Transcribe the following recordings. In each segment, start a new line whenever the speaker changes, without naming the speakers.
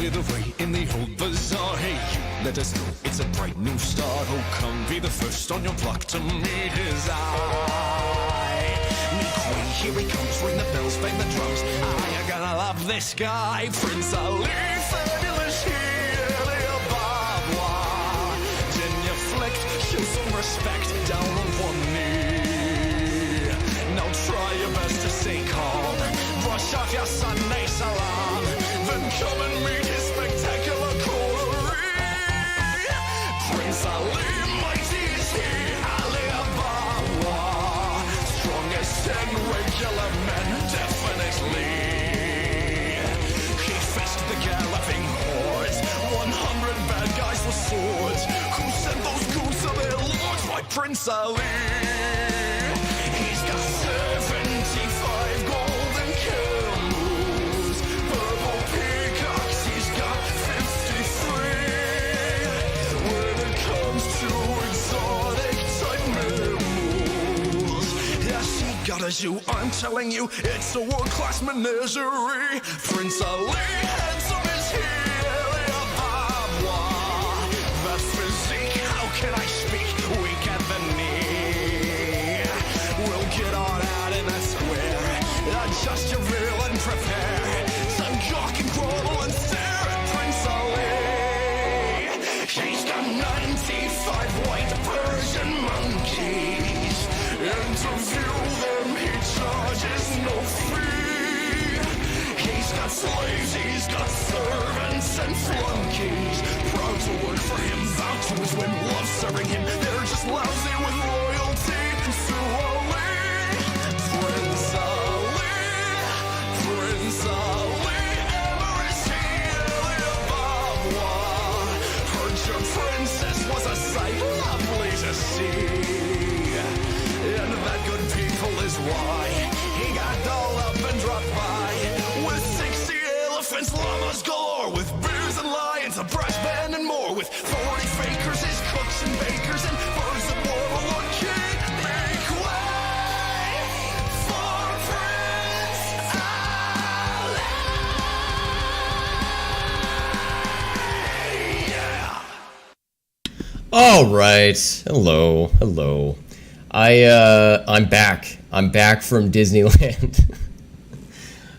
Clear the way in the old bazaar. Hey, you, let us know it's a bright new start. Oh, come be the first on your block to meet his eye. Meet Queen, here he comes, ring the bells, bang the drums. You're gonna love this guy, Prince Ali, fabulous here, genuflect, show some respect, down on one knee. Now try your best to stay calm, brush off your Sunday salam, then come and meet his spectacular coterie. Prince Ali, mighty is he, Ali Ababa, strongest and regular men, definitely. He faced the galloping hordes, 100 bad guys with swords. Who sent those goons to their lords? By Prince Ali. He's got 75 golden camels, purple peacocks, he's got 53. When it comes to exotic type mammals, yes, he got a zoo, I'm telling you, it's a world-class menagerie. Prince Ali, handsome is he, that physique, how can I speak? Weak at the knee. We'll get on out in the square, adjust your rear and prepare. Some gawk and grovel and stare at Prince Ali. He's got 95 white Persian monkeys. Interview them, he charges no fee. He's got slaves, he's got servants and flunkies. Proud to work for him, vowed to his whim, love serving him. They're just lousy with loyalty. So Ali, Prince Ali, Prince Ali, ever is he, Ali Ababa. Heard your princess was a sight lovely to see. And that good people is why he got dolled up and dropped by with 60 elephants, llamas galore, with bears and lions, a brass band and more, with 40 fakers, his cooks and bakers, and birds that warble on king. Make way for Prince Ali! Yeah!
All right. Hello. I'm back. I'm back from Disneyland.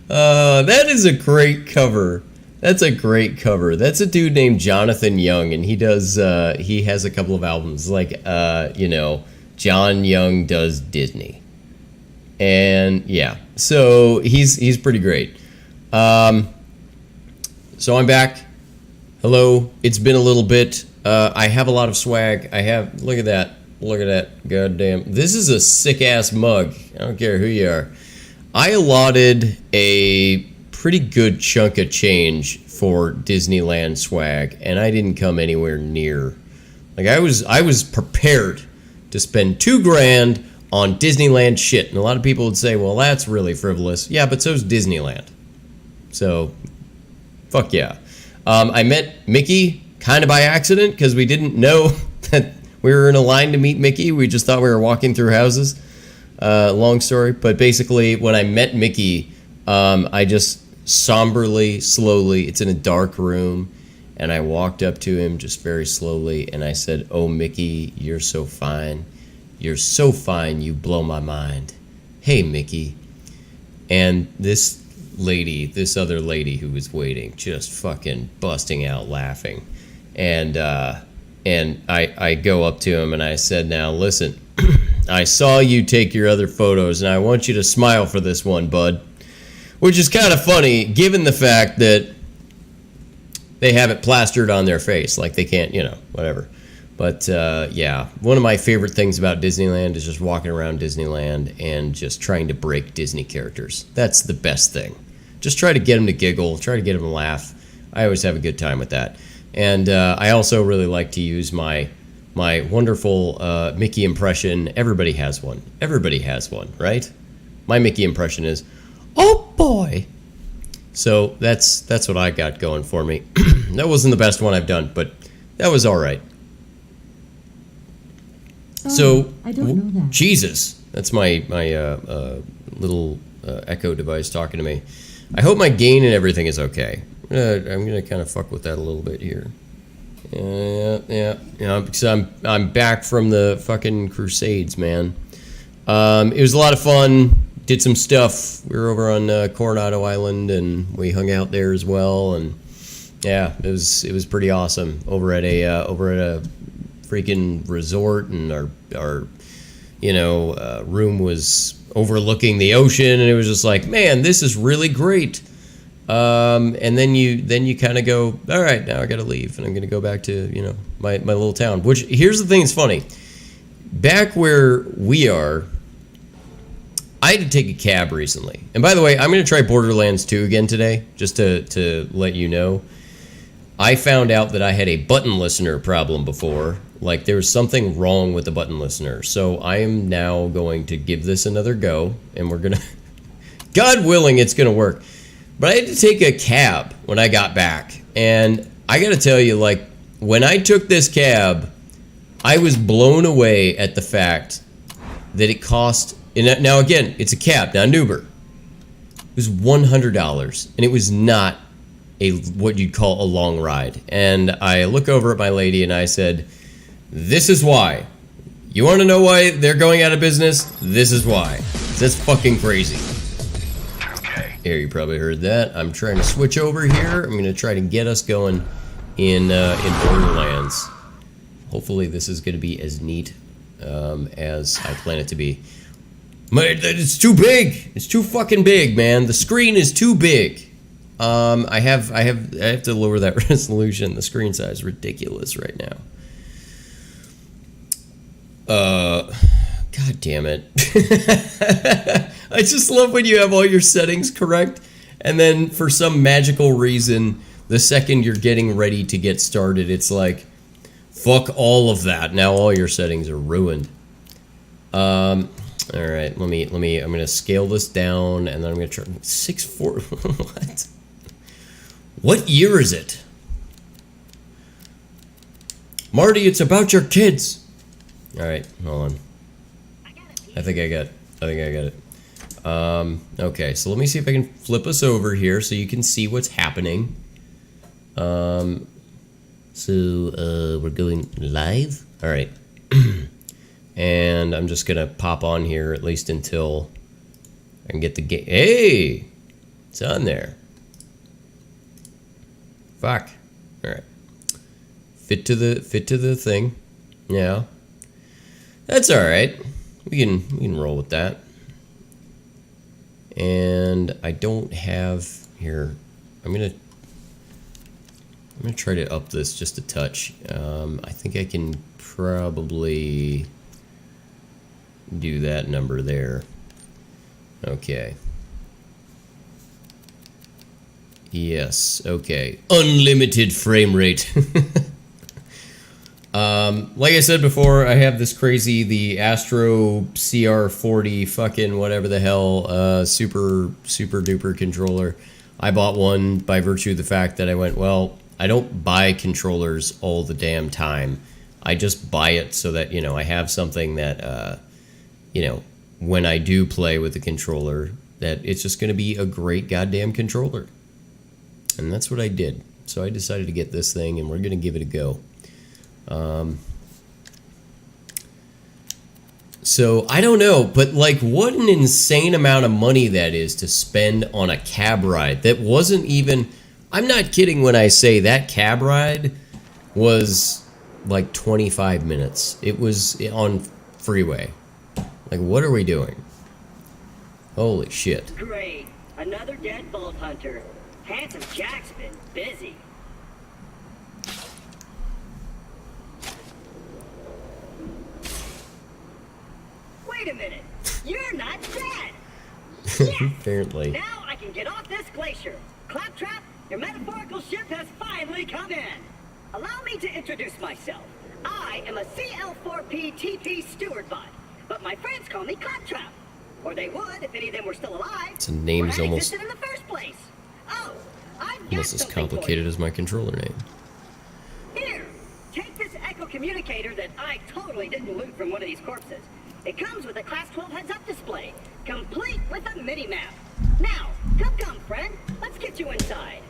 That is a great cover. That's a great cover. That's a dude named Jonathan Young, and he does. He has a couple of albums, like John Young does Disney, and yeah. So he's pretty great. So I'm back. Hello. It's been a little bit. I have a lot of swag. Look at that. Goddamn. This is a sick ass mug. I don't care who you are. I allotted a pretty good chunk of change for Disneyland swag, and I didn't come anywhere near. Like I was prepared to spend $2,000 on Disneyland shit, and a lot of people would say, well, that's really frivolous. Yeah, but so's Disneyland. So, fuck yeah. I met Mickey kind of by accident because we didn't know that we were in a line to meet Mickey. We just thought we were walking through houses. Long story, but basically when I met Mickey, I just somberly, slowly, it's in a dark room, and I walked up to him just very slowly, and I said, "Oh, Mickey, you're so fine. You're so fine, you blow my mind. Hey, Mickey." And this other lady who was waiting, just fucking busting out laughing. And I go up to him and I said, "Now listen, I saw you take your other photos, and I want you to smile for this one, bud." Which is kind of funny, given the fact that they have it plastered on their face, like they can't, whatever. But yeah, one of my favorite things about Disneyland is just walking around Disneyland and just trying to break Disney characters. That's the best thing. Just try to get them to giggle, try to get them to laugh. I always have a good time with that. And I also really like to use my wonderful Mickey impression. Everybody has one. Everybody has one, right? My Mickey impression is, "Oh boy." So that's what I got going for me. That wasn't the best one I've done, but that was all right. So
I don't know that.
Jesus, that's my little echo device talking to me. I hope my gain and everything is okay. I'm gonna kind of fuck with that a little bit here. Yeah. Because I'm back from the fucking Crusades, man. It was a lot of fun. Did some stuff. We were over on Coronado Island, and we hung out there as well. And yeah, it was pretty awesome over at a freaking resort, and our room was overlooking the ocean, and it was just like, man, this is really great. And then you kind of go, all right, now I got to leave, and I'm going to go back to my little town. Which, here's the thing that's funny. Back where we are, I had to take a cab recently. And by the way, I'm going to try Borderlands 2 again today, just to let you know. I found out that I had a button listener problem before. Like, there was something wrong with the button listener. So I am now going to give this another go, and we're going to... God willing, it's going to work. But I had to take a cab when I got back. And I got to tell you, like, when I took this cab, I was blown away at the fact that it cost... And now, again, it's a cab, not an Uber. It was $100, and it was not what you'd call a long ride. And I look over at my lady, and I said, this is why. You want to know why they're going out of business? This is why. That's fucking crazy.
Okay.
Here, you probably heard that. I'm trying to switch over here. I'm going to try to get us going in Borderlands. Hopefully this is going to be as neat as I plan it to be. It's too big. It's too fucking big, man. The screen is too big. I have to lower that resolution. The screen size is ridiculous right now. God damn it. I just love when you have all your settings correct, and then for some magical reason, the second you're getting ready to get started, it's like, fuck all of that. Now all your settings are ruined. All right, I'm gonna scale this down, and then I'm gonna try 6.4. What year is it? Marty, it's about your kids. All right, hold on. I think I got it. Okay, so let me see if I can flip us over here so you can see what's happening. So we're going live. All right. And I'm just gonna pop on here at least until I can get the game. Hey, it's on there. Fuck. All right. Fit to the thing. Yeah. That's all right. We can roll with that. And I don't have here. I'm gonna try to up this just a touch. I think I can probably do that number there. Okay. Yes, okay. Unlimited frame rate. Like I said before, I have this crazy, the Astro CR40 fucking whatever the hell, super duper controller. I bought one by virtue of the fact that I went, well, I don't buy controllers all the damn time. I just buy it so that, I have something that, when I do play with the controller, that it's just going to be a great goddamn controller. And that's what I did. So I decided to get this thing, and we're going to give it a go. So I don't know, but like, what an insane amount of money that is to spend on a cab ride. That wasn't even, I'm not kidding when I say that cab ride was like 25 minutes. It was on freeway. Like, what are we doing? Holy shit.
Great. Another dead Vault Hunter. Handsome Jack's been busy. Wait a minute. You're not dead. Yes!
Apparently.
Now I can get off this glacier. Claptrap, your metaphorical ship has finally come in. Allow me to introduce myself. I am a CL4P TP steward bot, but my friends call me Claptrap. Or they would if any of them were still alive.
Its name's
or
almost
existed in the first place. Oh, I've got
almost as
something for you.
complicated as my controller name.
Here, take this echo communicator that I totally didn't loot from one of these corpses. It comes with a Class 12 heads-up display, complete with a mini-map. Now, come, friend. Let's get you inside.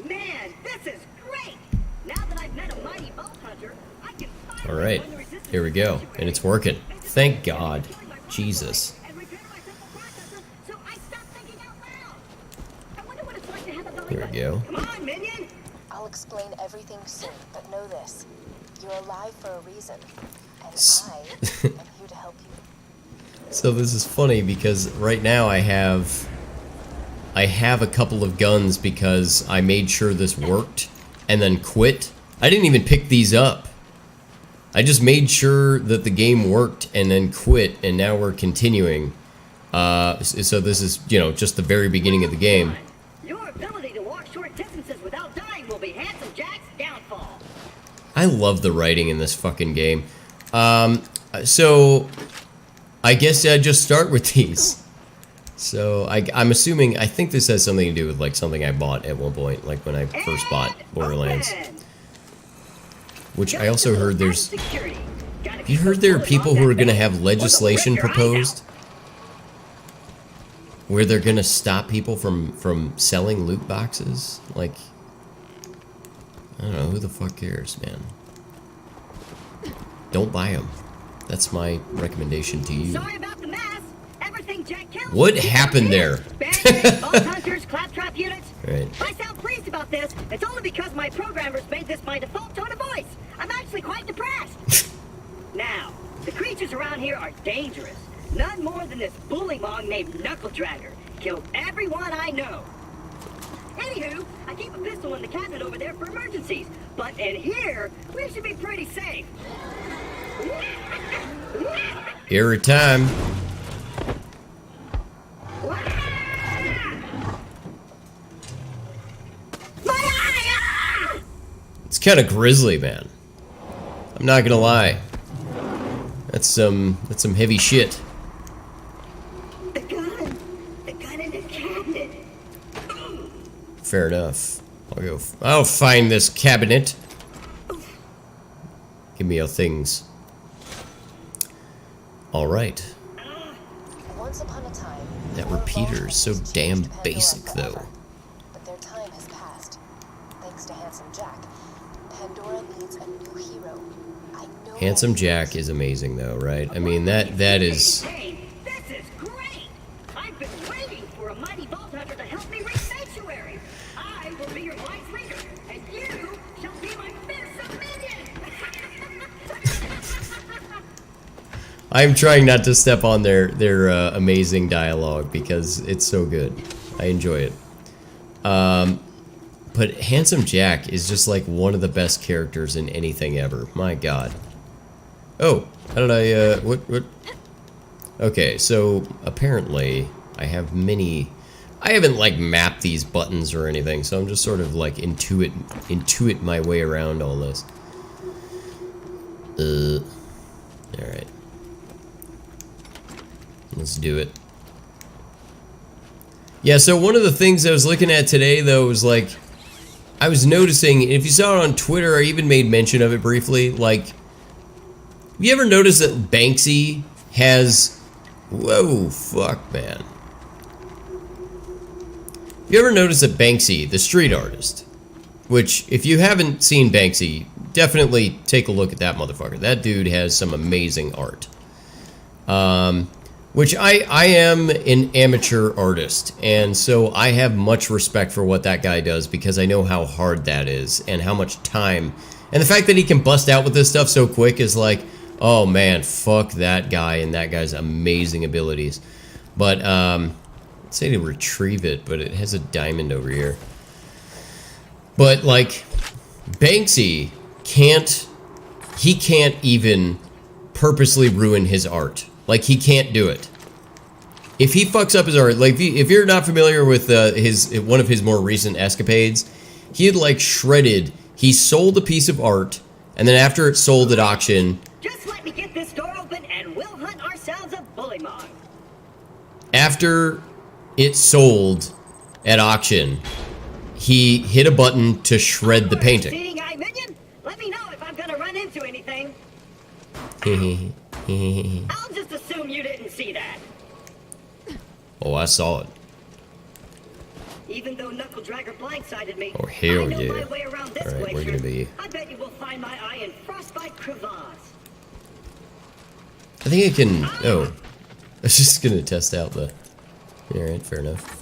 Man, this is great! Now that I've met a mighty bolt hunter, I can finally
All right,
run the resistance
here we go,
sanctuary.
and it's working. Thank God. Jesus.
And repair my simple processor, so I stop thinking out loud. I wonder what it's like to have a belly
Here we
button.
go.
Come on, minion!
I'll explain everything soon, but know this. You're alive for a reason. And I am here to help you.
So this is funny because right now I have a couple of guns because I made sure this worked and then quit. I didn't even pick these up. I just made sure that the game worked and then quit, and now we're continuing. So this is, you know, just the very beginning of the game.
Your ability to walk short distances without dying will be Handsome Jack's downfall.
I love the writing in this fucking game. So I guess I'd just start with these. So I'm assuming, I think this has something to do with like something I bought at one point, like when I first bought Borderlands. Which I also heard there's... You heard there are people who are going to have legislation proposed where they're going to stop people from selling loot boxes? Like, I don't know, who the fuck cares, man? Don't buy them. That's my recommendation to you.
Sorry about the mess. Everything Jack kills.
What happened there?
Bandits, bolt hunters, claptrap units.
Right.
If I sound pleased about this, it's only because my programmers made this my default tone of voice. I'm actually quite depressed. Now, the creatures around here are dangerous. None more than this bullymong named Knuckle Dragger. Killed everyone I know. Anywho, I keep a pistol in the cabinet over there for emergencies. But in here, we should be pretty safe.
Every time. It's kind of grisly, man. I'm not gonna lie. That's some heavy shit.
The gun in the cabinet.
Fair enough. I'll find this cabinet. Give me your things. All right.
Once upon a time,
That
your
repeater is so
vault has
damn
changed Pandora
basic,
forever.
though.
But their time has passed. Thanks to Handsome Jack, Pandora needs a new hero. I know
Handsome
that
Jack is amazing, though, right? I mean, that is.
Hey, this is great! I've been waiting for a mighty vault hunter to help me reach Sanctuary. I will be your vice leader, and you shall be my fearsome minion!
I'm trying not to step on their amazing dialogue because it's so good. I enjoy it. But Handsome Jack is just like one of the best characters in anything ever. My God. Oh, how did I? What? Okay, so apparently I have many. I haven't like mapped these buttons or anything, so I'm just sort of like intuit my way around all this. All right. Let's do it. Yeah, so one of the things I was looking at today, though, was like, I was noticing, if you saw it on Twitter, I even made mention of it briefly, like, have you ever noticed that Banksy has, whoa, fuck, man. Have you ever noticed that Banksy, the street artist, which, if you haven't seen Banksy, definitely take a look at that motherfucker. That dude has some amazing art. Which I am an amateur artist, and so I have much respect for what that guy does because I know how hard that is and how much time. And the fact that he can bust out with this stuff so quick is like, oh man, fuck that guy and that guy's amazing abilities. But, let's say to retrieve it, but it has a diamond over here. But, like, Banksy can't even purposely ruin his art. Like, he can't do it. If he fucks up his art, like, if you're not familiar with one of his more recent escapades, he had, like, he sold a piece of art, and then after it sold at auction...
Just let me get this door open, and we'll hunt ourselves a bullymong.
After it sold at auction, he hit a button to shred the painting.
Seeing eye minion? Let me know if I'm gonna run into anything. I'll just assume you didn't see that.
Oh, I saw it.
Even though Knuckle Dragger blindsided me,
Oh, hell
I know
yeah.
my way around this
Alright, we're
glacier.
gonna be...
I bet you will find my eye in Frostbite Crevasse.
I think I can... Oh. I was just gonna test out the... Alright, fair enough.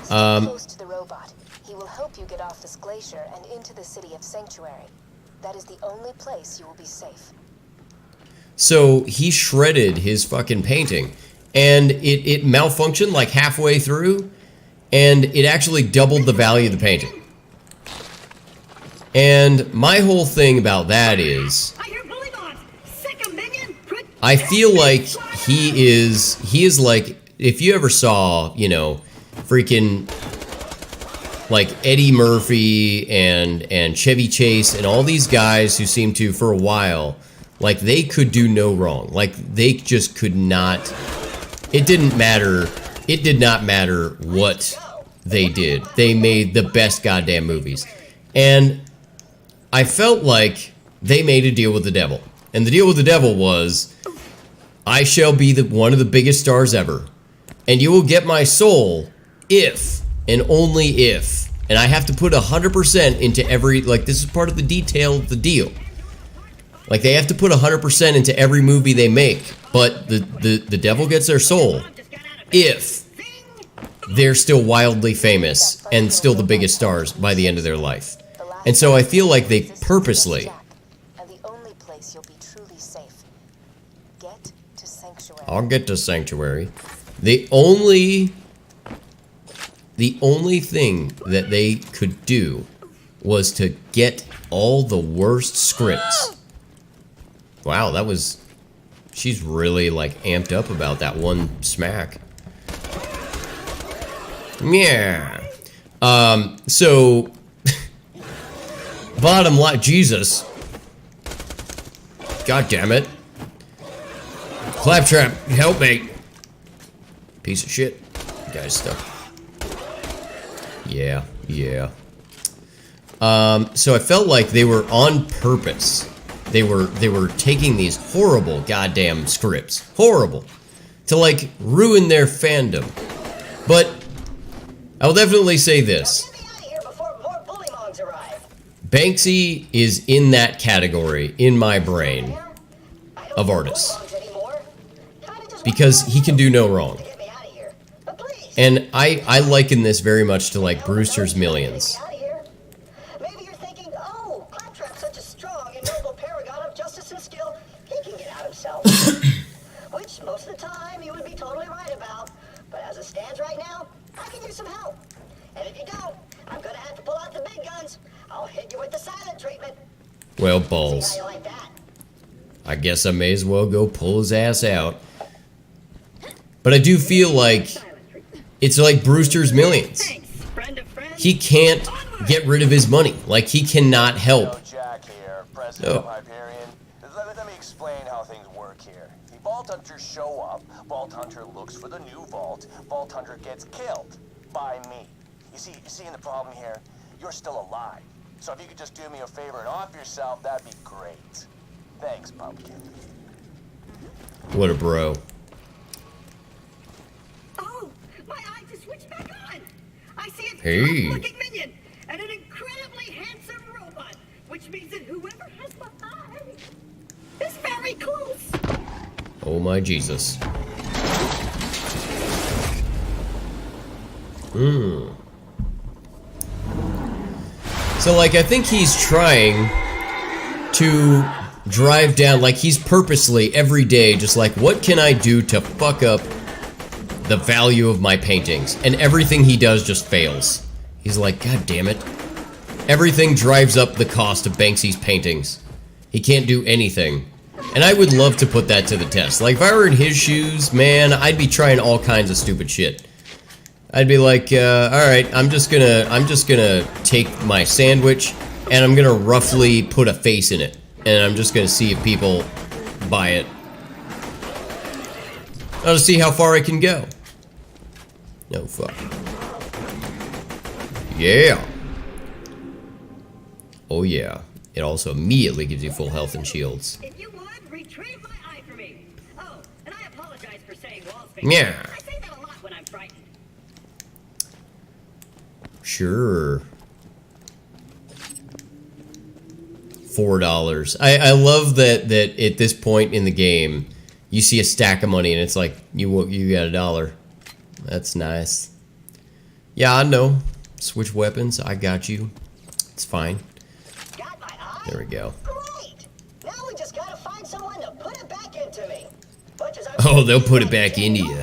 Stay close to the robot. He will help you get off this glacier and into the city of Sanctuary. That is the only place you will be safe.
So he shredded his fucking painting, and it malfunctioned like halfway through, and it actually doubled the value of the painting. And my whole thing about that is,
I hear bully bots. Sick a minion.
I feel like he is like, if you ever saw, you know, freaking like Eddie Murphy and Chevy Chase and all these guys who seem to, for a while, like they could do no wrong. Like they just could not, it didn't matter. It did not matter what they did. They made the best goddamn movies. And I felt like they made a deal with the devil. And the deal with the devil was, I shall be one of the biggest stars ever. And you will get my soul if, and only if, and I have to put 100% into every, like this is part of the detail of the deal. Like they have to put 100% into every movie they make, but the devil gets their soul if they're still wildly famous and still the biggest stars by the end of their life. And so I feel like they purposely...
And the only place you'll be truly safe. Get to Sanctuary.
I'll get to Sanctuary. The only thing that they could do was to get all the worst scripts. Wow, that was... She's really, like, amped up about that one smack. Yeah. So... Bottom line... Jesus. God damn it. Claptrap, help me. Piece of shit. Guy's stuck. Yeah, yeah. So I felt like they were on purpose. They were taking these horrible goddamn scripts, horrible, to like ruin their fandom. But I'll definitely say this:
Get me out of here before more bully mogs arrive.
Banksy is in that category in my brain
I don't
of
need
artists
bully mogs anymore. Kinda just
because
want
he can do no wrong.
to get me out of here. But please.
And I liken this very much to like Brewster's Millions.
Get me out of here. Maybe you're thinking, oh, Claptrap's such a strong and noble paragon of justice and skill, he can get out himself. Which most of the time you would be totally right about. But as it stands right now, I can use some help. And if you don't, I'm gonna have to pull out the big guns. I'll hit you with the silent treatment.
Well,
See
balls.
how you like that?
I guess I may as well go pull his ass out. But I do feel like
Silent treatment.
it's like Brewster's Millions.
Thanks, friend of friends.
He can't get rid of his money. Like, he cannot help.
Hello, Jack here, president
Oh.
of Hyperion. Let me explain how things work here. The Vault Hunters show up, Vault Hunter looks for the new vault, Vault Hunter gets killed by me. You see in the problem here? You're still alive. So if you could just do me a favor and off yourself, that'd be great. Thanks, Pumpkin.
What a bro.
Oh, my eye just switched back on. I see a
Hey.
top-looking minion and an incredibly handsome robot, which means that whoever has my eye is very close.
Oh my Jesus. So, like, I think he's trying to drive down, like, he's purposely every day just like, what can I do to fuck up the value of my paintings? And everything he does just fails. He's like, God damn it. Everything drives up the cost of Banksy's paintings. He can't do anything. And I would love to put that to the test. Like, if I were in his shoes, man, I'd be trying all kinds of stupid shit. I'd be like, alright, I'm just gonna take my sandwich and I'm gonna roughly put a face in it. And I'm just gonna see if people buy it. I'll just see how far I can go. No fuck. Yeah. Oh yeah. It also immediately gives you full health and shields.
If you would, retrieve my eye for me. Oh, and I apologize for saying walls.
Yeah.
I say that a lot when I'm frightened.
Sure. $4. I love that at this point in the game, you see a stack of money and it's like, you got $1. That's nice. Yeah, I know. Switch weapons. I got you. It's fine.
Got my eye?
There we go.
Great! Now we just gotta find someone to put it back into me.
Oh, they'll put it back into you.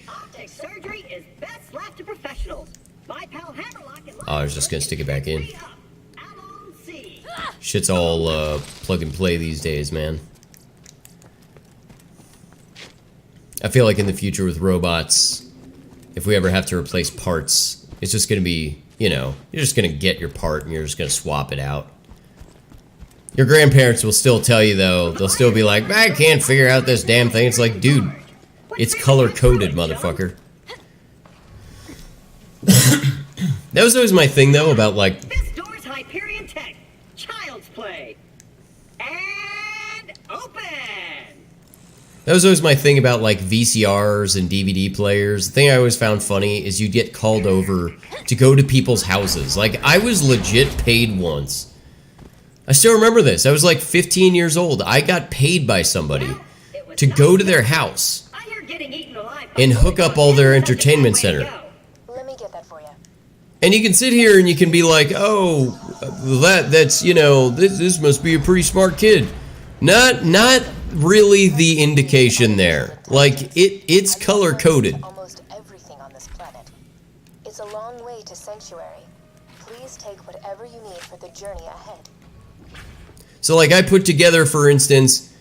Optic surgery is best left to professionals. My pal Hammerlock and
Oh, I was just gonna stick it back in.
I'm on C.
Shit's all plug and play these days, man. I feel like in the future with robots, if we ever have to replace parts, it's just gonna be, you know, you're just gonna get your part and you're just gonna swap it out. Your grandparents will still tell you, though, they'll still be like, I can't figure out this damn thing. It's like, dude, it's color-coded, motherfucker. That was always my thing, though, about, like...
This door's Hyperion Tech. Child's play. And open!
That was always my thing about, like, VCRs and DVD players. The thing I always found funny is you'd get called over to go to people's houses. Like, I was legit paid once. I still remember this. I was like 15 years old. I got paid by somebody to go to their house and hook up all their entertainment center.
Let me get that for you.
And you can sit here and you can be like, oh, that's, you know, this must be a pretty smart kid. Not really the indication there. Like, it's color-coded.
Almost everything on this planet. It's a long way to Sanctuary. Please take whatever you need for the journey ahead.
So, like, I put together, for instance,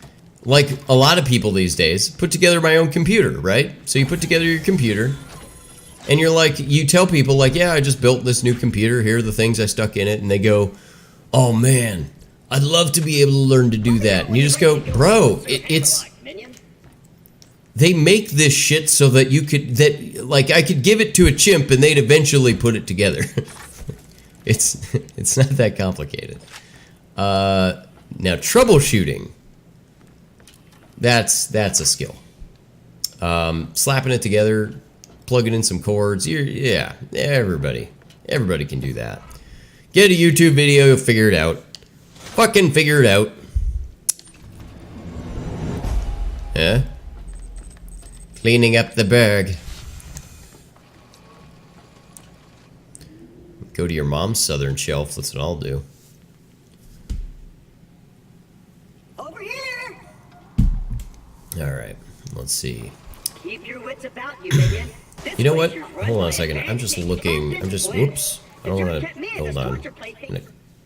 like a lot of people these days, put together my own computer, right? So you put together your computer, and you're like, you tell people, like, yeah, I just built this new computer, here are the things I stuck in it, and they go, oh, man, I'd love to be able to learn to do that. And you just go, bro, it's... They make this shit so that you could, like, I could give it to a chimp and they'd eventually put it together. It's not that complicated. Now, troubleshooting, that's a skill. Slapping it together, plugging in some cords, yeah, everybody can do that. Get a YouTube video, you'll figure it out. Fucking figure it out. Yeah? Cleaning up the bag. Go to your mom's southern shelf, that's what I'll do.
Over here!
Alright, let's see.
Keep your wits about you, minion.
You know what? Hold on a second. I'm just looking. Whoops. I don't want to. Hold on. I'm going to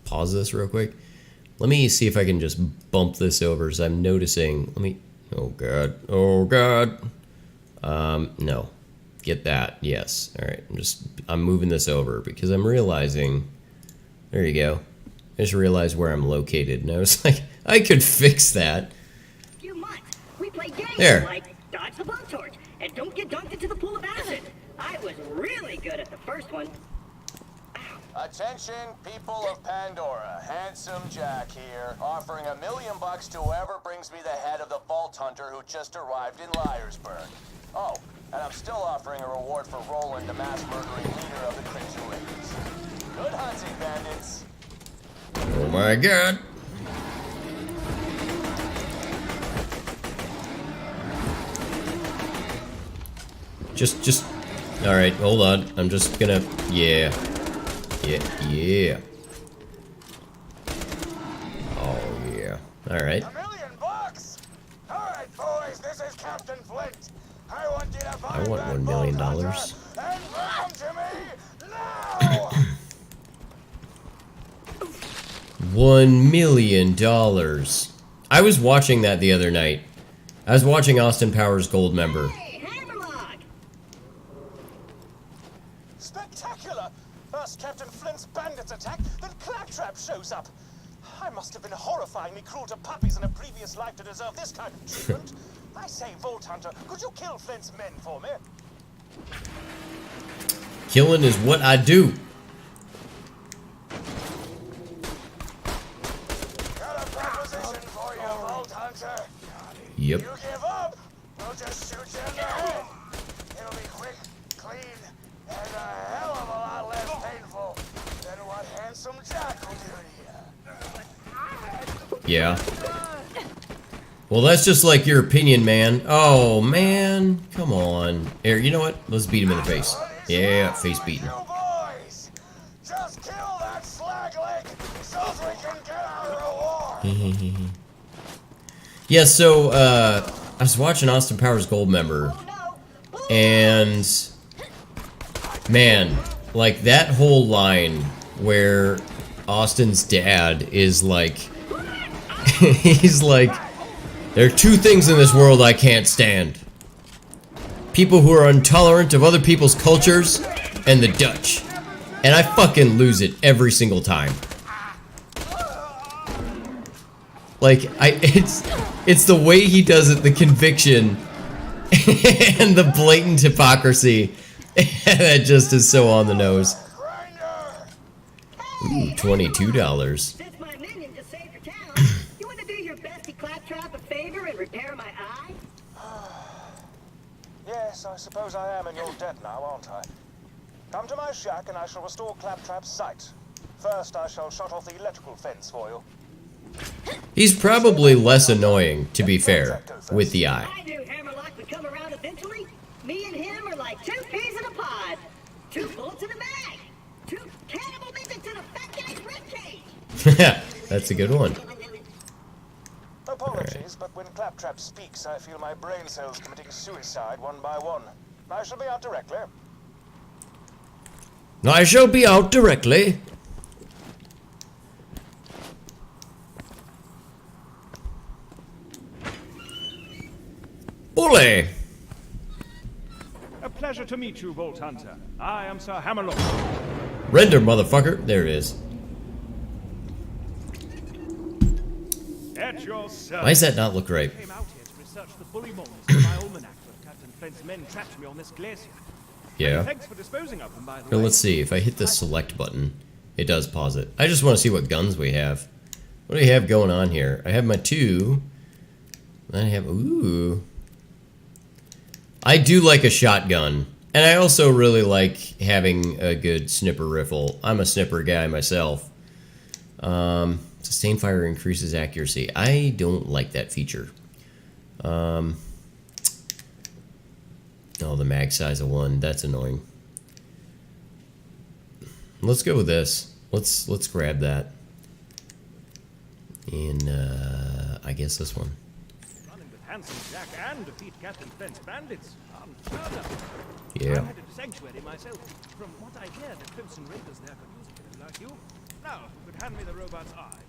pause this real quick. Let me see if I can just bump this over as I'm noticing. Let me. Oh, God. Oh, God. No. Get that. Yes. All right. I'm moving this over because I'm realizing. There you go. I just realized where I'm located. And I was like, I could fix that.
Few months, we played games
There.
like dodge the blowtorch and don't get dunked into the pool of acid. I was really good at the first one.
Attention, people of Pandora. Handsome Jack here, offering $1 million to whoever brings me the head of the Vault Hunter who just arrived in Liarsburg. Oh, and I'm still offering a reward for Roland, the mass murdering leader of the Crimson Raiders. Good hunting, bandits.
Oh my God. Just, all right, hold on. I'm just gonna, yeah. Oh, yeah. All right.
$1 million bucks? All right, boys, this is Captain Flint. I want you to find
I want
that
$1 million.
Vault Hunter and bring him to me now.
$1 million. I was watching that the other night. I was watching Austin Powers Goldmember.
Hey, Hammerlock!
Spectacular! First Captain Flint's bandits attack, then Claptrap shows up. I must have been horrifyingly cruel to puppies in a previous life to deserve this kind of treatment. I say, Vault Hunter, could you kill Flint's men for me?
Killing is what I do.
Got a proposition for you, Vault Hunter.
Yep.
You give up, we'll just shoot you in the head. It'll be quick, clean, and a hell of a lot some jackal duty.
Yeah. Well, that's just like your opinion, man. Oh, man. Come on. Here, you know what? Let's beat him in the face. Yeah, face beating.
You boys, just kill that slag leg so we can get our reward.
Yeah, so, I was watching Austin Powers Goldmember, and, man, like, that whole line where Austin's dad is like, he's like, there are two things in this world I can't stand. People who are intolerant of other people's cultures, and the Dutch. And I fucking lose it every single time. Like, it's the way he does it, the conviction, and the blatant hypocrisy. That just is so on the nose. Ooh, $22.
Since my minion just saved your town, you want to do your bestie Claptrap a favor and repair my eye?
Yes, I suppose I am in your debt now, aren't I? Come to my shack and I shall restore Claptrap's sight. First, I shall shut off the electrical fence for you.
He's probably less annoying, to be fair, with the eye.
I knew Hammerlock would come around eventually. Me and him are like two peas in a pod. 2 bullets in a bag. 2 cannibal midgets in a fat guy's ribcage.
That's a good one.
Apologies, but when Claptrap speaks, I feel my brain cells committing suicide one by one. I shall be out directly.
I shall be out directly. Ole!
A pleasure to meet you, Vault Hunter. I am Sir Hammerlock.
Render, motherfucker. There it is.
At your service.
Why does that not look right?
I came out here to research the bully molls in my almanac where Captain Flint's men trapped me on this glacier.
Yeah.
Thanks for disposing of them, by the
Here,
way.
let's see. If I hit the select button, it does pause it. I just want to see what guns we have. What do we have going on here? I have my 2. Then I have... Ooh. I do like a shotgun. And I also really like having a good snipper rifle. I'm a snipper guy myself. Sustained fire increases accuracy. I don't like that feature. Oh, the mag size of 1. That's annoying. Let's go with this. Let's grab that. And I guess this one.
Running with Handsome Jack and defeat Captain Flint's bandits. Unheard of.
Yeah.
I'm headed to Sanctuary myself. From what I hear, the Crimson Raiders there could use a killer like you. Now, if you could hand me the robot's eye,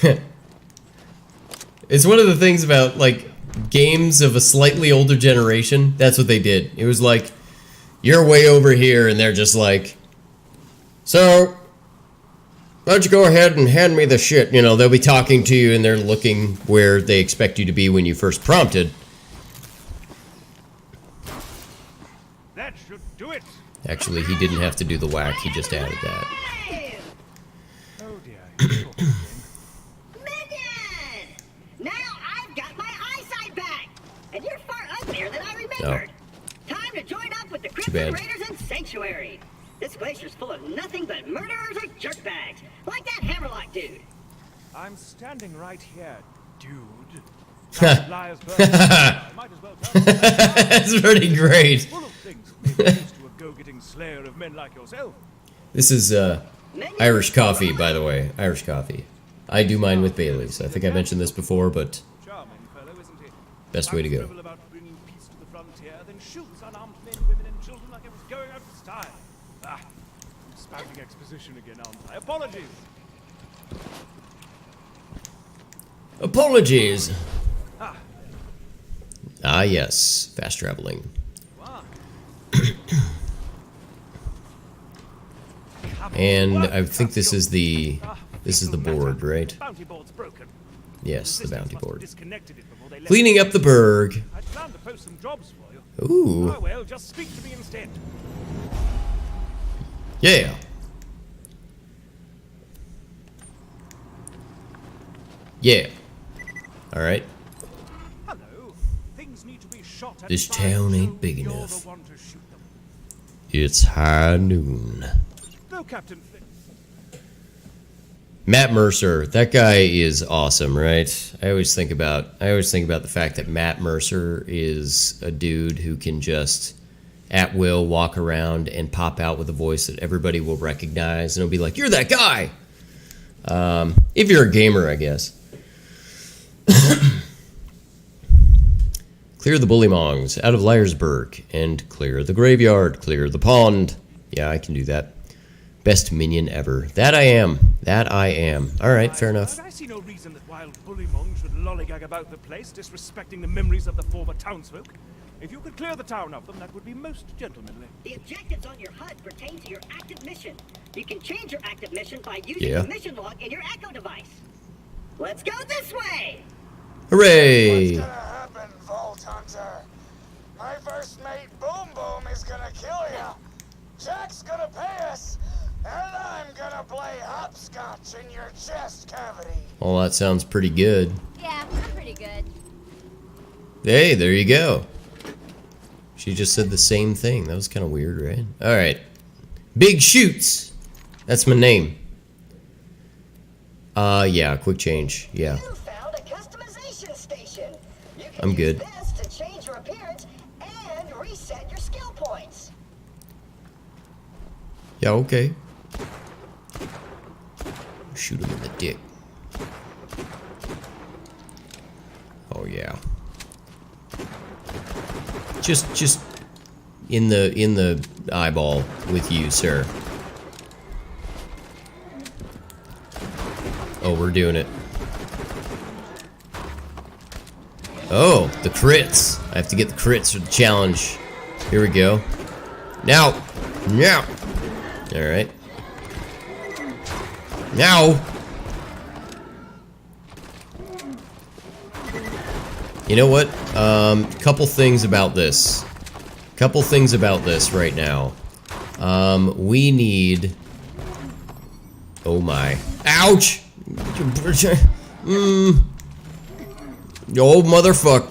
please.
It's one of the things about, like, games of a slightly older generation. That's what they did. It was like, you're way over here, and they're just like, so, why don't you go ahead and hand me the shit? You know, they'll be talking to you, and they're looking where they expect you to be when you first prompted.
That should do it.
Actually, he didn't have to do the whack. He just added that.
Hey,
Oh dear. you're talking again.
minion! Now I've got my eyesight back, and you're far uglier than I remembered. Time to join up with the Crimson
bad.
Raiders in Sanctuary. This glacier's full of nothing but murderers or jerkbags, like that Hammerlock dude.
I'm standing right here, dude. Liars burn. I might as well tell you that.
That's pretty great.
Full of things that may be used to a go-getting slayer of men like yourself.
This is Irish coffee, by the way. Irish coffee. I do mine with Bailey's. I think I mentioned this before, but
Charming fellow, isn't he?
best way to go.
Scribble about bringing peace to the frontier, then shoots unarmed men, women, and children like it was going out of style. Ah, I'm spouting exposition again, aren't I? Apologies.
Apologies.
Ah,
Ah, yes. Fast traveling.
wow.
And I think this is the board, right?
Bounty board's broken.
Yes, the
Resistance
bounty
must have
board.
disconnected it before they left.
Cleaning up the burg.
I'd planned to post some jobs for you.
Ooh.
Oh well, just speak to me instead.
Yeah. Yeah. Alright.
Hello. Things need to be shot at
This
fire,
town ain't
so
big
you're
enough.
the one to shoot them.
It's high noon.
The No, Captain.
Matt Mercer, that guy is awesome, right? I always think about the fact that Matt Mercer is a dude who can just at will walk around and pop out with a voice that everybody will recognize, and it'll be like, "You're that guy." If you're a gamer, I guess. Clear the bullymongs out of Liarsburg and clear the graveyard, clear the pond. Yeah, I can do that. Best minion ever. That I am. That I am. Alright, fair enough.
I see no reason that wild bullymong should lollygag about the place, disrespecting the memories of the former townsfolk. If you could clear the town of them, that would be most gentlemanly.
The objectives on your HUD pertain to your active mission. You can change your active mission by using
Yeah.
the mission log in your Echo device. Let's go this way!
Hooray!
What's gonna happen, Vault Hunter? My first mate, Boom Boom, is gonna kill you. Jack's gonna pay us, and I'm gonna play hopscotch in your chest cavity.
Well, that sounds pretty good.
Yeah, I'm pretty good.
Hey, there you go. She just said the same thing. That was kind of weird, right? Alright. Big Shoots. That's my name. Yeah, quick change. Yeah.
You found a customization station. You can
I'm
use
good.
this to change your appearance and reset your skill points.
Yeah, okay. Shoot him in the dick. Oh yeah. Just in the eyeball with you, sir. Oh, we're doing it. Oh, the crits. I have to get the crits for the challenge. Here we go. Now. Now. Alright. Now. You know what? Couple things about this. Couple things about this right now. We need... Oh my. Ouch! Oh, motherfuck.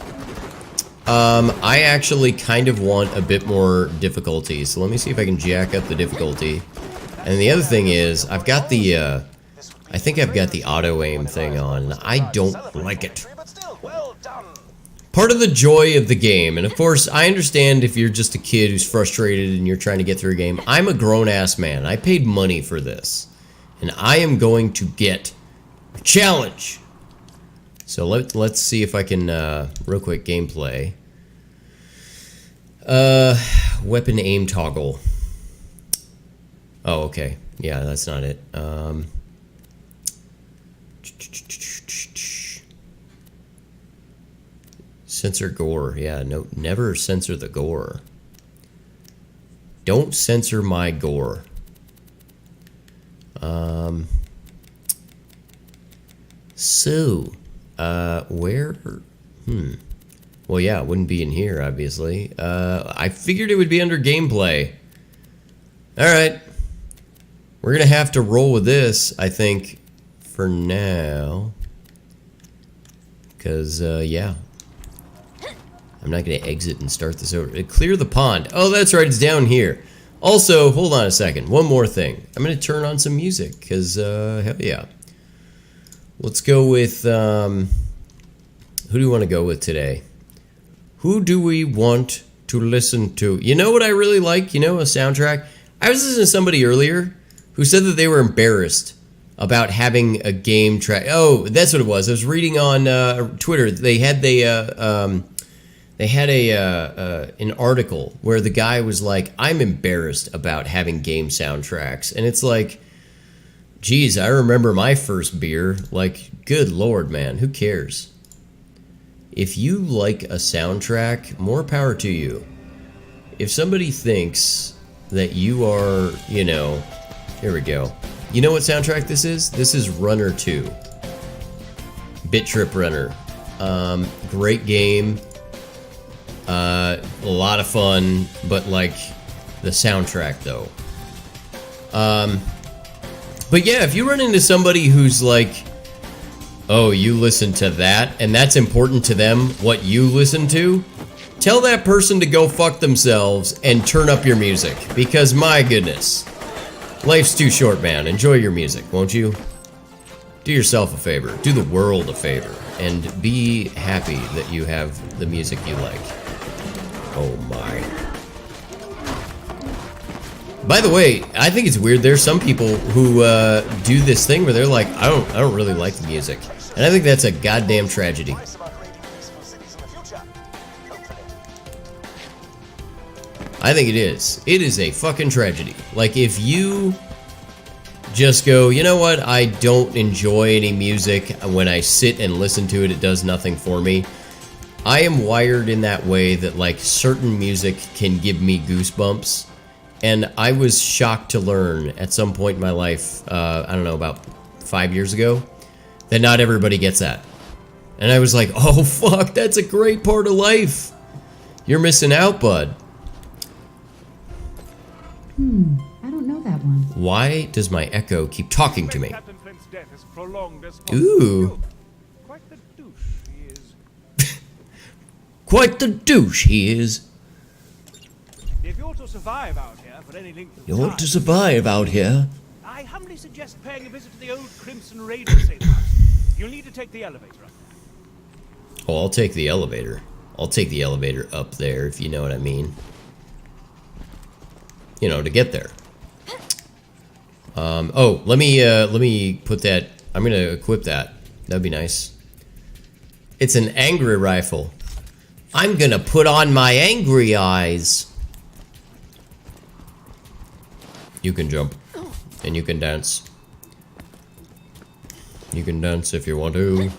I actually kind of want a bit more difficulty, so let me see if I can jack up the difficulty. And the other thing is, I've got the, I think I've got the auto-aim thing on. I don't like it.
But still, well done.
Part of the joy of the game, and of course, I understand if you're just a kid who's frustrated and you're trying to get through a game. I'm a grown-ass man. I paid money for this. And I am going to get a challenge. So let's see if I can, real quick, gameplay. Weapon aim toggle. Oh, okay. Yeah, that's not it. Censor gore. Yeah, no, never censor the gore. Don't censor my gore. So, where? Well, yeah, it wouldn't be in here, obviously. I figured it would be under gameplay. Alright. We're gonna have to roll with this, I think, for now. Because, yeah. I'm not gonna exit and start this over. Clear the pond. Oh, that's right, it's down here. Also, hold on a second. One more thing. I'm gonna turn on some music, because, hell yeah. Let's go with, who do we want to go with today? Who do we want to listen to? You know what I really like? You know, a soundtrack? I was listening to somebody earlier who said that they were embarrassed about having a game track. Oh, that's what it was. I was reading on Twitter. They had an article where the guy was like, I'm embarrassed about having game soundtracks. And it's like, geez, I remember my first beer. Like, good lord, man, who cares? If you like a soundtrack, more power to you. If somebody thinks that you are, you know, here we go. You know what soundtrack this is? This is Runner 2. Bit Trip Runner. Great game. A lot of fun, but like the soundtrack though. But yeah, if you run into somebody who's like, oh, you listen to that, and that's important to them, what you listen to, tell that person to go fuck themselves and turn up your music, because my goodness. Life's too short, man. Enjoy your music, won't you? Do yourself a favor. Do the world a favor. And be happy that you have the music you like. Oh my. By the way, I think it's weird. There's some people who do this thing where they're like, I don't really like the music. And I think that's a goddamn tragedy.
Advice about creating peaceful cities in the future. Look for it.
I think it is. It is a fucking tragedy. Like, if you just go, you know what, I don't enjoy any music. When I sit and listen to it, it does nothing for me. I am wired in that way that, like, certain music can give me goosebumps. And I was shocked to learn at some point in my life, I don't know, about 5 years ago, that not everybody gets that. And I was like, oh fuck, that's a great part of life. You're missing out, bud.
I don't know that one.
Why does my echo keep talking to me?
Captain Flint's death is prolonged as possible.
Ooh.
Quite the douche he is.
Quite the douche he is.
If you're to survive out here for any length of
You
time,
want to survive out here?
I humbly suggest paying a visit to the old Crimson Raider safe house. You'll need to take the elevator up.
Oh, I'll take the elevator. I'll take the elevator up there, if you know what I mean. You know, to get there. Oh, let me put that. I'm gonna equip that. That'd be nice. It's an angry rifle. I'm gonna put on my angry eyes. You can jump, and you can dance. You can dance if you want to.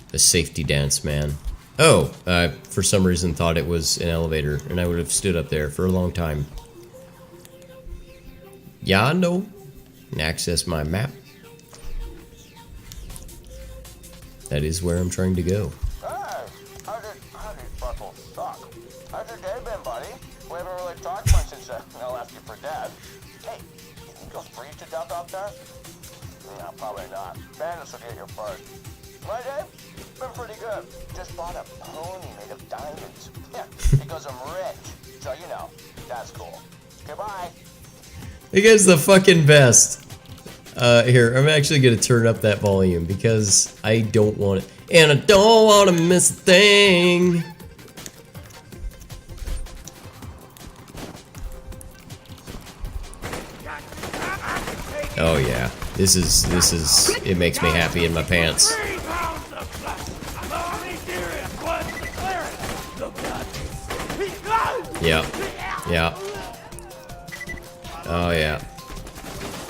The safety dance, man. Oh, for some reason thought it was an elevator, and I would have stood up there for a long time. Yeah, I know. And access my map. That is where I'm trying to go.
Hey, how did Buttle suck? How's your day been, buddy? We haven't really talked much since I left you for dead. Hey, you think you'll freeze to death out there? No, probably not. Bandits will get you first. My day? Been pretty good. Just bought a pony made of diamonds. Yeah, because I'm rich. So, you know, that's cool. Goodbye.
You guys the fucking best. Here, I'm actually gonna turn up that volume because I don't want it. And I don't want to miss a thing. Oh yeah, this is, it makes me happy in my pants.
3 pounds of flesh. I'm only serious. What's the clearance? The blood.
Yeah, yeah. Oh yeah.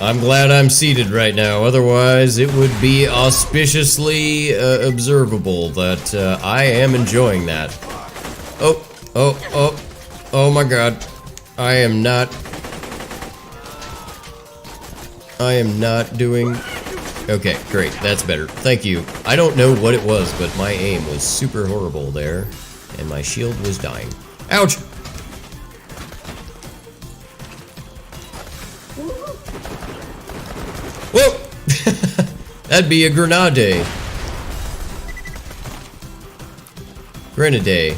I'm glad I'm seated right now, otherwise it would be auspiciously observable that I am enjoying that. Oh my god. I am not doing... Okay, great, that's better. Thank you. I don't know what it was, but my aim was super horrible there, and my shield was dying. Ouch! Whoa! That'd be a grenade. Grenade.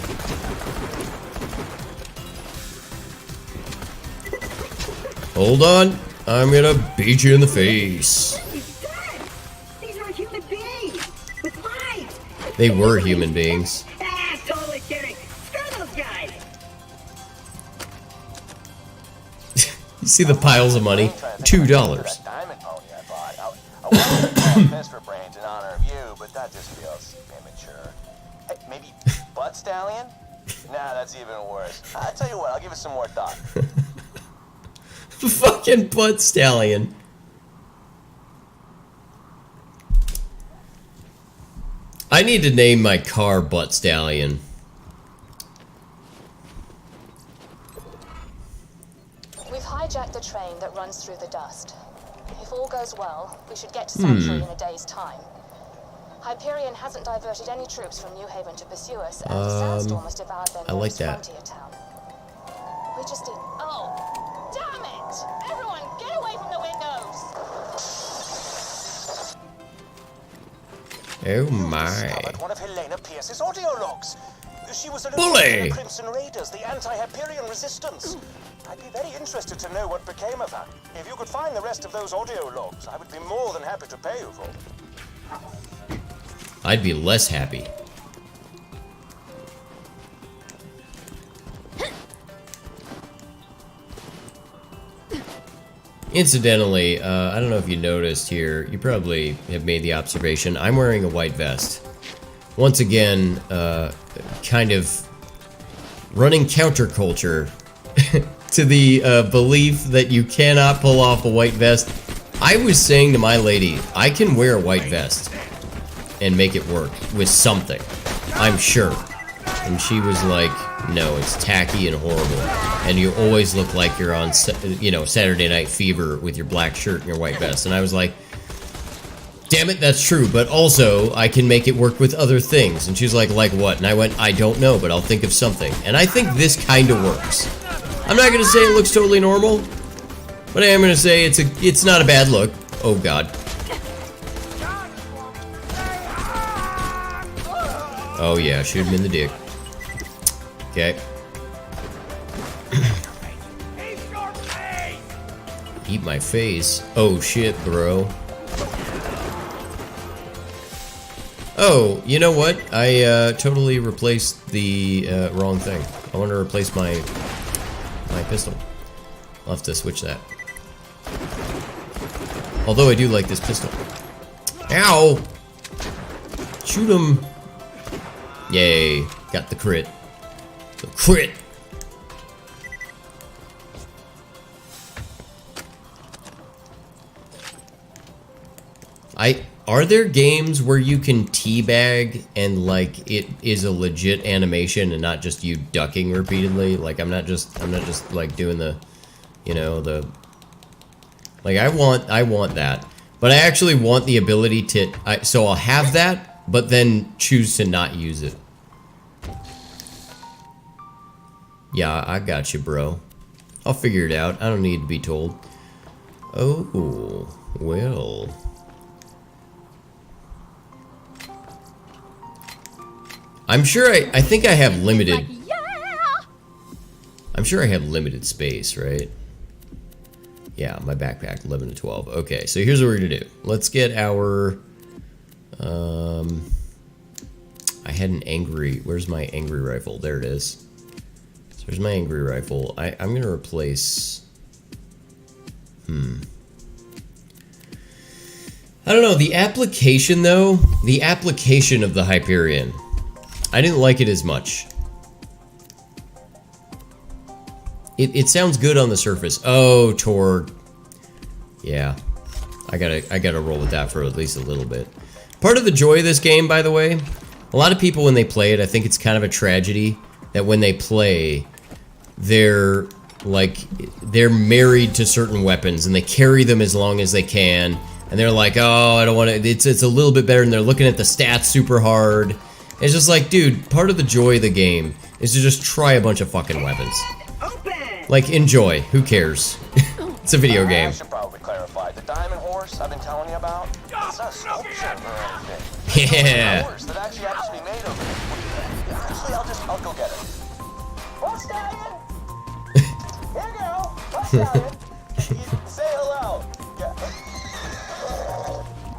Hold on. I'm gonna beat you in the face.
He's dead! These are human beings! With lives!
They were human beings.
Ah, totally kidding! Screw those guys!
You see the piles of money? $2.
That diamond pony I bought. I wanted to call Fist for Brains in honor of you, but that just feels immature. Hey, maybe Butt Stallion? Nah, that's even worse. I'll tell you what, I'll give it some more thought.
Fucking Butt Stallion. I need to name my car Butt Stallion.
We've hijacked the train that runs through the dust. If all goes well, we should get to Sanctuary in a day's time. Hyperion hasn't diverted any troops from New Haven to pursue us, and the sandstorm has devoured their
I like
nearest
that.
frontier town. We just need... Oh! Damn it! Everyone, get away from the windows!
Oh my.
Discovered one of Helena Pierce's audio logs. She was a
Bully!
the Crimson Raiders, the anti-Hyperion resistance. I'd be very interested to know what became of her. If you could find the rest of those audio logs, I would be more than happy to pay you for them.
I'd be less happy. Incidentally, I don't know if you noticed here, you probably have made the observation, I'm wearing a white vest. Once again, kind of running counterculture to the belief that you cannot pull off a white vest. I was saying to my lady, I can wear a white vest and make it work with something, I'm sure. And she was like, no, it's tacky and horrible. And you always look like you're on, you know, Saturday Night Fever with your black shirt and your white vest. And I was like, damn it, that's true. But also, I can make it work with other things. And she's like what? And I went, I don't know, but I'll think of something. And I think this kind of works. I'm not going to say it looks totally normal, but I am going to say it's not a bad look. Oh, God. Oh, yeah, shoot him in the dick. Okay. Eat my face. Oh shit, bro. Oh, you know what? I totally replaced the wrong thing. I want to replace my pistol. I'll have to switch that. Although I do like this pistol. Ow! Shoot him! Yay! Got the crit. The crit! Are there games where you can teabag and like it is a legit animation and not just you ducking repeatedly? Like I'm not just like doing the, you know, the, like I want that, but I actually want the ability to, so I'll have that, but then choose to not use it. Yeah, I got you, bro. I'll figure it out. I don't need to be told. Oh, well. I'm sure I think I have limited. I'm sure I have limited space, right? Yeah, my backpack, 11 to 12. Okay, so here's what we're gonna do. Let's get our. I had an angry. Where's my angry rifle? There it is. So there's my angry rifle. I'm gonna replace. I don't know, the application though, the application of the Hyperion, I didn't like it as much. It sounds good on the surface. Oh, Torg. Yeah, I gotta roll with that for at least a little bit. Part of the joy of this game, by the way, a lot of people when they play it, I think it's kind of a tragedy that when they play, they're married to certain weapons and they carry them as long as they can. And they're like, oh, I don't want to, it's a little bit better, and they're looking at the stats super hard. It's just like, dude, part of the joy of the game is to just try a bunch of fucking weapons. Like, enjoy. Who cares? It's a video game.
I should probably clarify. The diamond horse I've been telling you about, it's not a sculpture or anything.
Yeah.
It's a horse that actually has to be made of it. Actually, I'll go get it. What stallion? Here you go. What stallion? Say hello. Yeah.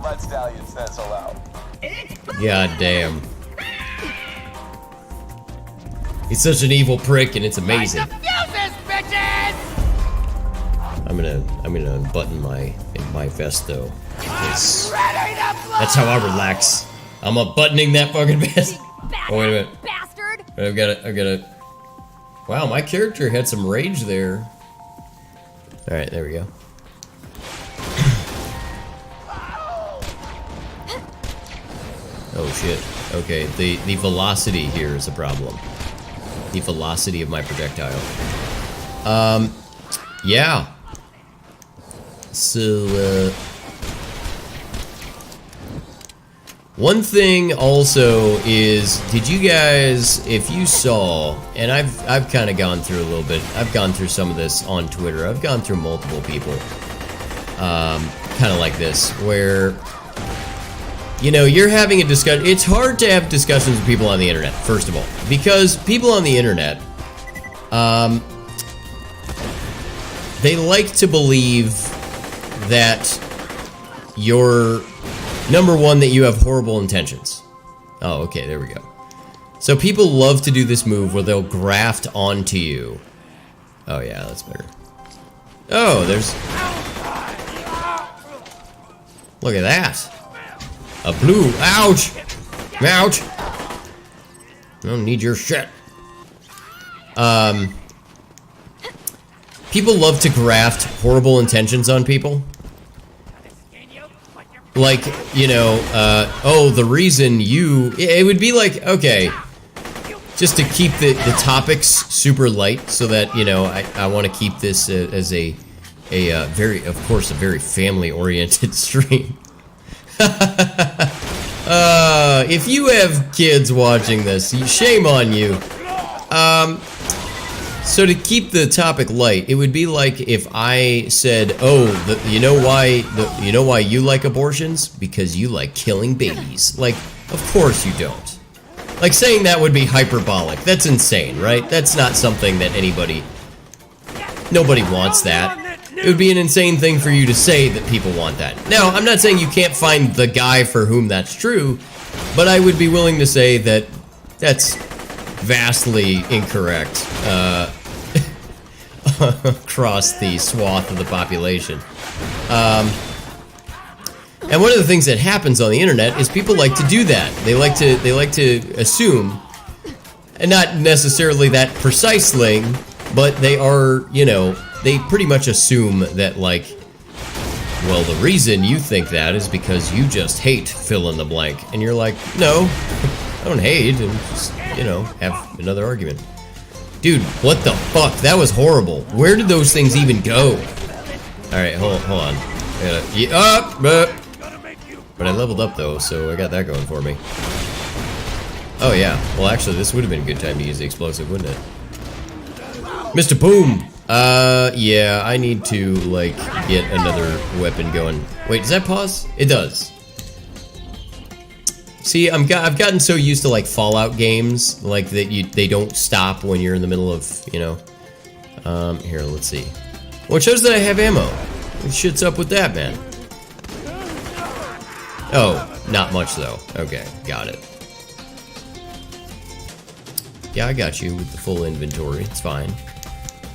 Mud Stallion says hello.
God damn. He's such an evil prick, and it's amazing. I'm gonna unbutton my vest though. That's how I relax. I'm unbuttoning that fucking vest. Oh wait a minute.
Bastard!
I've got. Wow, my character had some rage there. All right, there we go. Oh shit. Okay, the velocity here is a problem. The velocity of my projectile. Yeah. So, one thing also is, did you guys, if you saw, and I've kind of gone through a little bit, I've gone through some of this on Twitter, I've gone through multiple people, kind of like this, where you know, you're having a discussion. It's hard to have discussions with people on the internet, first of all, because people on the internet, they like to believe that you're, number one, that you have horrible intentions. Oh, okay, there we go. So people love to do this move where they'll graft onto you. Oh yeah, that's better. Oh, there's... Look at that. A blue... Ouch! Ouch! I don't need your shit. People love to graft horrible intentions on people. Like, you know, oh, the reason you... It would be like, okay, just to keep the topics super light so that, you know, I want to keep this as a very, of course, a very family-oriented stream. If you have kids watching this, shame on you. So to keep the topic light, it would be like if I said, "Oh, you know why you like abortions? Because you like killing babies." Like, of course you don't. Like, saying that would be hyperbolic. That's insane, right? That's not something that nobody wants that. It would be an insane thing for you to say that people want that. Now, I'm not saying you can't find the guy for whom that's true, but I would be willing to say that that's vastly incorrect across the swath of the population. And one of the things that happens on the internet is people like to do that. They like to assume, and not necessarily that precise thing, but they are, you know, they pretty much assume that, like, well, the reason you think that is because you just hate fill in the blank. And you're like, no, I don't hate, and just, you know, have another argument. Dude, what the fuck? That was horrible. Where did those things even go? Alright, hold on. But I leveled up, though, so I got that going for me. Oh, yeah. Well, actually, this would have been a good time to use the explosive, wouldn't it? Mr. Boom! Yeah, I need to, like, get another weapon going. Wait, does that pause? It does. See, I've gotten so used to, like, Fallout games, like, that they don't stop when you're in the middle of, you know... here, let's see. Well, it shows that I have ammo. What shit's up with that, man? Oh, not much, though. Okay, got it. Yeah, I got you with the full inventory. It's fine.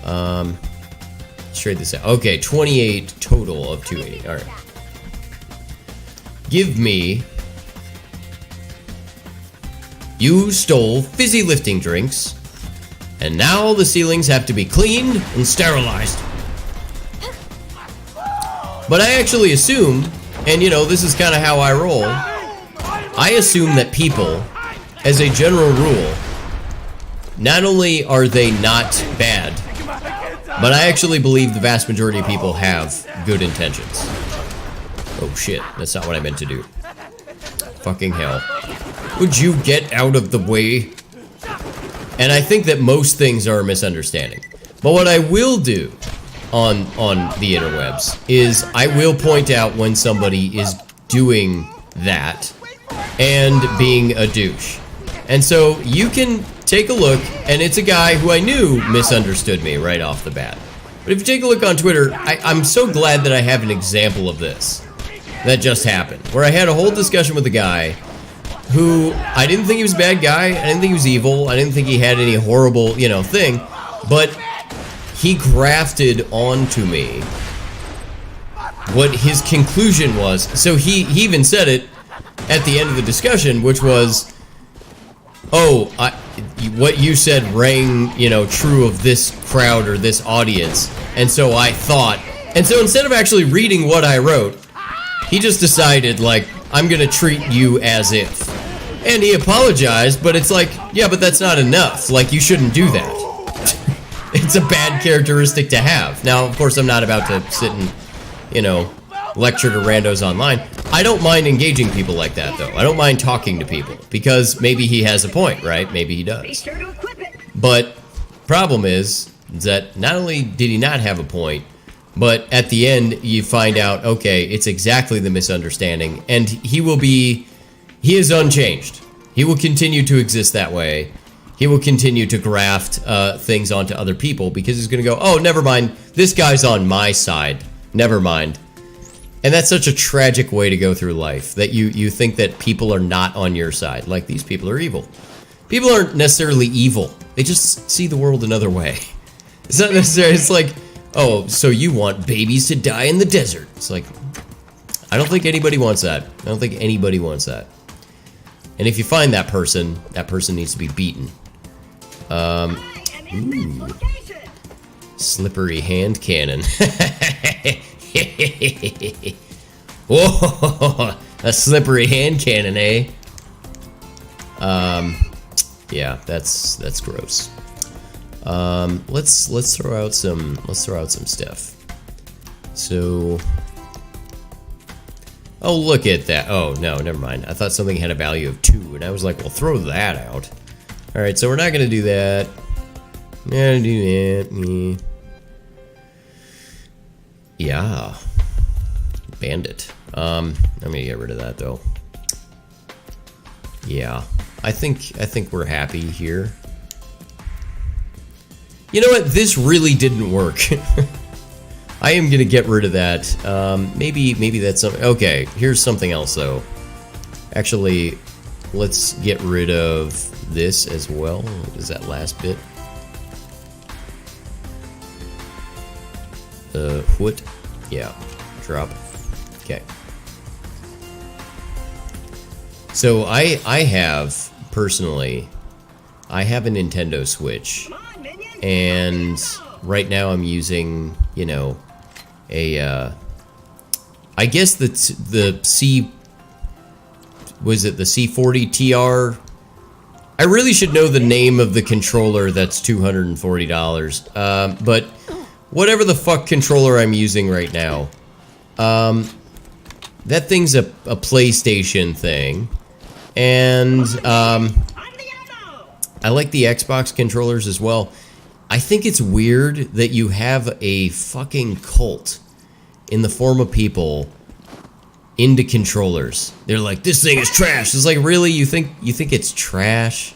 Let's trade this out. Okay, 28 total of 280. Alright. Give me... You stole fizzy lifting drinks, and now the ceilings have to be cleaned and sterilized. But I actually assume, and you know, this is kind of how I roll, I assume that people, as a general rule, not only are they not bad, but I actually believe the vast majority of people have good intentions. Oh shit, that's not what I meant to do. Fucking hell. Would you get out of the way? And I think that most things are a misunderstanding. But what I will do on the interwebs is I will point out when somebody is doing that and being a douche. And so you can take a look, and it's a guy who I knew misunderstood me right off the bat. But if you take a look on Twitter, I'm so glad that I have an example of this that just happened, where I had a whole discussion with a guy who I didn't think he was a bad guy, I didn't think he was evil, I didn't think he had any horrible, you know, thing, but he grafted onto me what his conclusion was. So he even said it at the end of the discussion, which was, oh, what you said rang, you know, true of this crowd or this audience, and so I thought, and so instead of actually reading what I wrote, he just decided, like, I'm gonna treat you as if. And he apologized, but it's like, yeah, but that's not enough. Like, you shouldn't do that. It's a bad characteristic to have. Now, of course, I'm not about to sit and, you know, lecture to randos online. I don't mind engaging people like that, though. I don't mind talking to people, because maybe he has a point, right? Maybe he
Be
does.
sure to equip it.
But problem is that not only did he not have a point, but at the end you find out, okay, it's exactly the misunderstanding, and he will be he is unchanged. He will continue to exist that way. He will continue to graft things onto other people because he's going to go, oh, never mind, this guy's on my side. Never mind. And that's such a tragic way to go through life, that you think that people are not on your side. Like, these people are evil. People aren't necessarily evil. They just see the world another way. It's not necessarily, it's like, oh, so you want babies to die in the desert. It's like, I don't think anybody wants that. I don't think anybody wants that. And if you find that person needs to be beaten.
I am in this location.
Slippery hand cannon. Whoa, a slippery hand cannon, eh? Yeah, that's gross. Let's throw out some stuff. So, oh, look at that. Oh no, never mind. I thought something had a value of 2, and I was like, well, throw that out. All right, so we're not gonna do that. Not gonna do that. Yeah, bandit. I'm gonna get rid of that though. Yeah, I think we're happy here. You know what? This really didn't work. I am gonna get rid of that. Maybe that's something. Okay, here's something else though. Actually, let's get rid of this as well. What is that last bit? What? Yeah, drop. Okay. So I have personally, I have a Nintendo Switch, and right now I'm using, you know, a I guess the C40 TR. I really should know the name of the controller that's $240. But whatever the fuck controller I'm using right now, that thing's a PlayStation thing, and I like the Xbox controllers as well. I think it's weird that you have a fucking cult in the form of people into controllers. They're like, this thing is trash. It's like, really? You think it's trash?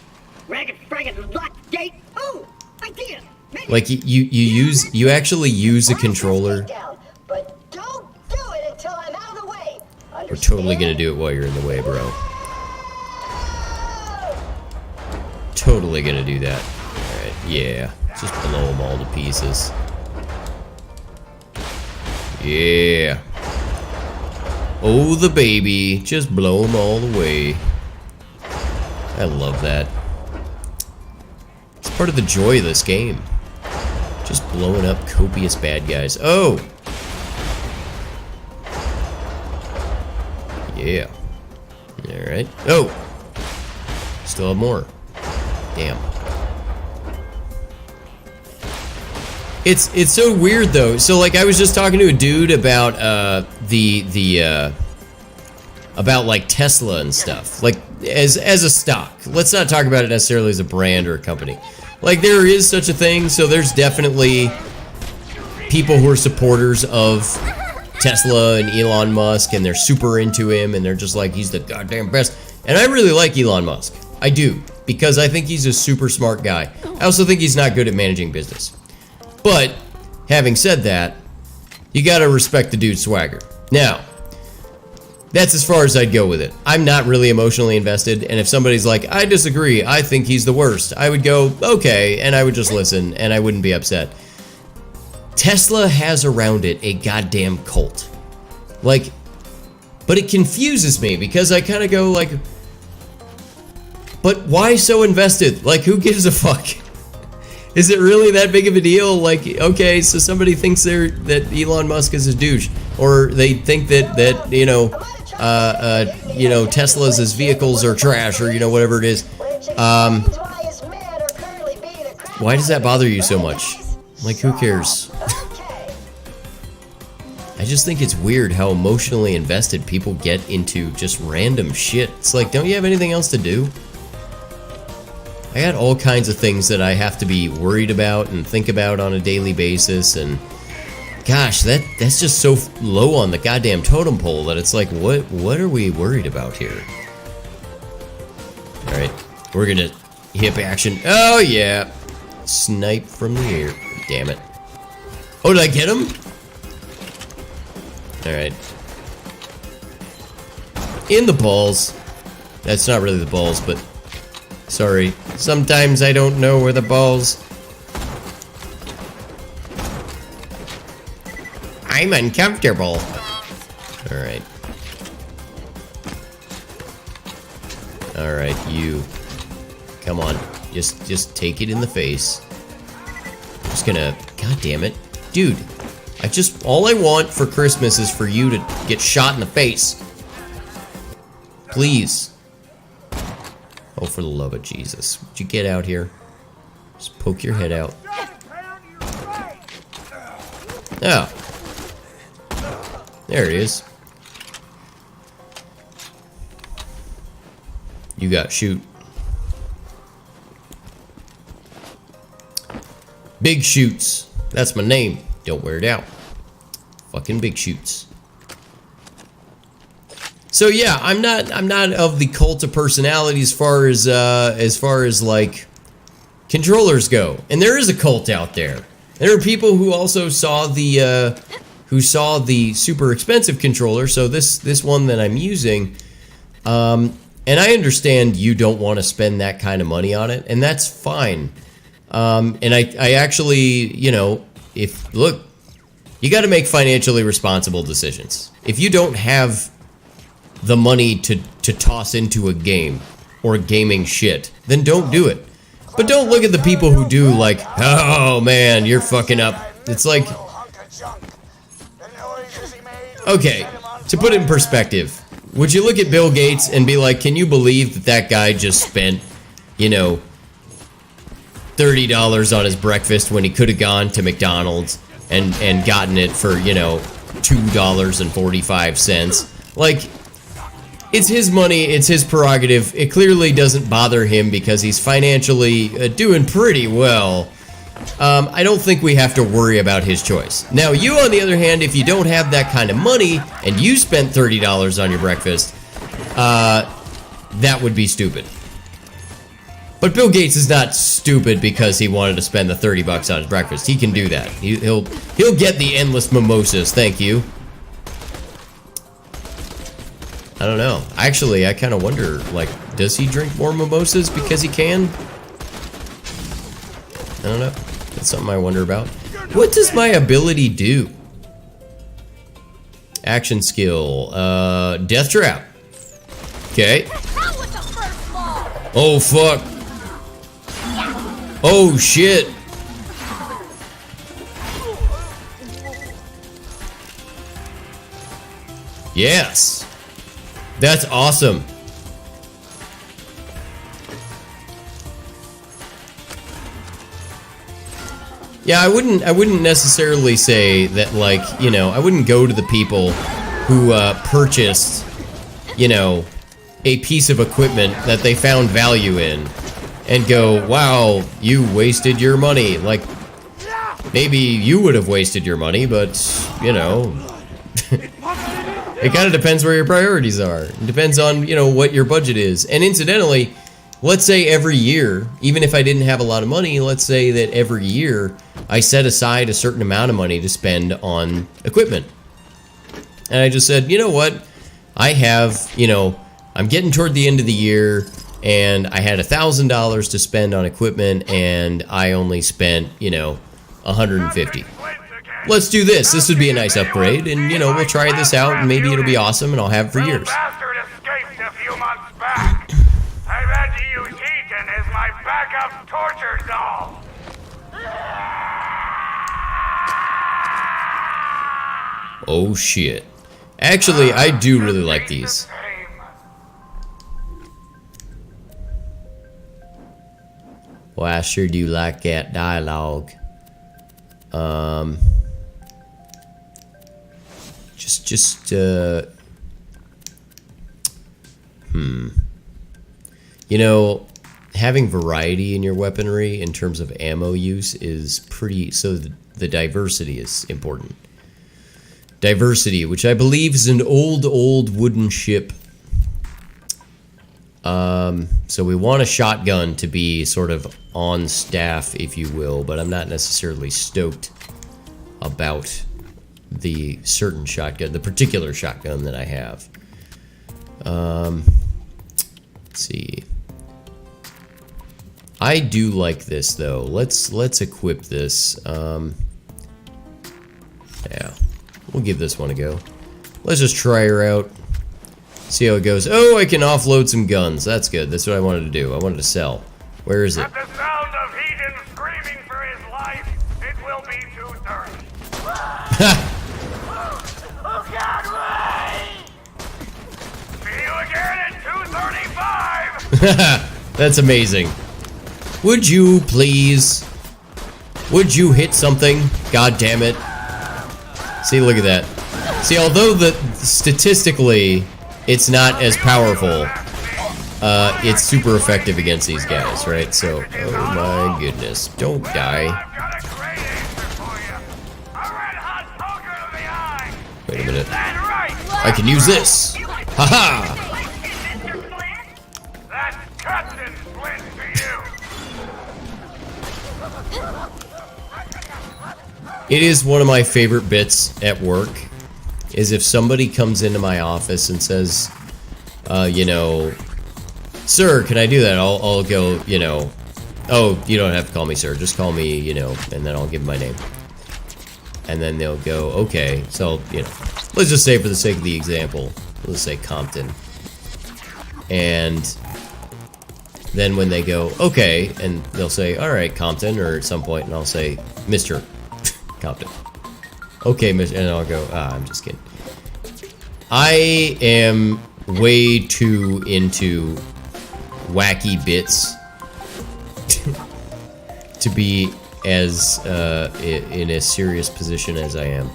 Ragged fragged lock gate. Oh, idea.
Like you actually use a controller.
But don't do it until I'm out of the way.
We're totally gonna do it while you're in the way, bro. Totally gonna do that. Alright, yeah. Just blow them all to pieces. Yeah. Oh, the baby. Just blow them all away. I love that. It's part of the joy of this game. Just blowing up copious bad guys. Oh! Yeah. Alright. Oh! Still have more. Damn. It's so weird though. So like I was just talking to a dude about about like Tesla and stuff. Like as a stock. Let's not talk about it necessarily as a brand or a company. Like there is such a thing, so there's definitely people who are supporters of Tesla and Elon Musk, and they're super into him, and they're just like, he's the goddamn best. And I really like Elon Musk. I do, because I think he's a super smart guy. I also think he's not good at managing business. But, having said that, you gotta respect the dude's swagger. Now, that's as far as I'd go with it. I'm not really emotionally invested, and if somebody's like, I disagree, I think he's the worst, I would go, okay, and I would just listen, and I wouldn't be upset. Tesla has around it a goddamn cult. Like, but it confuses me, because I kind of go like, but why so invested? Like, who gives a fuck? Is it really that big of a deal? Like, okay, so somebody thinks that Elon Musk is a douche, or they think that Teslas as vehicles are trash, or whatever it is. Why does that bother you so much? Like, who cares? I just think it's weird how emotionally invested people get into just random shit. It's like, don't you have anything else to do? I got all kinds of things that I have to be worried about and think about on a daily basis, and gosh, that's just so low on the goddamn totem pole that it's like, what are we worried about here? We're gonna hip action. Oh yeah. Snipe from the air. Damn it. Oh, did I get him? Alright. In the balls. That's not really the balls, but sorry. Sometimes I don't know where the balls. I'm uncomfortable. Alright. Alright, you. Come on. Just take it in the face. I'm just gonna... God damn it. Dude. All I want for Christmas is for you to get shot in the face. Please. Oh, for the love of Jesus. Would you get out here? Just poke your head out. Oh. There it is. You got shoot. Big Shoots. That's my name. Don't wear it out. Fucking Big Shoots. So yeah, I'm not of the cult of personality as far as like controllers go. And there is a cult out there. There are people who also saw the super expensive controller. So this one that I'm using, and I understand you don't want to spend that kind of money on it, and that's fine. And I actually, you know, look, you got to make financially responsible decisions. If you don't have the money to toss into a game or gaming shit, then don't do it. But don't look at the people who do, like, oh man, you're fucking up. It's like, okay, to put it in perspective, would you look at Bill Gates and be like, can you believe that guy just spent, you know, $30 on his breakfast when he could have gone to McDonald's and gotten it for, you know, $2.45. Like, it's his money, it's his prerogative. It clearly doesn't bother him because he's financially doing pretty well. I don't think we have to worry about his choice. Now, you, on the other hand, if you don't have that kind of money and you spent $30 on your breakfast, that would be stupid. But Bill Gates is not stupid because he wanted to spend the 30 bucks on his breakfast. He can do that. He'll get the endless mimosas. Thank you. I don't know. Actually, I kind of wonder, like, does he drink more mimosas because he can? I don't know. That's something I wonder about. What does my ability do? Action skill. Death trap. Okay. Oh, fuck. Oh, shit. Yes. That's awesome. Yeah, I wouldn't necessarily say that, like, you know, I wouldn't go to the people who purchased, you know, a piece of equipment that they found value in and go, wow, you wasted your money. Like, maybe you would have wasted your money, but, you know, it kind of depends where your priorities are. It depends on, you know, what your budget is. And incidentally, let's say every year, even if I didn't have a lot of money, let's say that every year I set aside a certain amount of money to spend on equipment. And I just said, you know what? I have, you know, I'm getting toward the end of the year and I had $1,000 to spend on equipment and I only spent, you know, $150. Let's do this. This would be a nice upgrade, and, you know, we'll try this out, and maybe it'll be awesome, and I'll have it for years.
Bastard escaped a few months back. I've had to use Ethan as my backup torture doll.
Oh, shit. Actually, I do really like these. Well, I sure do like that dialogue. You know, having variety in your weaponry in terms of ammo use is pretty, so the diversity is important. Diversity, which I believe is an old wooden ship So we want a shotgun to be sort of on staff, if you will, but I'm not necessarily stoked about the certain shotgun, the particular shotgun that I have. Let's see. I do like this though. Let's equip this. Yeah, we'll give this one a go. Let's just try her out. See how it goes. Oh, I can offload some guns. That's good. That's what I wanted to do. I wanted to sell. Where is it?
At the sound of Hedon screaming for his life, it will be 2:30. Oh God, wait! See you again at 2:35.
That's amazing. Would you please? Would you hit something? God damn it. See, look at that. See, although statistically it's not as powerful, it's super effective against these guys, right? So, oh my goodness. Don't die.
I've got a great answer for you. A red hot poker to the eye.
Wait a minute.
Is that right?
I can use this. Haha!
That's Captain Flint to you.
It is one of my favorite bits at work, is if somebody comes into my office and says, you know, sir, can I do that? I'll go, you know, oh, you don't have to call me sir, just call me, you know, and then I'll give my name. And then they'll go, okay, so, you know, let's just say for the sake of the example, let's say Compton. And then when they go, okay, and they'll say, all right, Compton, or at some point, and I'll say, Mr. Compton. Okay, Mr. And I'll go, I'm just kidding. I am way too into wacky bits to be as in a serious position as I am.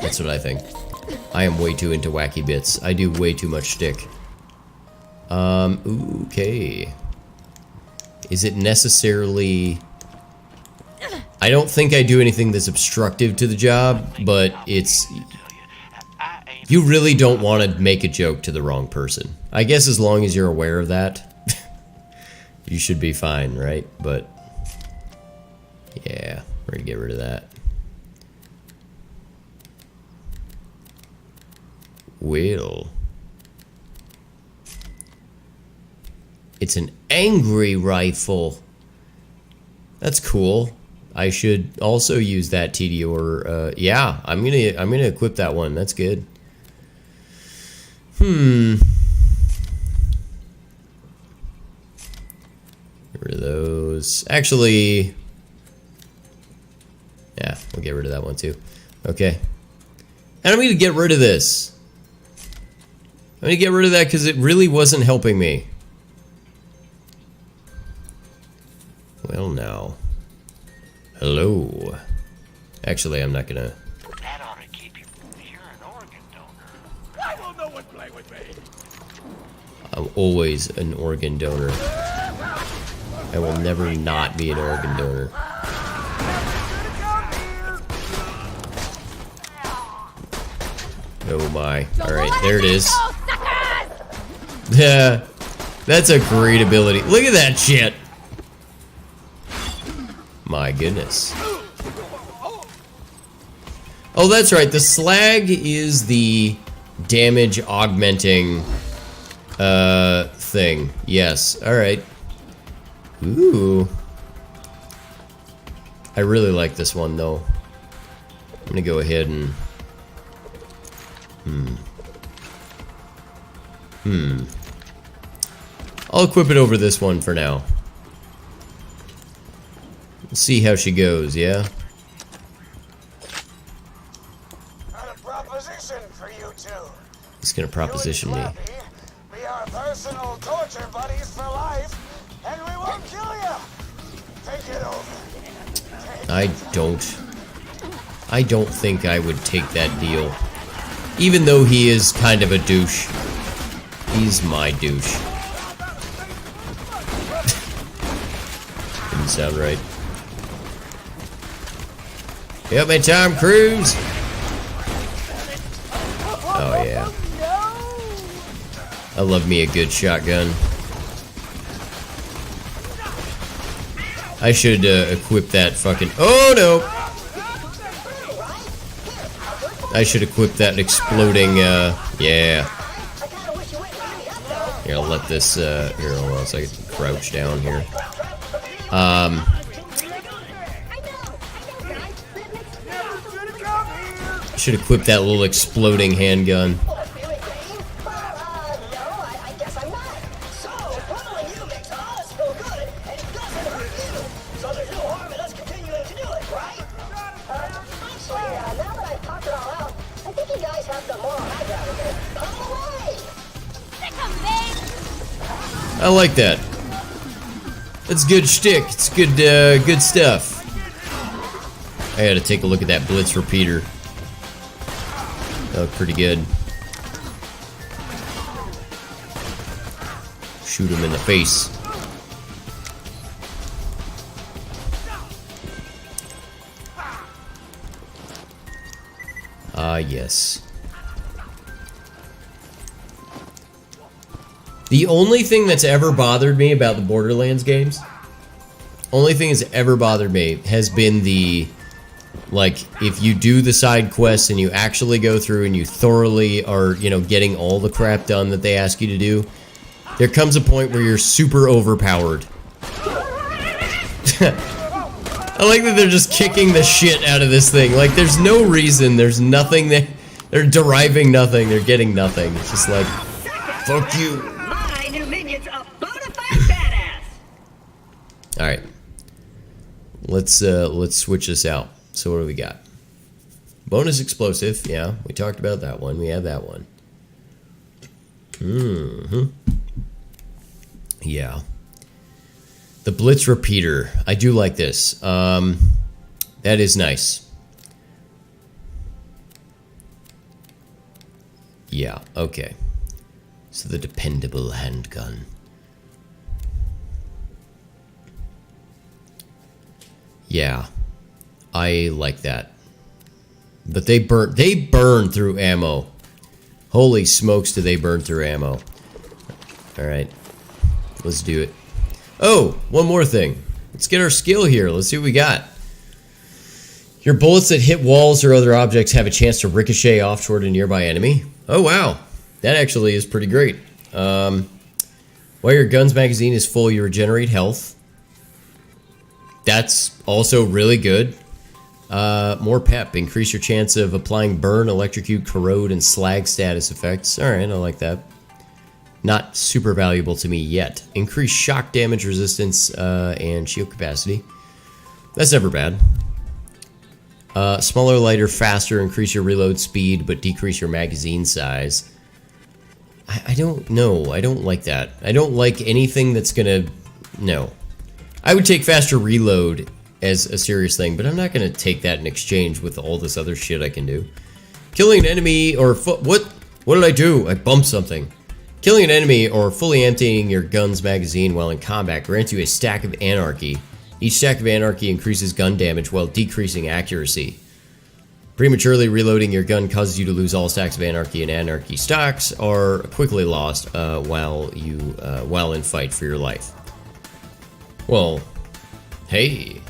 That's what I think. I am way too into wacky bits. I do way too much shtick. Okay. Is it necessarily... I don't think I do anything that's obstructive to the job, but it's... You really don't want to make a joke to the wrong person. I guess as long as you're aware of that, you should be fine, right? But... yeah, we're gonna get rid of that. Well... it's an angry rifle. That's cool. I should also use that TD or yeah, I'm gonna equip that one. That's good. Get rid of those. Actually, yeah, we'll get rid of that one too. Okay. And I'm gonna get rid of this. I'm gonna get rid of that because it really wasn't helping me. Well, now. Hello. Actually, I'm not gonna...
That ought to keep you from here an organ donor. Why will no one play with me?
I'm always an organ donor. I will never not be an organ donor. Oh my. Alright, there it is. Yeah. That's a great ability. Look at that shit! My goodness. Oh, that's right. The slag is the damage augmenting thing. Yes. All right. Ooh. I really like this one though. I'm gonna go ahead and I'll equip it over this one for now. We'll see how she goes, yeah?
Got a proposition for you two.
It's gonna proposition me.
We are personal torture buddies for life, and we won't kill you. Think it over.
I don't think I would take that deal. Even though he is kind of a douche. He's my douche. Didn't sound right. Help me, Tom Cruise! Oh, yeah. I love me a good shotgun. I should equip that fucking... Oh, no! I should equip that exploding, yeah. Here, I'll let this, here, hold on so I can crouch down here. Should equip that little exploding handgun. I like that. That's good shtick. It's good, good stuff. I gotta take a look at that Blitz repeater. That looked pretty good. Shoot him in the face. Ah, yes. The only thing that's ever bothered me about the Borderlands games, only thing that's ever bothered me has been the, like, if you do the side quests and you actually go through and you thoroughly are, you know, getting all the crap done that they ask you to do, there comes a point where you're super overpowered. I like that they're just kicking the shit out of this thing. Like, there's no reason, there's nothing, they're deriving nothing, they're getting nothing. It's just like, fuck you.
My new minion's a bona fide badass.
Alright. Let's switch this out. So what do we got? Bonus explosive, yeah, we talked about that one. We have that one. Yeah. The Blitz repeater. I do like this. That is nice. Yeah, okay. So the dependable handgun. Yeah. I like that. But they burn through ammo. Holy smokes, do they burn through ammo. Alright. Let's do it. Oh, one more thing. Let's get our skill here. Let's see what we got. Your bullets that hit walls or other objects have a chance to ricochet off toward a nearby enemy. Oh, wow. That actually is pretty great. While your gun's magazine is full, you regenerate health. That's also really good. More pep. Increase your chance of applying burn, electrocute, corrode, and slag status effects. Alright, I like that. Not super valuable to me yet. Increase shock damage resistance and shield capacity. That's never bad. Smaller, lighter, faster. Increase your reload speed, but decrease your magazine size. I don't know. I don't like that. I don't like anything that's gonna... No. I would take faster reload as a serious thing, but I'm not gonna take that in exchange with all this other shit I can do. Killing an enemy or... What did I do? I bumped something. Killing an enemy or fully emptying your gun's magazine while in combat grants you a stack of anarchy. Each stack of anarchy increases gun damage while decreasing accuracy. Prematurely reloading your gun causes you to lose all stacks of anarchy, and anarchy stocks are quickly lost while in fight for your life. Well, hey.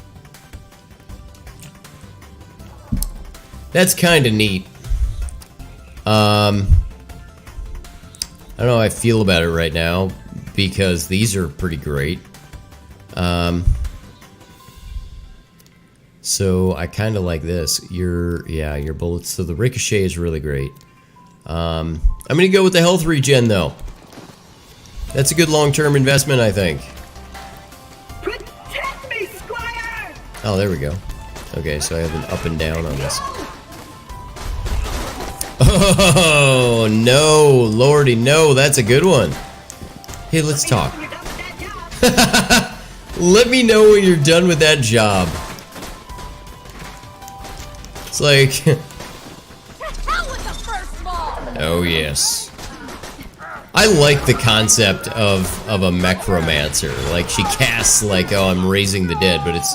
That's kind of neat. I don't know how I feel about it right now, because these are pretty great. So I kind of like this. Your bullets. So the ricochet is really great. I'm gonna go with the health regen though. That's a good long-term investment, I think.
Protect me, Squire!
Oh, there we go. Okay, so I have an up and down on this. Oh, no, lordy, no, that's a good one. Hey, let's talk. Let me know when you're done with that job. It's like... Oh, yes. I like the concept of a mechromancer. Like, she casts like, oh, I'm raising the dead, but it's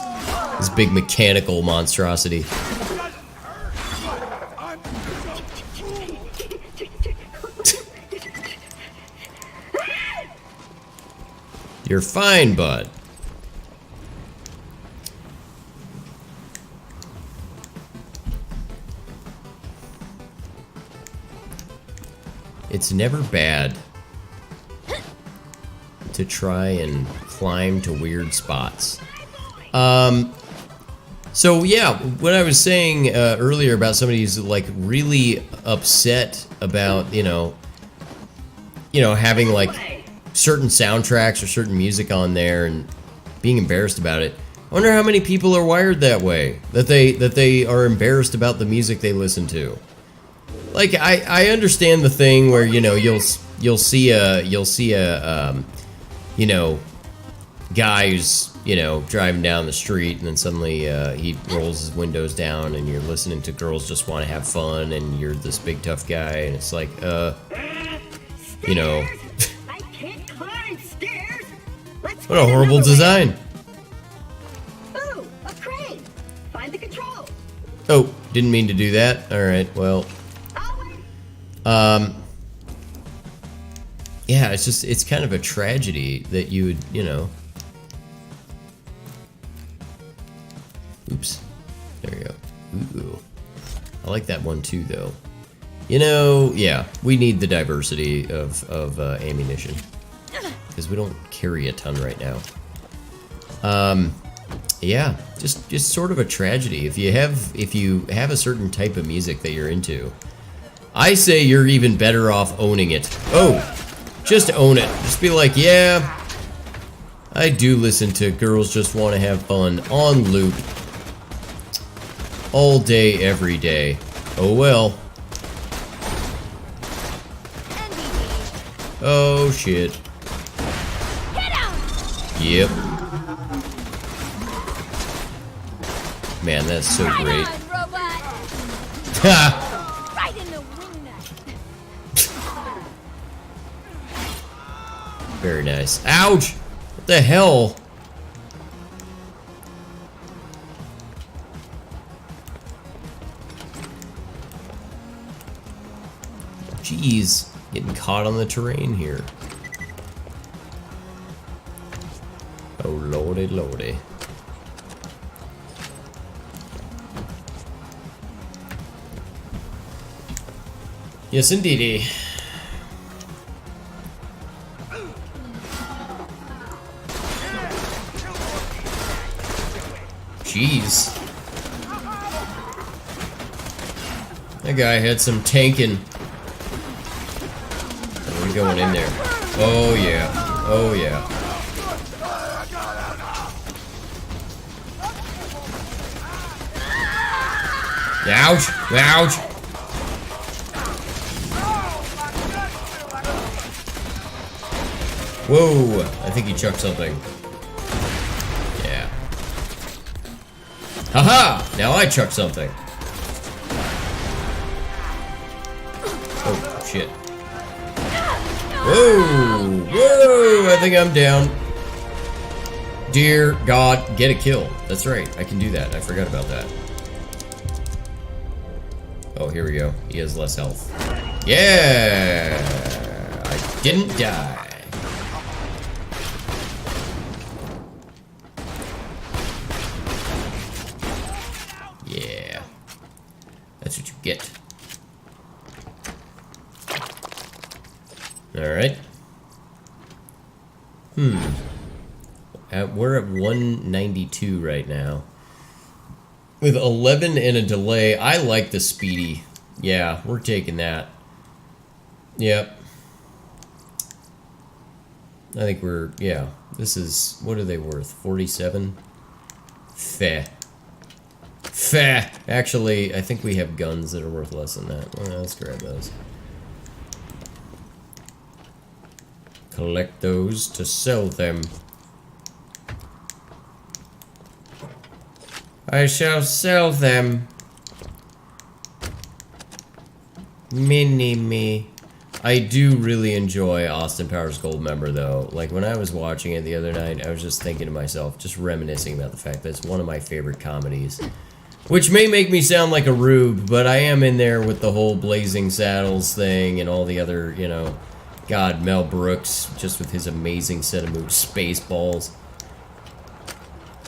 this big mechanical monstrosity. You're fine, bud. It's never bad to try and climb to weird spots. So yeah, what I was saying earlier about somebody who's like really upset about, you know, having like certain soundtracks or certain music on there and being embarrassed about it. I wonder how many people are wired that way, that they are embarrassed about the music they listen to. Like I understand the thing where, you know, you'll see a you know, guy who's, you know, driving down the street and then suddenly he rolls his windows down and you're listening to Girls Just Want to Have Fun and you're this big tough guy and it's like you know,
I can't climb stairs. Let's
what a
find
horrible
another way.
design.
Ooh, a crane. Find the control.
Oh, didn't mean to do that. All right, well,
I'll wait.
yeah, it's kind of a tragedy that you would, you know. Oops. There you go. Ooh. I like that one too, though. You know, yeah, we need the diversity of ammunition. Because we don't carry a ton right now. Yeah, just sort of a tragedy. If you have a certain type of music that you're into, I say you're even better off owning it. Oh, just own it. Just be like, yeah, I do listen to Girls Just Want to Have Fun on loop. All day, every day. Oh well. Oh shit. Yep. Man, that's so great. Ha!
Right in the window.
Very nice. Ouch! What the hell? Jeez, getting caught on the terrain here. Oh lordy, lordy. Yes, indeedy. Jeez. That guy had some tanking. We're going in there. Oh yeah. Oh yeah. Ouch! Ouch! Whoa! I think he chucked something. Yeah. Haha! Now I chucked something. Oh, shit. Whoa! Whoa! I think I'm down. Dear God, get a kill. That's right. I can do that. I forgot about that. Oh, here we go. He has less health. Yeah! I didn't die. Yeah. That's what you get. Alright. We're at 192 right now. With 11 and a delay, I like the speedy. Yeah, we're taking that. Yep. I think we're, yeah. This is, what are they worth? 47? Feh. Feh. Actually, I think we have guns that are worth less than that. Well, let's grab those. Collect those to sell them. I shall sell them. Mini-me. I do really enjoy Austin Powers Goldmember, though. Like, when I was watching it the other night, I was just thinking to myself, just reminiscing about the fact that it's one of my favorite comedies. Which may make me sound like a rube, but I am in there with the whole Blazing Saddles thing and all the other, you know, God, Mel Brooks, just with his amazing set of moves, Spaceballs.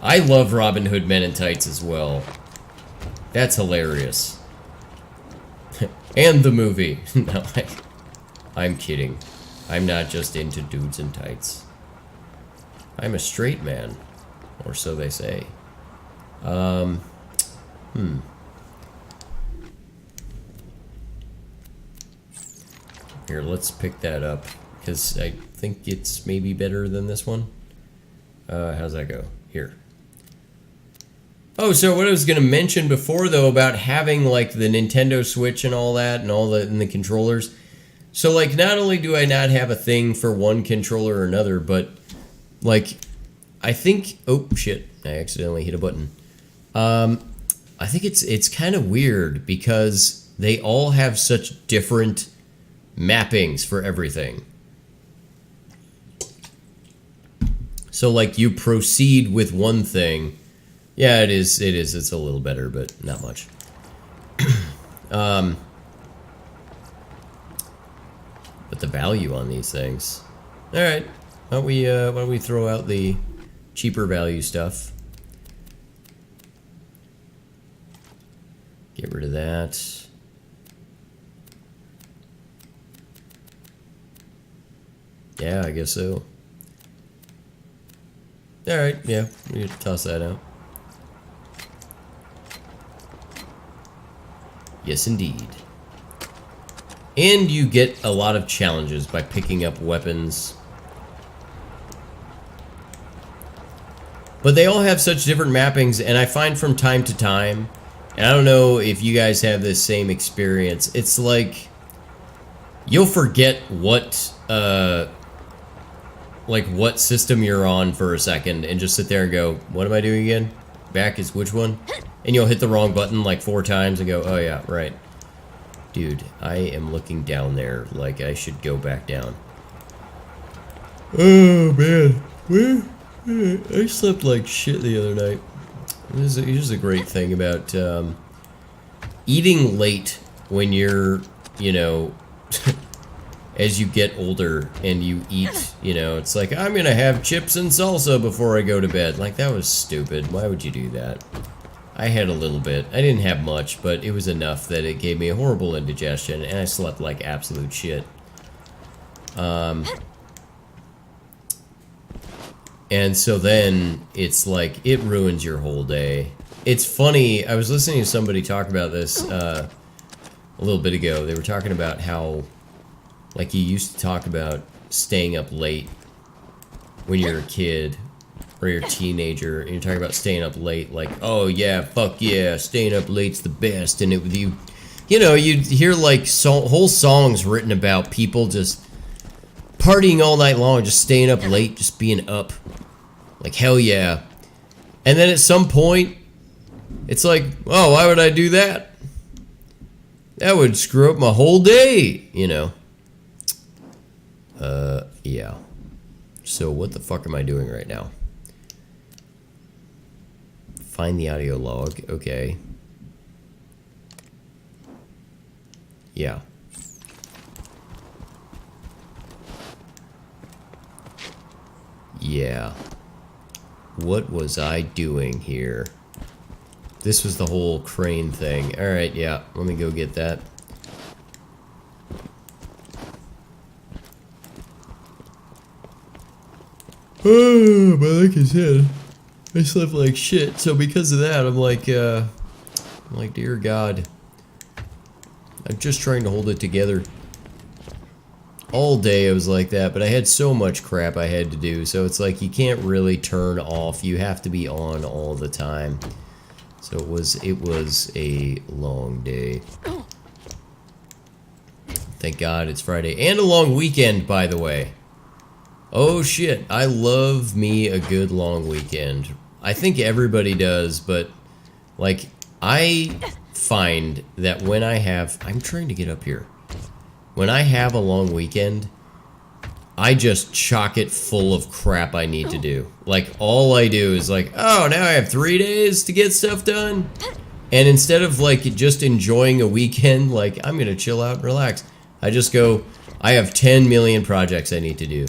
I love Robin Hood Men in Tights as well. That's hilarious. And the movie. No, I'm kidding. I'm not just into dudes in tights. I'm a straight man. Or so they say. Here, let's pick that up. Because I think it's maybe better than this one. How's that go? Here. Oh, so what I was going to mention before, though, about having, like, the Nintendo Switch and all that, and all the controllers. So, like, not only do I not have a thing for one controller or another, but, like, I think... Oh, shit. I accidentally hit a button. I think it's kind of weird, because they all have such different mappings for everything. So, like, you proceed with one thing... Yeah, it is. It's a little better, but not much. But the value on these things. All right, why don't we throw out the cheaper value stuff? Get rid of that. Yeah, I guess so. All right, yeah, we can toss that out. Yes, indeed. And you get a lot of challenges by picking up weapons. But they all have such different mappings, and I find from time to time, and I don't know if you guys have this same experience, it's like you'll forget what what system you're on for a second and just sit there and go, what am I doing again? Back is which one? And you'll hit the wrong button like 4 times and go, oh yeah, right. Dude, I am looking down there like I should go back down. Oh man, I slept like shit the other night. Here's a great thing about eating late when you're, you know, as you get older and you eat, you know, it's like, I'm gonna have chips and salsa before I go to bed. Like, that was stupid. Why would you do that? I had a little bit. I didn't have much, but it was enough that it gave me a horrible indigestion, and I slept like absolute shit. And so then it's like, it ruins your whole day. It's funny, I was listening to somebody talk about this a little bit ago. They were talking about how, like, you used to talk about staying up late when you're a kid or you're a teenager, and you're talking about staying up late, like, oh yeah, fuck yeah, staying up late's the best, and you know, you'd hear like whole songs written about people just partying all night long, just staying up late, just being up, like hell yeah, and then at some point, it's like, oh, why would I do that? That would screw up my whole day, you know. Yeah. So what the fuck am I doing right now? Find the audio log. Okay. Yeah. Yeah. What was I doing here? This was the whole crane thing. Alright, yeah. Let me go get that. Oh, but like I said, I slept like shit, so because of that, I'm like, dear God. I'm just trying to hold it together. All day I was like that, but I had so much crap I had to do, so it's like you can't really turn off. You have to be on all the time. So it was a long day. Thank God it's Friday. And a long weekend, by the way. Oh shit, I love me a good long weekend. I think everybody does, but like, I find that when I have, I'm trying to get up here. When I have a long weekend, I just chock it full of crap I need to do. Like, all I do is like, oh, now I have 3 days to get stuff done. And instead of like just enjoying a weekend, like, I'm gonna chill out and relax, I just go, I have 10 million projects I need to do,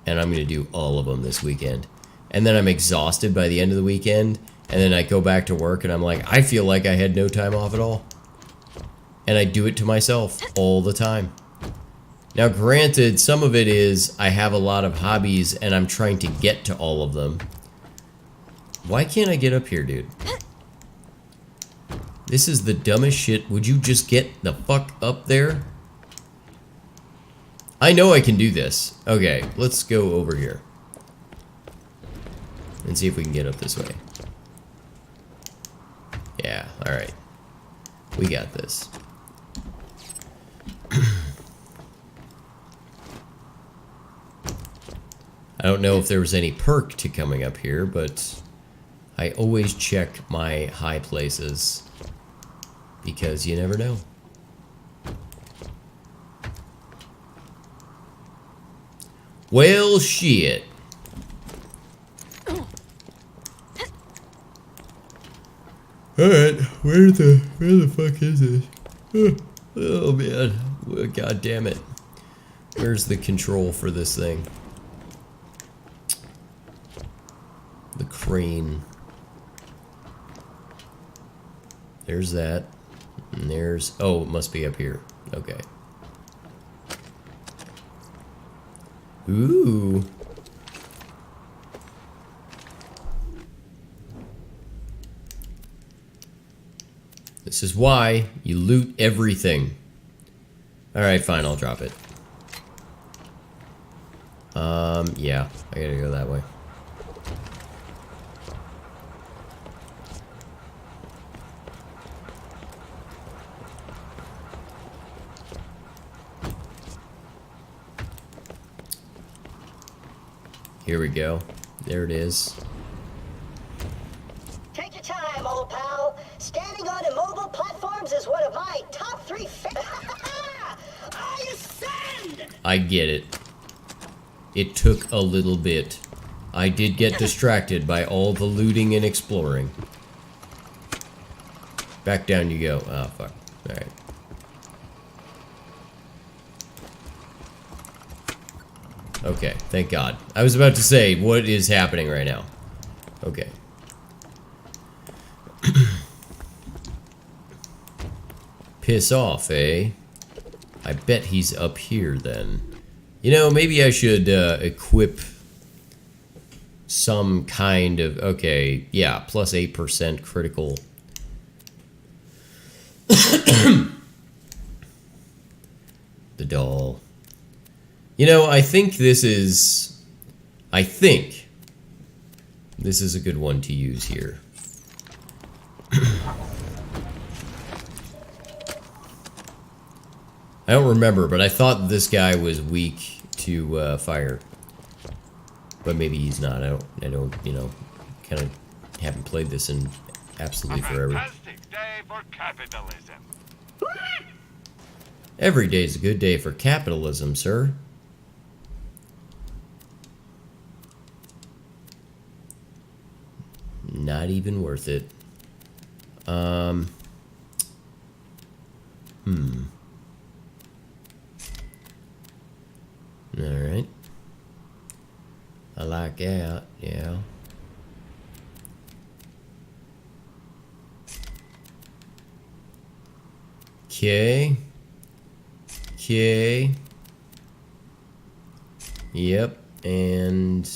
and I'm going to do all of them this weekend. And then I'm exhausted by the end of the weekend, and then I go back to work, and I'm like, I feel like I had no time off at all. And I do it to myself all the time. Now, granted, some of it is I have a lot of hobbies, and I'm trying to get to all of them. Why can't I get up here, dude? This is the dumbest shit. Would you just get the fuck up there? I know I can do this. Okay, let's go over here. And see if we can get up this way. Yeah, alright. We got this. I don't know if there was any perk to coming up here, but I always check my high places because you never know. Well, shit. Alright, where the fuck is this? Oh man, god damn it. Where's the control for this thing? The crane. There's that. And there's... Oh, it must be up here. Okay. Ooh. This is why you loot everything. Alright, fine, I'll drop it. Yeah, I gotta go that way. Here we go. There it is.
Take your time, old pal. Standing on immobile platforms is one of my top 3 I ascend!
I get it. It took a little bit. I did get distracted by all the looting and exploring. Back down you go. Oh, fuck. Alright. Okay, thank God. I was about to say, what is happening right now? Okay. Piss off, eh? I bet he's up here then. You know, maybe I should equip some kind of... Okay, yeah, plus 8% critical. The doll. You know, I think this is a good one to use here. I don't remember, but I thought this guy was weak to fire. But maybe he's not. I don't, you know, kind of haven't played this in absolutely forever.
Fantastic day for capitalism.
Every day's a good day for capitalism, sir. Not even worth it. Alright. I like that, yeah. Okay. Okay. Yep, and...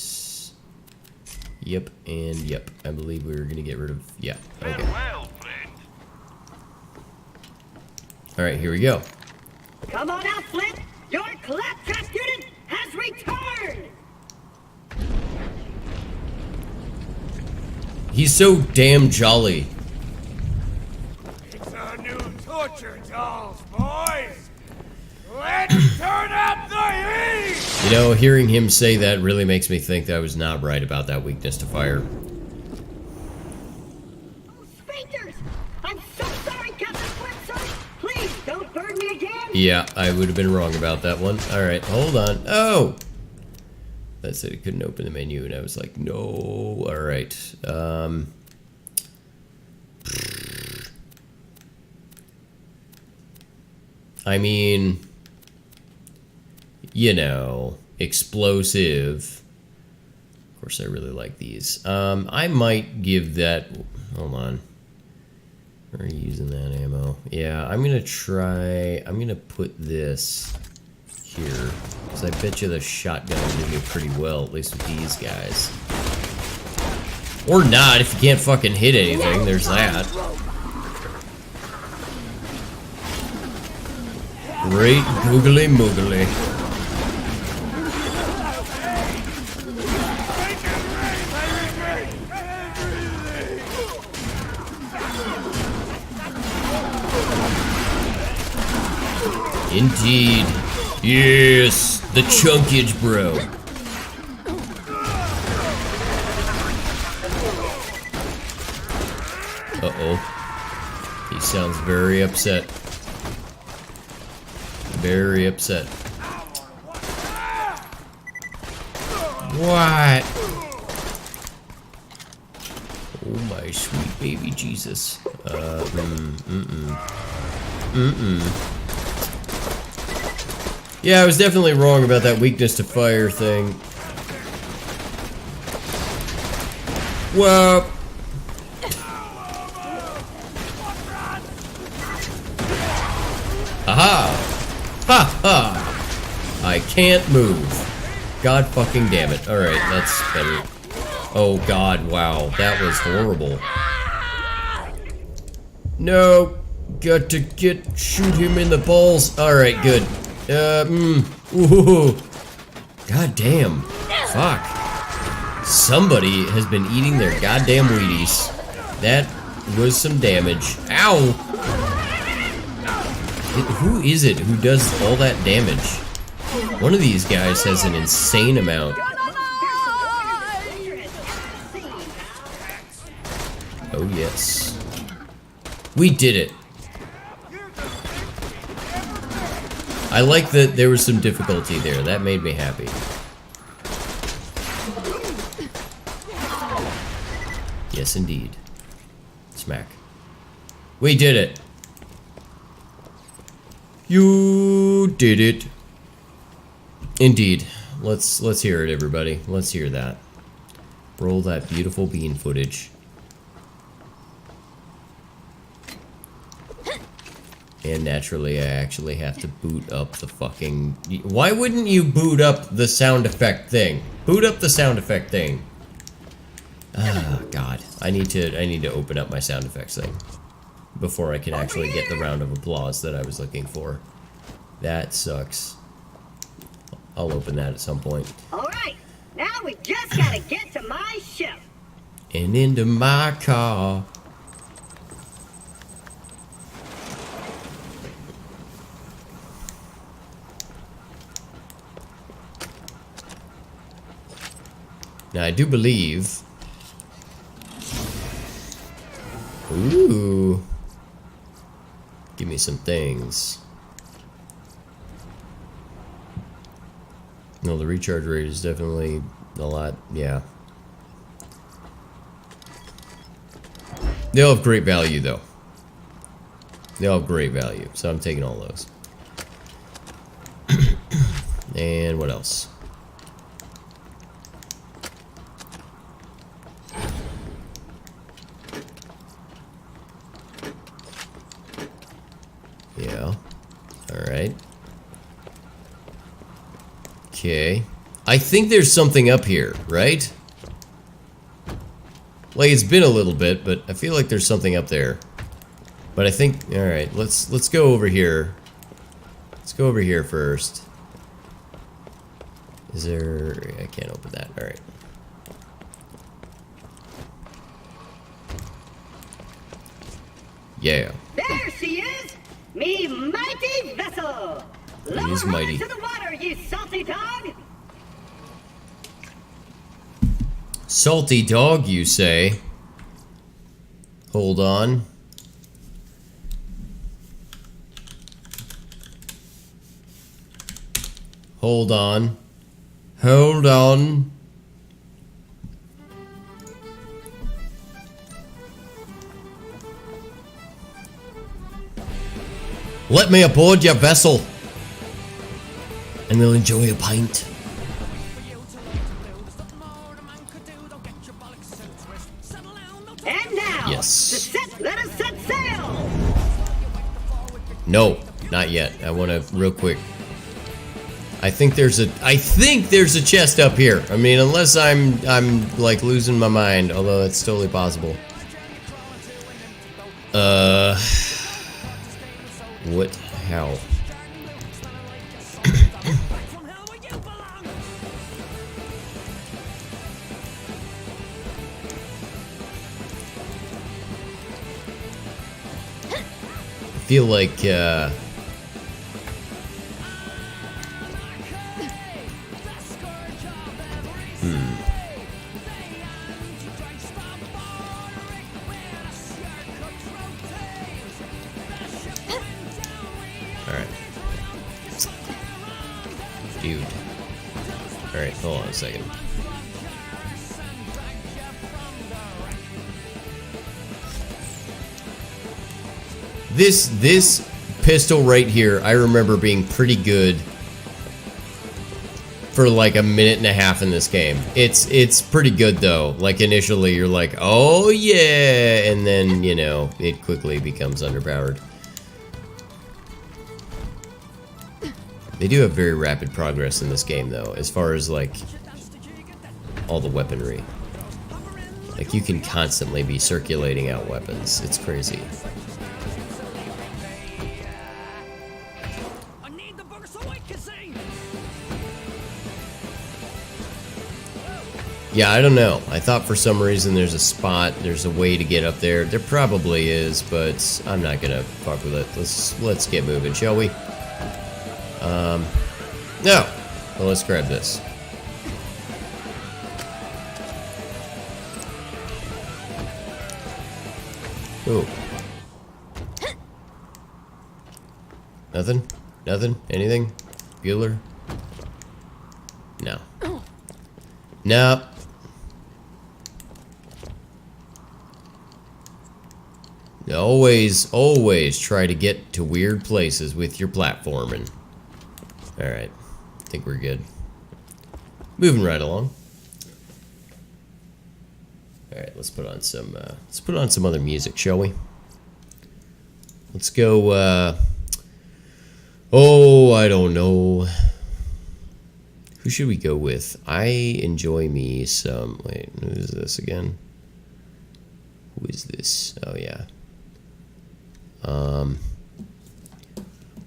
Yep, and yep. I believe we were gonna get rid of... Yeah, okay.
Farewell, friend.
Alright, here we go.
Come on out, Flint! Your claptrap unit has returned!
He's so damn jolly.
It's our new torture dolls, boys. Let's turn up the heat!
You know, hearing him say that really makes me think that I was not right about that weakness to fire.
Oh, Sphincters! I'm so sorry, Captain Flintstone! Please, don't burn me again!
Yeah, I would have been wrong about that one. Alright, hold on. Oh! That said it couldn't open the menu, and I was like, no. Alright. I mean... you know, explosive. Of course, I really like these. I might give that... Hold on. Are you using that ammo? Yeah, I'm gonna try... I'm gonna put this here. Because I bet you the shotgun will do me pretty well, at least with these guys. Or not, if you can't fucking hit anything, there's that. Great googly moogly. Indeed. Yes, the chunkage, bro. Uh-oh. He sounds very upset. Very upset. What? Oh my sweet baby Jesus. Yeah, I was definitely wrong about that weakness to fire thing. Well... Aha! Ha ha! I can't move. God fucking damn it. Alright, that's better. Oh god, wow. That was horrible. No! Got to shoot him in the balls. Alright, good. Ooh. God damn. Fuck. Somebody has been eating their goddamn Wheaties. That was some damage. Ow! Who is it who does all that damage? One of these guys has an insane amount. Oh yes. We did it. I like that there was some difficulty there. That made me happy. Yes, indeed. Smack. We did it. You did it. Indeed. Let's hear it, everybody. Let's hear that. Roll that beautiful bean footage. And naturally, I actually have to boot up the fucking... Why wouldn't you boot up the sound effect thing? Boot up the sound effect thing. Ah, God. I need to open up my sound effects thing before I can actually get the round of applause that I was looking for. That sucks. I'll open that at some point.
Alright, now we just gotta get to my ship.
And into my car. Now I do believe... Ooh. Give me some things. No, the recharge rate is definitely a lot, yeah. They'll have great value, though. They'll have great value, so I'm taking all those. And what else? Yeah. Alright. Okay. I think there's something up here, right? Like, it's been a little bit, but I feel like there's something up there. But I think... Alright, let's go over here. Let's go over here first. Is there... I can't open that. Alright. Yeah.
There she is! Me mighty vessel!
It is mighty.
To the water, you salty dog!
Salty dog, you say? Hold on. Hold on. Hold on. Let me aboard your vessel. and we'll enjoy a pint.
And now,
Yes.
to set, let us set sail!
No, not yet. I want to real quick. I think there's a chest up here. I mean, unless I'm like losing my mind, although it's totally possible. What? How? I feel like, Alright. Dude. Alright, hold on a second. This pistol right here, I remember being pretty good for like a minute and a half in this game. It's pretty good though. Like initially you're like, oh yeah, and then, you know, it quickly becomes underpowered. They do have very rapid progress in this game though, as far as like all the weaponry. Like you can constantly be circulating out weapons. It's crazy. Yeah, I don't know. I thought for some reason there's a spot, there's a way to get up there. There probably is, but I'm not gonna fuck with it. Let's get moving, shall we? No. Well, let's grab this. Ooh. Nothing? Nothing? Anything? Bueller? No. Nope. Always try to get to weird places with your platforming. Alright. I think we're good. Moving right along. Alright, let's put on some other music, shall we? Let's go, oh, I don't know. Who should we go with? I enjoy me some... Wait, who is this again? Who is this? Oh, yeah.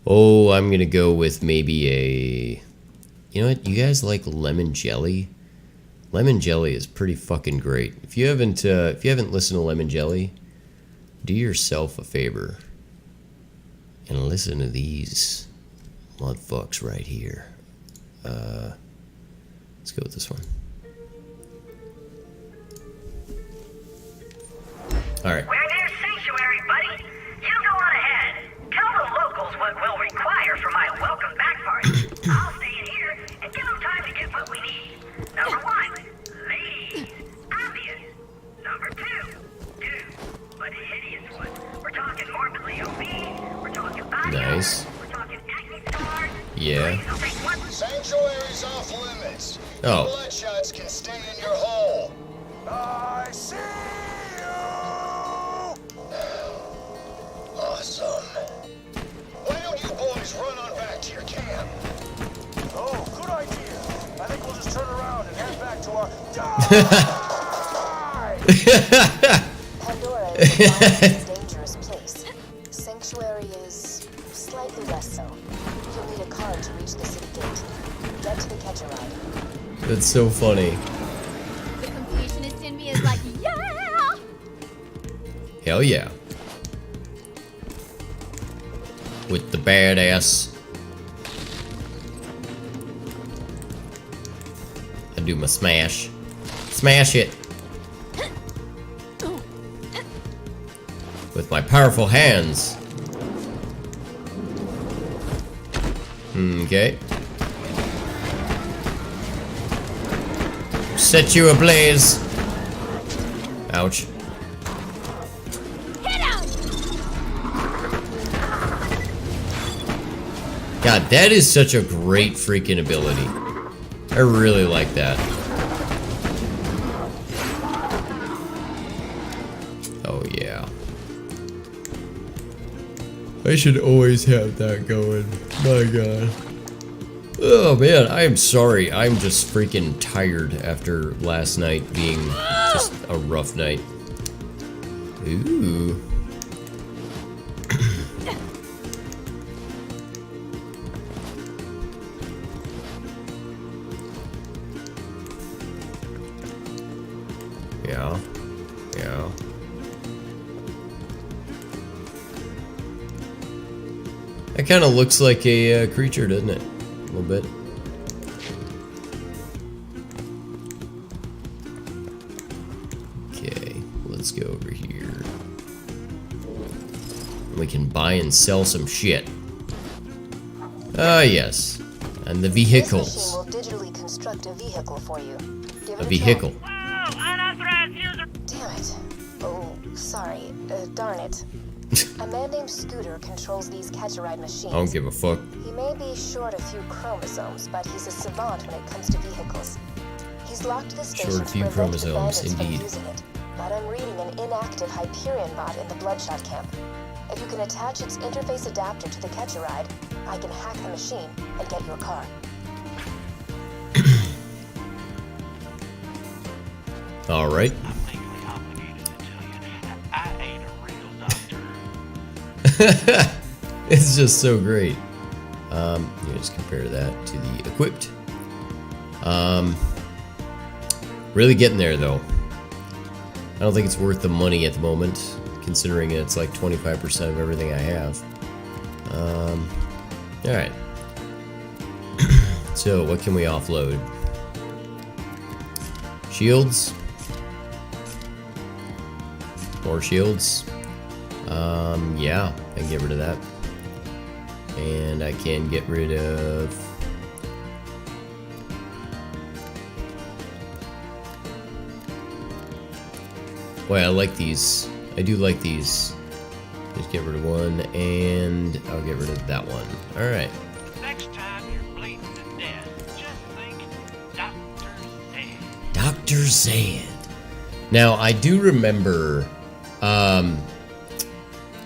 Oh, I'm gonna go with maybe a... You know what? You guys like lemon jelly? Lemon jelly is pretty fucking great. If you haven't listened to Lemon Jelly, do yourself a favor and listen to these motherfucks right here. Let's go with this one. All right.
We're near Sanctuary, buddy. You go on ahead. Tell the locals what we'll require for my welcome back party. I'll stay in here and give them time to get what we need. Number 1, ladies. Obvious. Number 2, dude, but hideous one. We're talking morbidly obese. We're talking body.
Nice.
We're talking acne scars.
Yeah.
Sanctuary's off limits.
Oh.
Bloodshots can stay in your hole. I see you. Awesome. Why don't you boys run on back to your camp? Oh, good idea. I think we'll just turn around and head back to our...
Pandora is a dangerous place. Sanctuary is slightly less so. You'll need a car to reach the city gate. Get to the catch a ride.
That's so funny.
The completionist in me is like, yeah!
Hell yeah. With the badass. I do my smash. Smash it. With my powerful hands. Okay. Set you ablaze. Ouch.
Hit him!
God, that is such a great freaking ability. I really like that. Oh, yeah. I should always have that going. My God. Oh, man, I am sorry. I'm just freaking tired after last night being just a rough night. Ooh. Yeah. Yeah. That kind of looks like a creature, doesn't it? A little bit. Okay, let's go over here. We can buy and sell some shit. Ah, yes. And the vehicles.
This machine will digitally construct a vehicle for you. Give it
A vehicle.
Damn it. Oh, sorry. Darn it. A man named Scooter controls these catch-a-ride machines.
I don't give a fuck.
He may be short a few chromosomes, but he's a savant when it comes to vehicles. He's locked the station
Short a few
to prevent the
chromosomes,
bandits from
indeed.
using it. But I'm reading an inactive Hyperion bot in the Bloodshot camp. If you can attach its interface adapter to the catch-a-ride, I can hack the machine and get your car.
All right.
I'm legally obligated to tell you that I ain't a real doctor.
It's just so great. You just compare that to the equipped. Really getting there though. I don't think it's worth the money at the moment, considering it's like 25% of everything I have. All right. So what can we offload? Shields. More shields. Yeah, I can get rid of that. And I can get rid of... Boy, I like these. I do like these. Just get rid of one, and I'll get rid of that one. Alright.
Next time you're bleeding to death, just think Dr. Zed.
Dr. Zed. Now, I do remember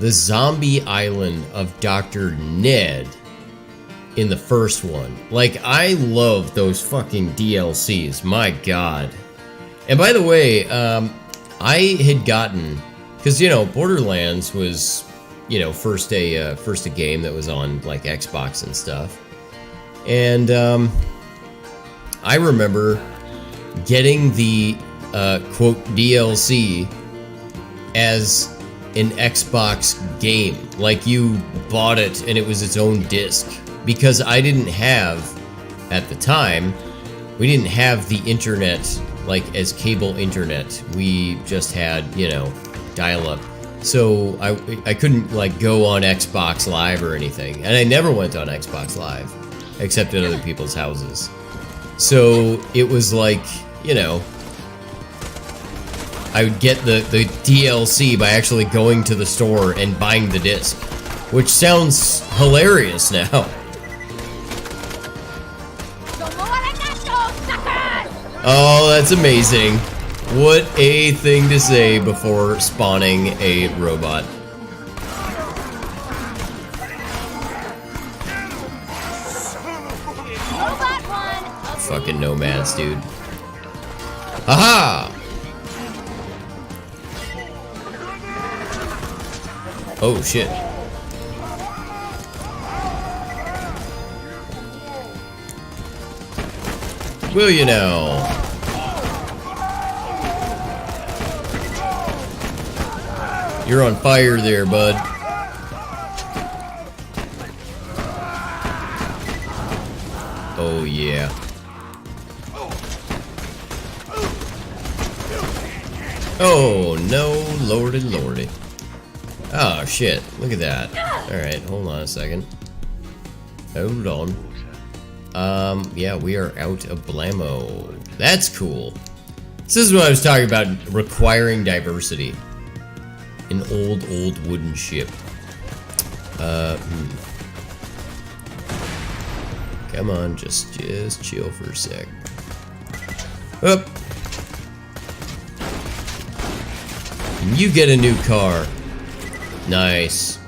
the zombie island of Dr. Ned in the first one. Like, I love those fucking DLCs. My God. And by the way, I had gotten, because you know, Borderlands was, you know, first a game that was on like Xbox and stuff, and I remember getting the quote DLC as an Xbox game. Like, you bought it and it was its own disc, because I didn't have, at the time, we didn't have the internet like as cable internet. We just had, you know, dial-up. So I couldn't like go on Xbox Live or anything, and I never went on Xbox Live except at other people's houses. So it was like, you know, I would get the DLC by actually going to the store and buying the disc, which sounds hilarious now. Oh, that's amazing. What a thing to say before spawning a robot. Fucking nomads, dude. Haha! Oh shit. Will you now? You're on fire there, bud. Oh yeah. Oh no, lordy lordy. Oh shit, look at that. Alright, hold on a second. Hold on. Yeah, we are out of blammo. That's cool. This is what I was talking about, requiring diversity. An old wooden ship. Come on, just chill for a sec. Up. And you get a new car. Nice.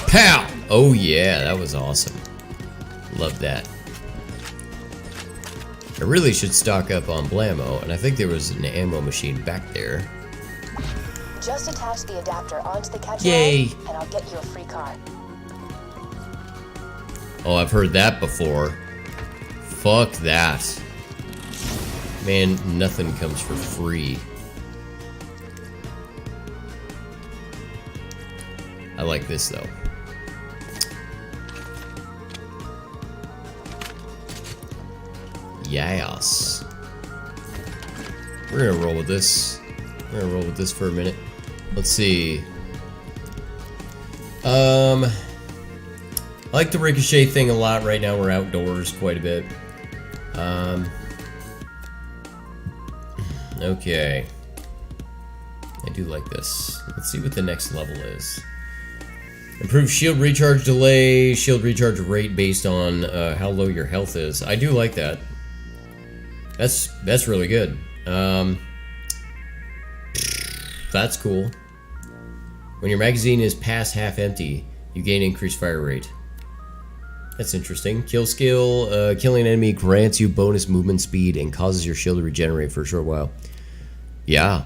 Pow! Oh yeah, that was awesome. Love that. I really should stock up on blammo, and I think there was an ammo machine back there.
Just attach the adapter onto the catch
Yay.
rod, and I'll get you a free car.
Oh, I've heard that before. Fuck that. Man, nothing comes for free. I like this though. Yes. We're gonna roll with this. We're gonna roll with this for a minute. Let's see. I like the ricochet thing a lot. Right now we're outdoors quite a bit. Okay. I do like this. Let's see what the next level is. Improve shield recharge delay, shield recharge rate based on how low your health is. I do like that. That's really good. That's cool. When your magazine is past half empty, you gain increased fire rate. That's interesting. Kill skill. Killing an enemy grants you bonus movement speed and causes your shield to regenerate for a short while. Yeah.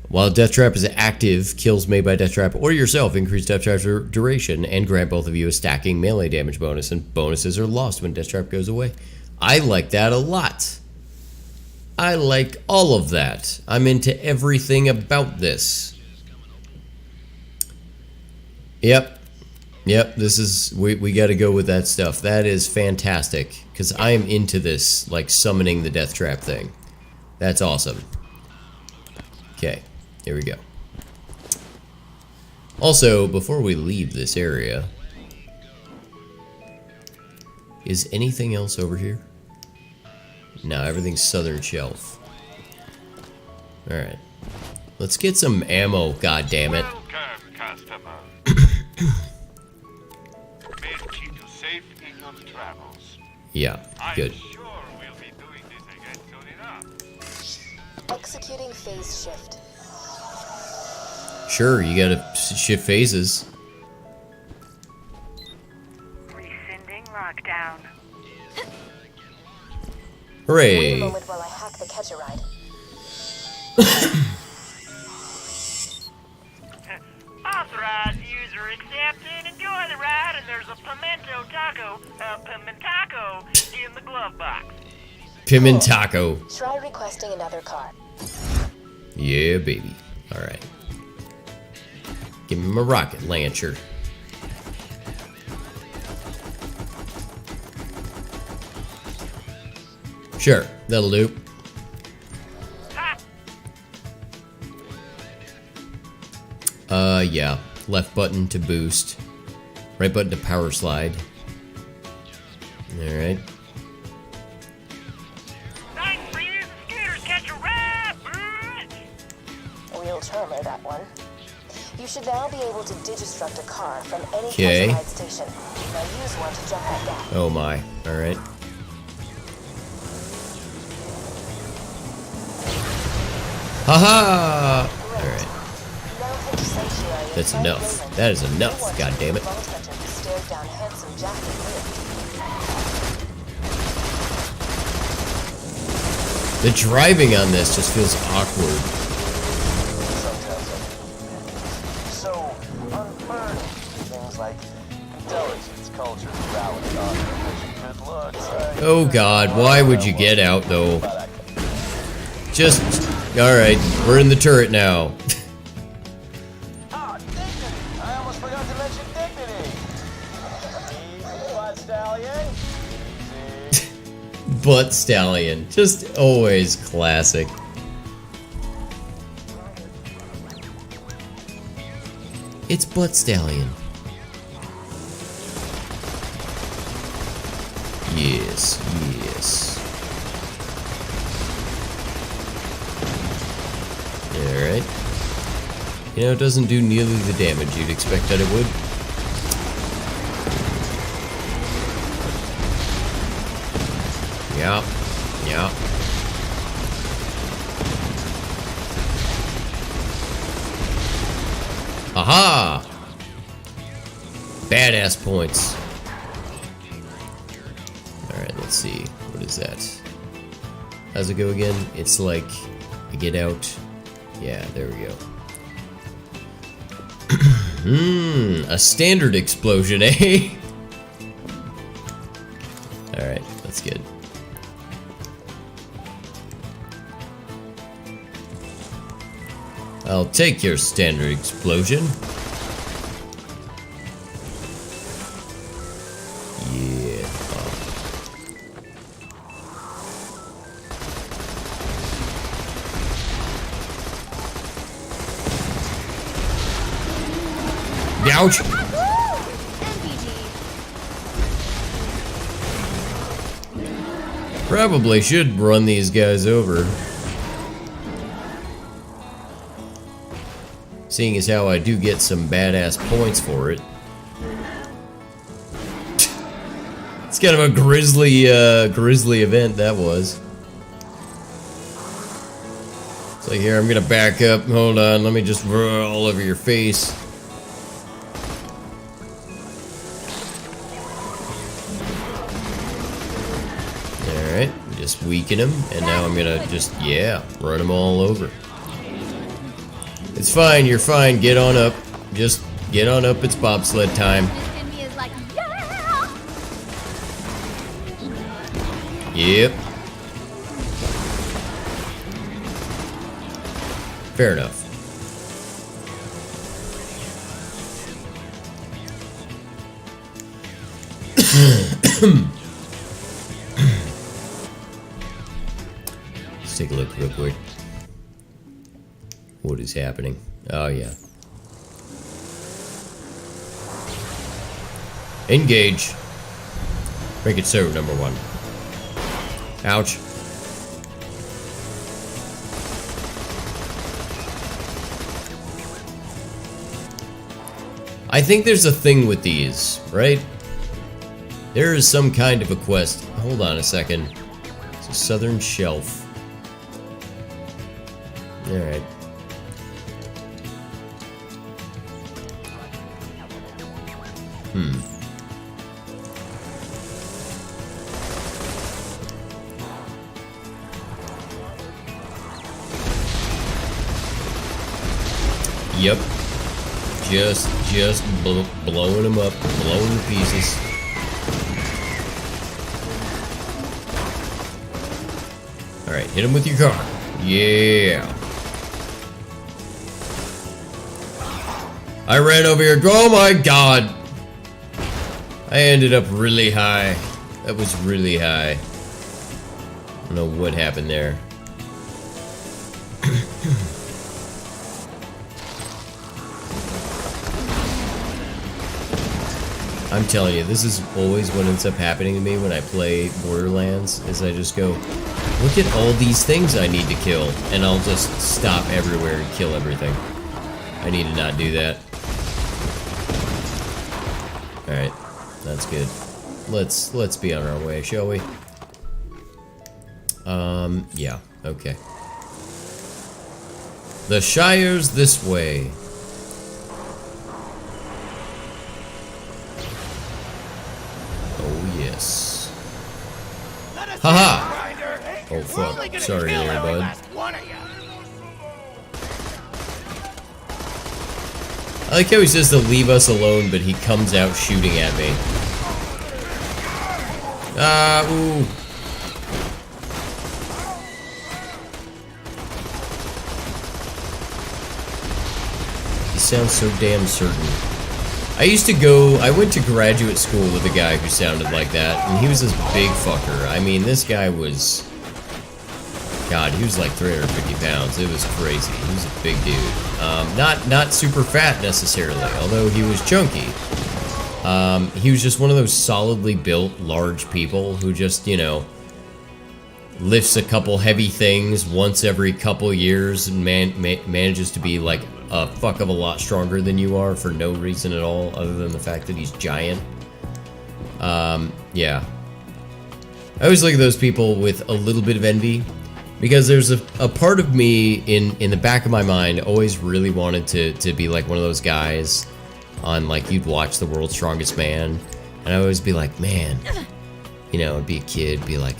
While Death Trap is active, kills made by Death Trap or yourself increase Death Trap's duration and grant both of you a stacking melee damage bonus, and bonuses are lost when Death Trap goes away. I like that a lot. I like all of that. I'm into everything about this. Yep. Yep, this is, we gotta go with that stuff. That is fantastic, because I am into this, like, summoning the Death Trap thing. That's awesome. Okay, here we go. Also, before we leave this area, is anything else over here? No, everything's southern shelf. Alright. Let's get some ammo, goddammit.
Welcome, customer. May it keep you safe in your travels.
Yeah, good.
I'm sure we'll be doing this again soon enough.
Executing phase shift.
Sure, you gotta shift phases.
Rescinding lockdown.
Hooray!
Wait a moment while I hack the catch a ride.
Authorized user accepted. Enjoy the ride, and there's a pimento taco in the glove box.
Pimentaco.
Try requesting another car.
Yeah, baby. Alright. Give me my rocket launcher. Sure, that'll do. Yeah. Left button to boost. Right button to power slide. Alright.
Thanks for using scooters, catch a ride, bitch!
Real charmer, that one. You should now be able to digistruct a car from any
Okay.
catch a ride station. Now use one to jump that gap.
Oh my. Alright. Haha! Alright.
Now head to Sanctuary.
That's
and
enough.
Raymond.
That is enough,
You'll want to
goddammit.
take the Vault Hunter who stared down handsome Jack and lived.
The driving on this just feels awkward.
So, unlearning things like intelligence, culture, morality, honor, good looks.
Oh god, why would you get out though? Just, alright, we're in the turret now.
Ah, dignity! I almost forgot to mention dignity. Easy, Blood Stallion. Easy.
Butt Stallion, just always classic. It's Butt Stallion. Yes, yes. Alright. You know, it doesn't do nearly the damage you'd expect that it would. Yeah. Yeah. Aha! Badass points. Alright, let's see. What is that? How's it go again? It's like, I get out. Yeah, there we go. A standard explosion, eh? Alright, that's good. I'll take your standard explosion. Yeah. Ouch! Probably should run these guys over. Seeing as how I do get some badass points for it. It's kind of a grisly event that was. It's like, here, I'm gonna back up. Hold on, let me just roll all over your face. Alright, just weaken him, and now I'm gonna just, yeah, run him all over. It's fine, you're fine, get on up. Just get on up, it's bobsled time.
In me is like, yeah!
Yep. Fair enough. Let's take a look real quick. What is happening? Oh, yeah. Engage. Make it so, number one. Ouch. I think there's a thing with these, right? There is some kind of a quest. Hold on a second. It's a southern shelf. Alright. Yep. Just blowing them up, blowing to pieces. Alright, hit him with your car. Yeah. I ran over here. Oh my god. I ended up really high. That was really high. I don't know what happened there. I'm telling you, this is always what ends up happening to me when I play Borderlands, is I just go, look at all these things I need to kill, and I'll just stop everywhere and kill everything. I need to not do that. Alright, that's good. Let's be on our way, shall we? Yeah, okay. The Shire's this way. Haha! Oh fuck, sorry there, bud. I like how he says to leave us alone, but he comes out shooting at me. Ooh. He sounds so damn certain. I went to graduate school with a guy who sounded like that, and he was this big fucker. I mean, this guy was, God, he was like 350 pounds. It was crazy. He was a big dude. Not super fat necessarily, although he was chunky. He was just one of those solidly built, large people who just, you know, lifts a couple heavy things once every couple years and manages to be like a fuck of a lot stronger than you are for no reason at all other than the fact that he's giant. Yeah. I always look at those people with a little bit of envy because there's a part of me in the back of my mind always really wanted to be like one of those guys on, like, you'd watch The World's Strongest Man, and I always be like, man, you know, I'd be a kid, be like,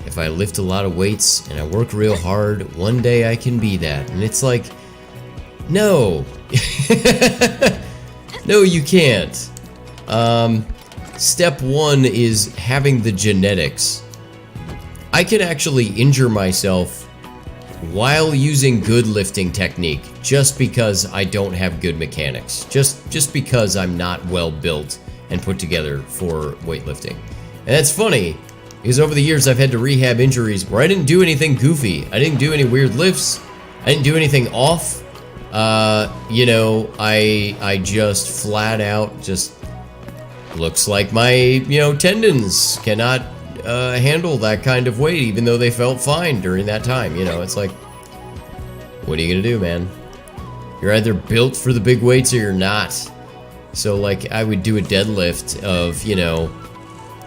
if I lift a lot of weights and I work real hard, one day I can be that. And it's like, no. No, you can't. Step one is having the genetics. I can actually injure myself while using good lifting technique just because I don't have good mechanics. Just because I'm not well built and put together for weightlifting. And that's funny because over the years I've had to rehab injuries where I didn't do anything goofy. I didn't do any weird lifts. I didn't do anything off. You know, I just flat out just looks like my, you know, tendons cannot handle that kind of weight, even though they felt fine during that time. You know, it's like, what are you gonna do, man? You're either built for the big weights or you're not. So, like, I would do a deadlift of, you know,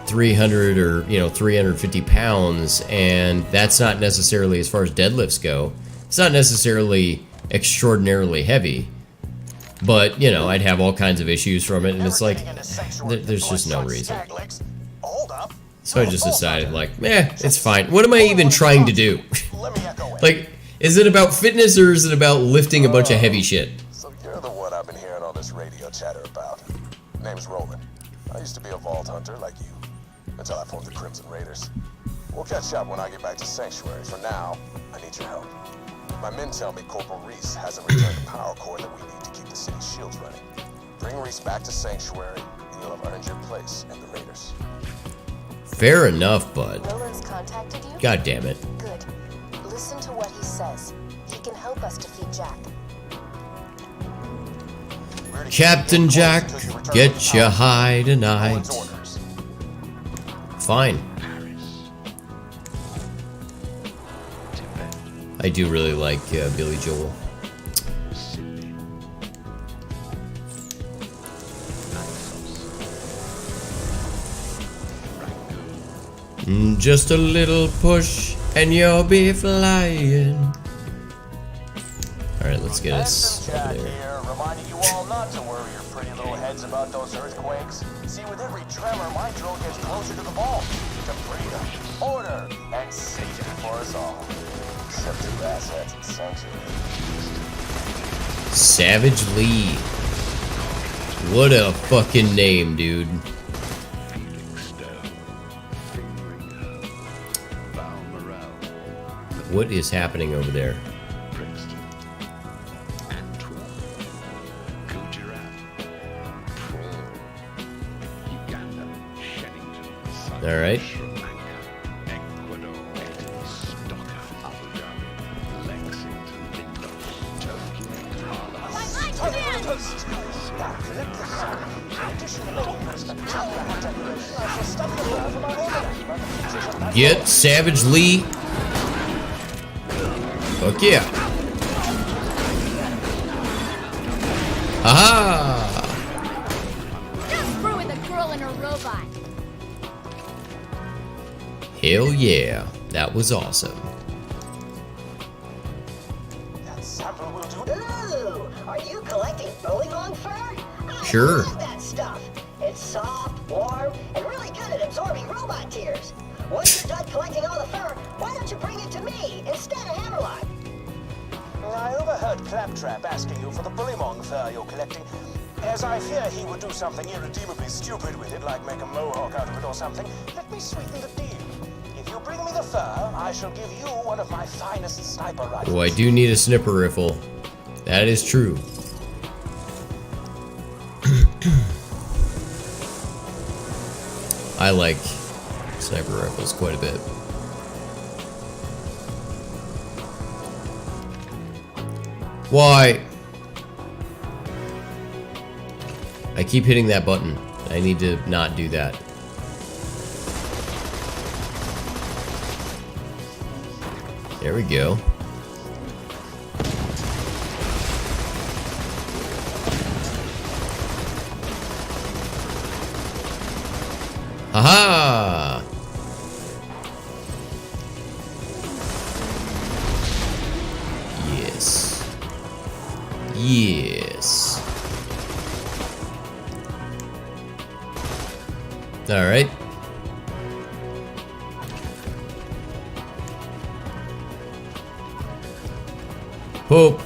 300 or, you know, 350 pounds, and that's not necessarily, as far as deadlifts go, it's not necessarily extraordinarily heavy. But, you know, I'd have all kinds of issues from it, and it's like, there's just no reason. So I just decided, like, it's fine. What am I even trying to do? Like, is it about fitness or is it about lifting a bunch of heavy shit?
So you're the one I've been hearing all this radio chatter about. Name's Roland. I used to be a vault hunter like you, until I formed the Crimson Raiders. We'll catch up when I get back to Sanctuary. For now, I need your help. My men tell me Corporal Reese hasn't returned the power core that we need to keep the city's shields running. Bring Reese back to Sanctuary, and you'll have earned your place in the Raiders.
Fair enough, bud.
Roland's contacted you?
God damn it.
Good. Listen to what he says. He can help us defeat Jack.
Captain Jack, get you high tonight. Fine. I do really like Billy Joel. Just a little push and you'll be flying. Alright, let's get us over there.
Here, reminding you all not to worry your pretty little heads about those earthquakes. See, with every tremor, my drone gets closer to the vault. To freedom, order, and safety for us all. Except two assets in Sanctuary.
Savage Lee. What a fucking name, dude. What is happening over there? All right. Get Savage Lee. Fuck yeah. Aha!
Just screw with a girl and her robot.
Hell yeah. That was awesome.
That sample will do.
Ooh, are you collecting bullywog fur? I
Sure.
love that stuff. It's soft, warm, and really good at absorbing robot tears. Once you're done collecting all the fur, why don't you bring it to me instead of Hammerlock?
I overheard Claptrap asking you for the bullymong fur you're collecting, as I fear he would do something irredeemably stupid with it, like make a mohawk out of it or something. Let me sweeten the deal. If you bring me the fur, I shall give you one of my finest sniper rifles.
Oh, I do need a sniper rifle. That is true. I like sniper rifles quite a bit. Why? I keep hitting that button. I need to not do that. There we go. Aha! Yes. Yes. All right. Poop.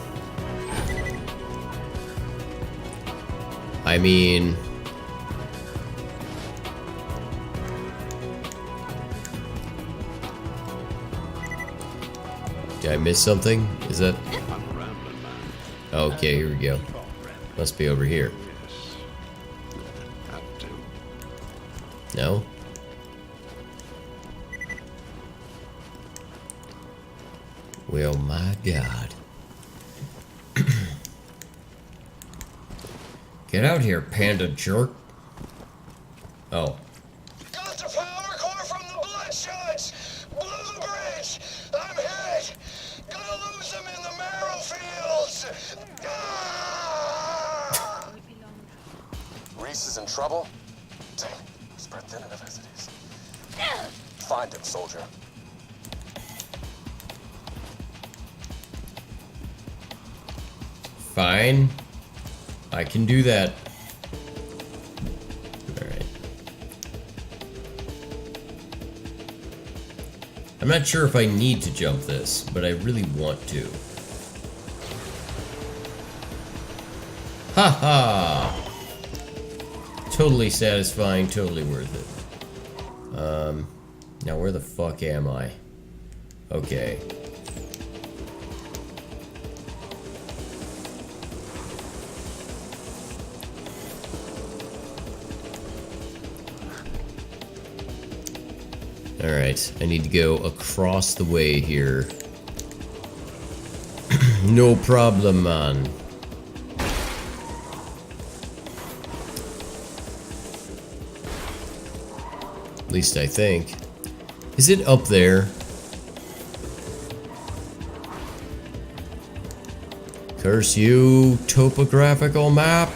I mean... Did I miss something? Is that... Okay, here we go. Must be over here. No? Well, my God. Get out here, panda jerk. Oh.
Got the power core from the Bloodshots! Blew the bridge! I'm hit! Gonna lose them in the marrow fields! Ah! Reese is in trouble? Damn, spread thin enough as it is. Find him, soldier.
Fine. I can do that. Alright. I'm not sure if I need to jump this, but I really want to. Ha-ha! Totally satisfying, totally worth it. Now where the fuck am I? Okay. Alright, I need to go across the way here. No problem, man. At least I think. Is it up there? Curse you, topographical map.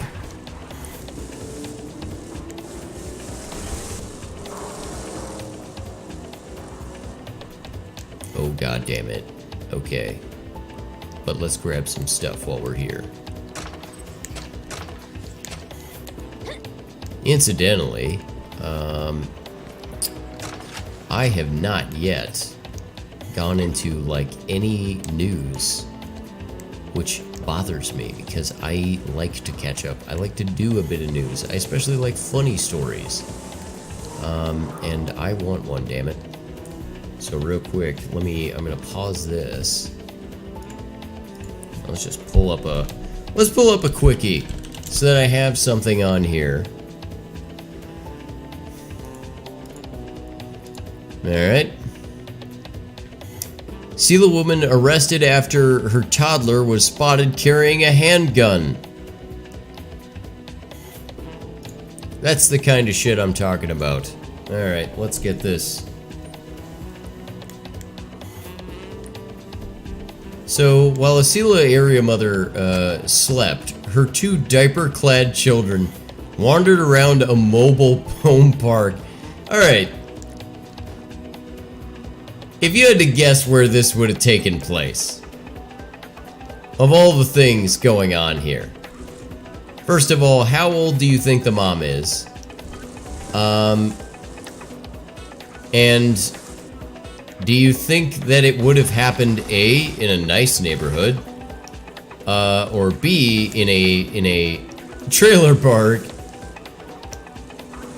Oh, god damn it. Okay. But let's grab some stuff while we're here. Incidentally, I have not yet gone into, like, any news, which bothers me because I like to catch up. I like to do a bit of news. I especially like funny stories. And I want one, damn it. So real quick, I'm gonna pause this. Let's just pull up a quickie so that I have something on here. Alright. Sela woman arrested after her toddler was spotted carrying a handgun. That's the kind of shit I'm talking about. Alright, let's get this. So, while a Sela area mother slept, her 2 diaper-clad children wandered around a mobile home park. Alright. If you had to guess where this would have taken place, of all the things going on here. First of all, how old do you think the mom is? And do you think that it would have happened A, in a nice neighborhood, or B, in a trailer park,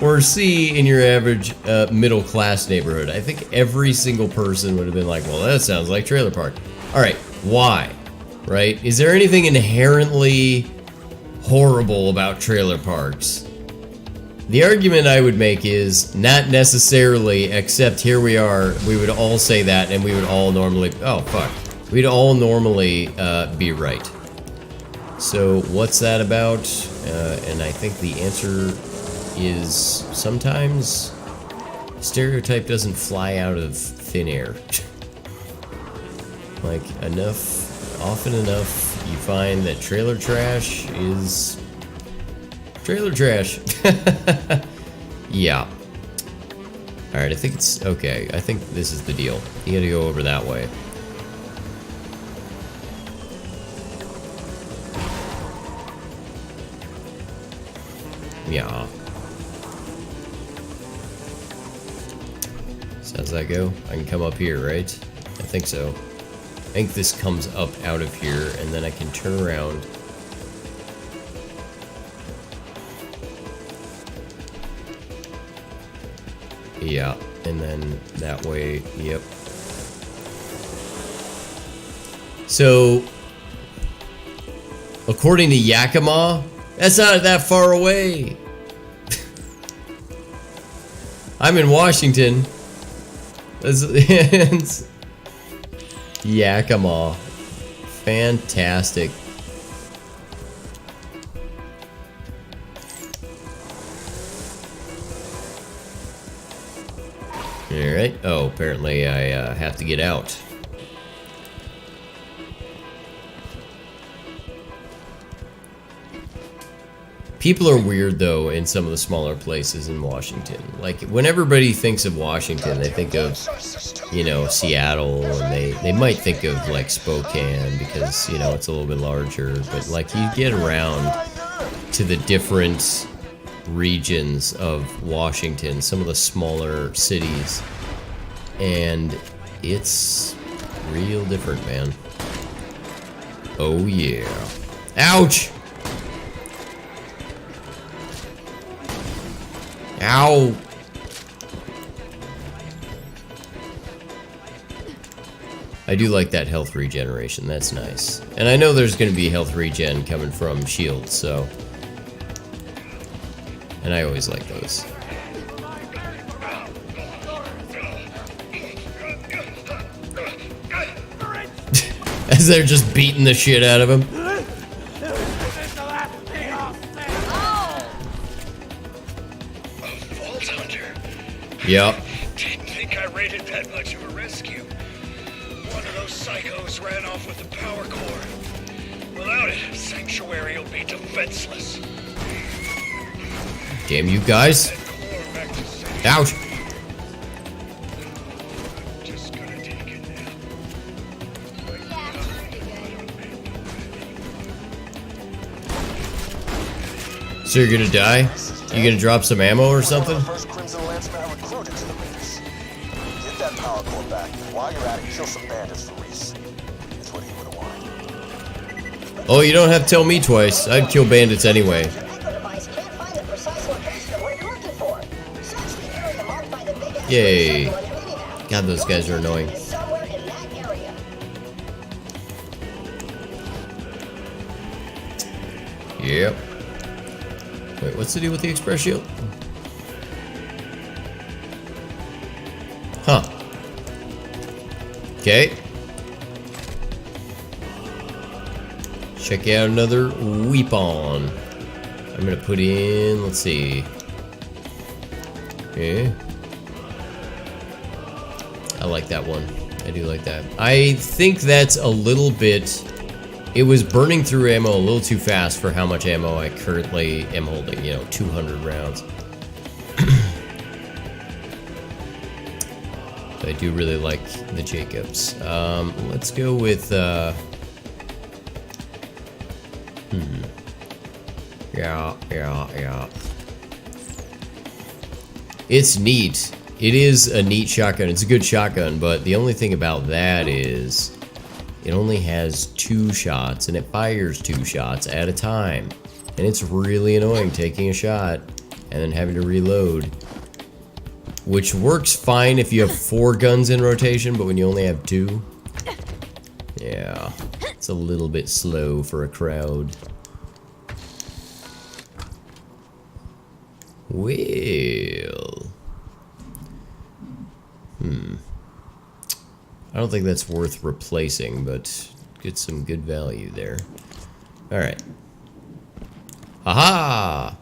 or C, in your average middle class neighborhood? I think every single person would have been like, well, that sounds like trailer park. Alright, why? Right? Is there anything inherently horrible about trailer parks? The argument I would make is not necessarily, except here we are, we would all say that and we would all normally, oh fuck, we'd all normally be right. So what's that about? And I think the answer is sometimes stereotype doesn't fly out of thin air. Like, often enough, you find that trailer trash is trailer trash. Yeah. Alright, I think it's okay. I think this is the deal. You gotta go over that way. Yeah. So how's that go? I can come up here, right? I think so. I think this comes up out of here, and then I can turn around. Yeah, and then that way, yep. So, according to Yakima, that's not that far away. I'm in Washington. It's Yakima. Fantastic. Alright. Oh, apparently I have to get out. People are weird, though, in some of the smaller places in Washington. Like, when everybody thinks of Washington, they think of, you know, Seattle, and they might think of, like, Spokane, because, you know, it's a little bit larger. But, like, you get around to the different regions of Washington, some of the smaller cities, and it's real different, man. Oh, yeah. Ouch! Ow! I do like that health regeneration, that's nice. And I know there's gonna be health regen coming from shields, so... And I always like those. As they're just beating the shit out of him.
Vault Hunter.
Yep.
Didn't think I rated that much of a rescue. One of those psychos ran off with the power core. Without it, Sanctuary will be defenseless.
Damn you guys. Ouch.
Just gonna take it now.
So you're gonna die? You gonna drop some ammo or something?
First Crimson Lanceman I recruited to the base. Get that power core back. While you're at it, kill some bandits for Reese. That's what he would have wanted.
Oh, you don't have to tell me twice. I'd kill bandits anyway. Yay. God, those guys are annoying. Yep. Wait, what's the deal with the express shield? Huh. Okay. Check out another weapon. I'm gonna put in, let's see. Okay. I like that one. I do like that. I think that's a little bit... It was burning through ammo a little too fast for how much ammo I currently am holding. You know, 200 rounds. But I do really like the Jacobs. Let's go with... Yeah. It's neat. It is a neat shotgun. It's a good shotgun, but the only thing about that is it only has 2 shots, and it fires 2 shots at a time. And it's really annoying taking a shot and then having to reload. Which works fine if you have 4 guns in rotation, but when you only have 2, yeah, it's a little bit slow for a crowd. Well... I don't think that's worth replacing, but get some good value there. Alright. Aha!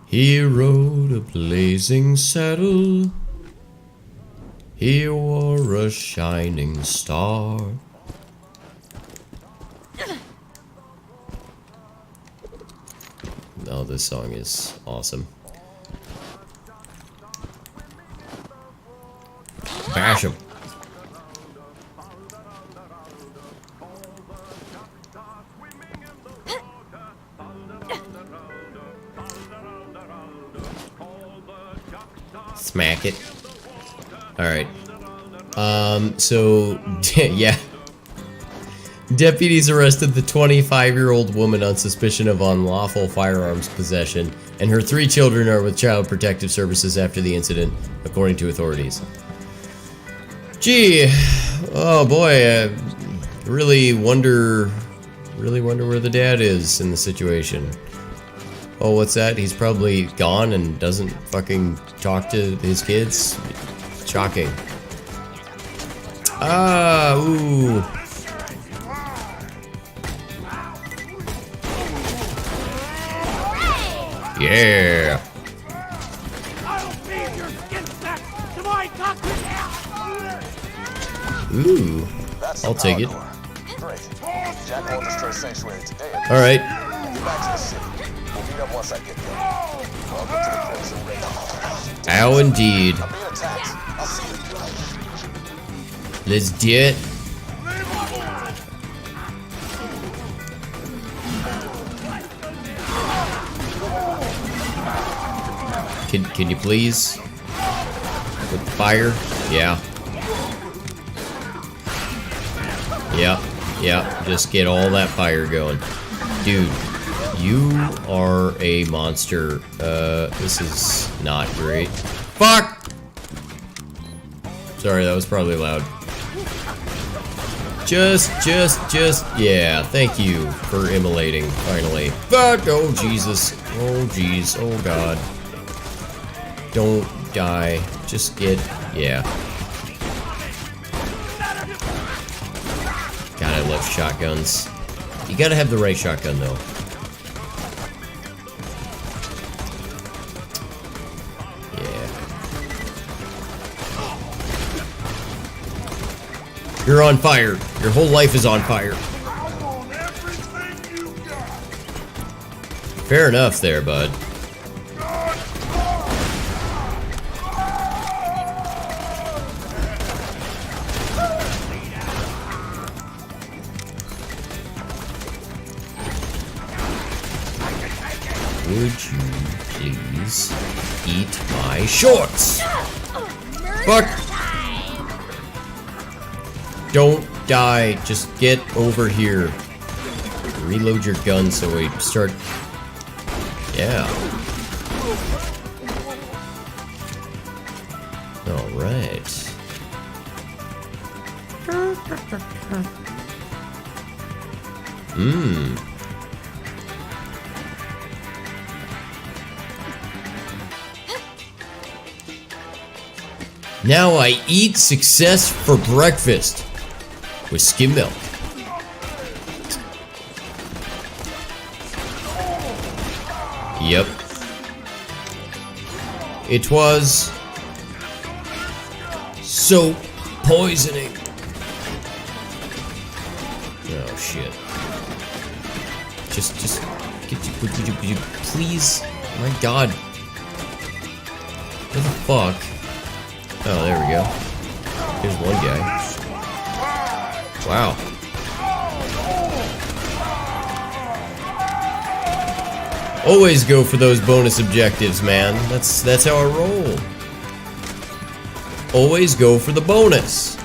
He rode a blazing saddle. You were a shining star. Oh, this song is awesome. Bash him. Smack it. Alright. So, yeah. Deputies arrested the 25-year-old woman on suspicion of unlawful firearms possession, and her 3 children are with Child Protective Services after the incident, according to authorities. Gee, oh boy, I really wonder where the dad is in the situation. Oh, what's that? He's probably gone and doesn't fucking talk to his kids? Shocking. Ah, ooh. Yeah.
I'll feed your skin sack to my cockpit.
Ooh.
That's
I'll
the
take it.
power door. Great. Jack won't destroy Sanctuary today.
All right.
Back to the city. We'll meet up once I get there. Welcome to the Crimson Ring.
How indeed.
I'm being attacked. I'll see you.
Let's do it. Can you please? With the fire? Yeah. Yeah. Just get all that fire going. Dude, you are a monster. This is not great. Fuck! Sorry, that was probably loud. Just, yeah, thank you for immolating, finally. Fuck, oh Jesus, oh jeez, oh god. Don't die, just get, yeah. God, I love shotguns. You gotta have the right shotgun, though. You're on fire. Your whole life is on fire. Fair enough there, bud. Would you please eat my shorts? Fuck! Don't die, just get over here. Reload your gun so we start... Yeah. Alright. Now I eat success for breakfast. With skim milk. Yep. It was soap poisoning. Oh shit. Just would you please? Oh my god. What the fuck? Oh, there we go. Here's one guy. Wow. Always go for those bonus objectives, man. That's how I roll. Always go for the bonus.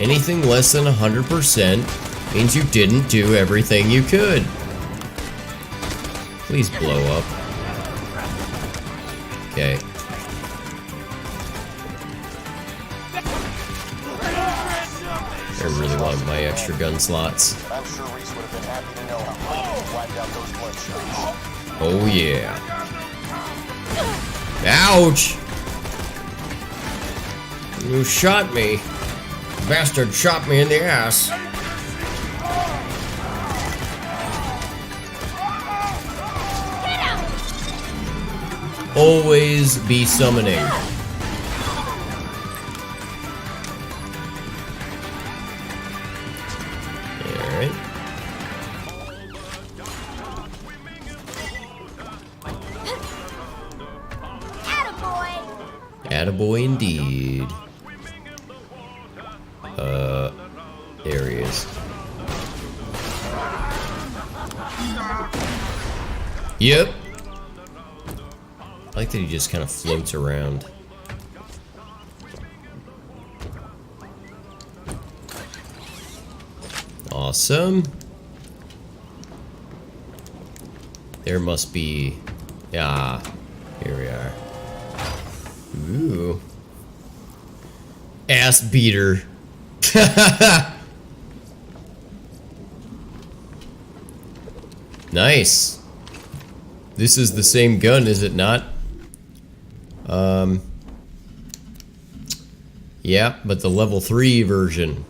Anything less than 100% means you didn't do everything you could. Please blow up. Okay. I really want my extra gun slots.
I'm sure Reese would have been happy to know how you wiped out those bloodshots.
Oh yeah. Ouch! You shot me. Bastard shot me in the ass. Always be summoning. Attaboy indeed. There he is. Yep. I like that he just kind of floats around. Awesome. There must be... Ah, here we are. Ooh. Ass beater. Nice. This is the same gun, is it not? Yeah, but the level 3 version.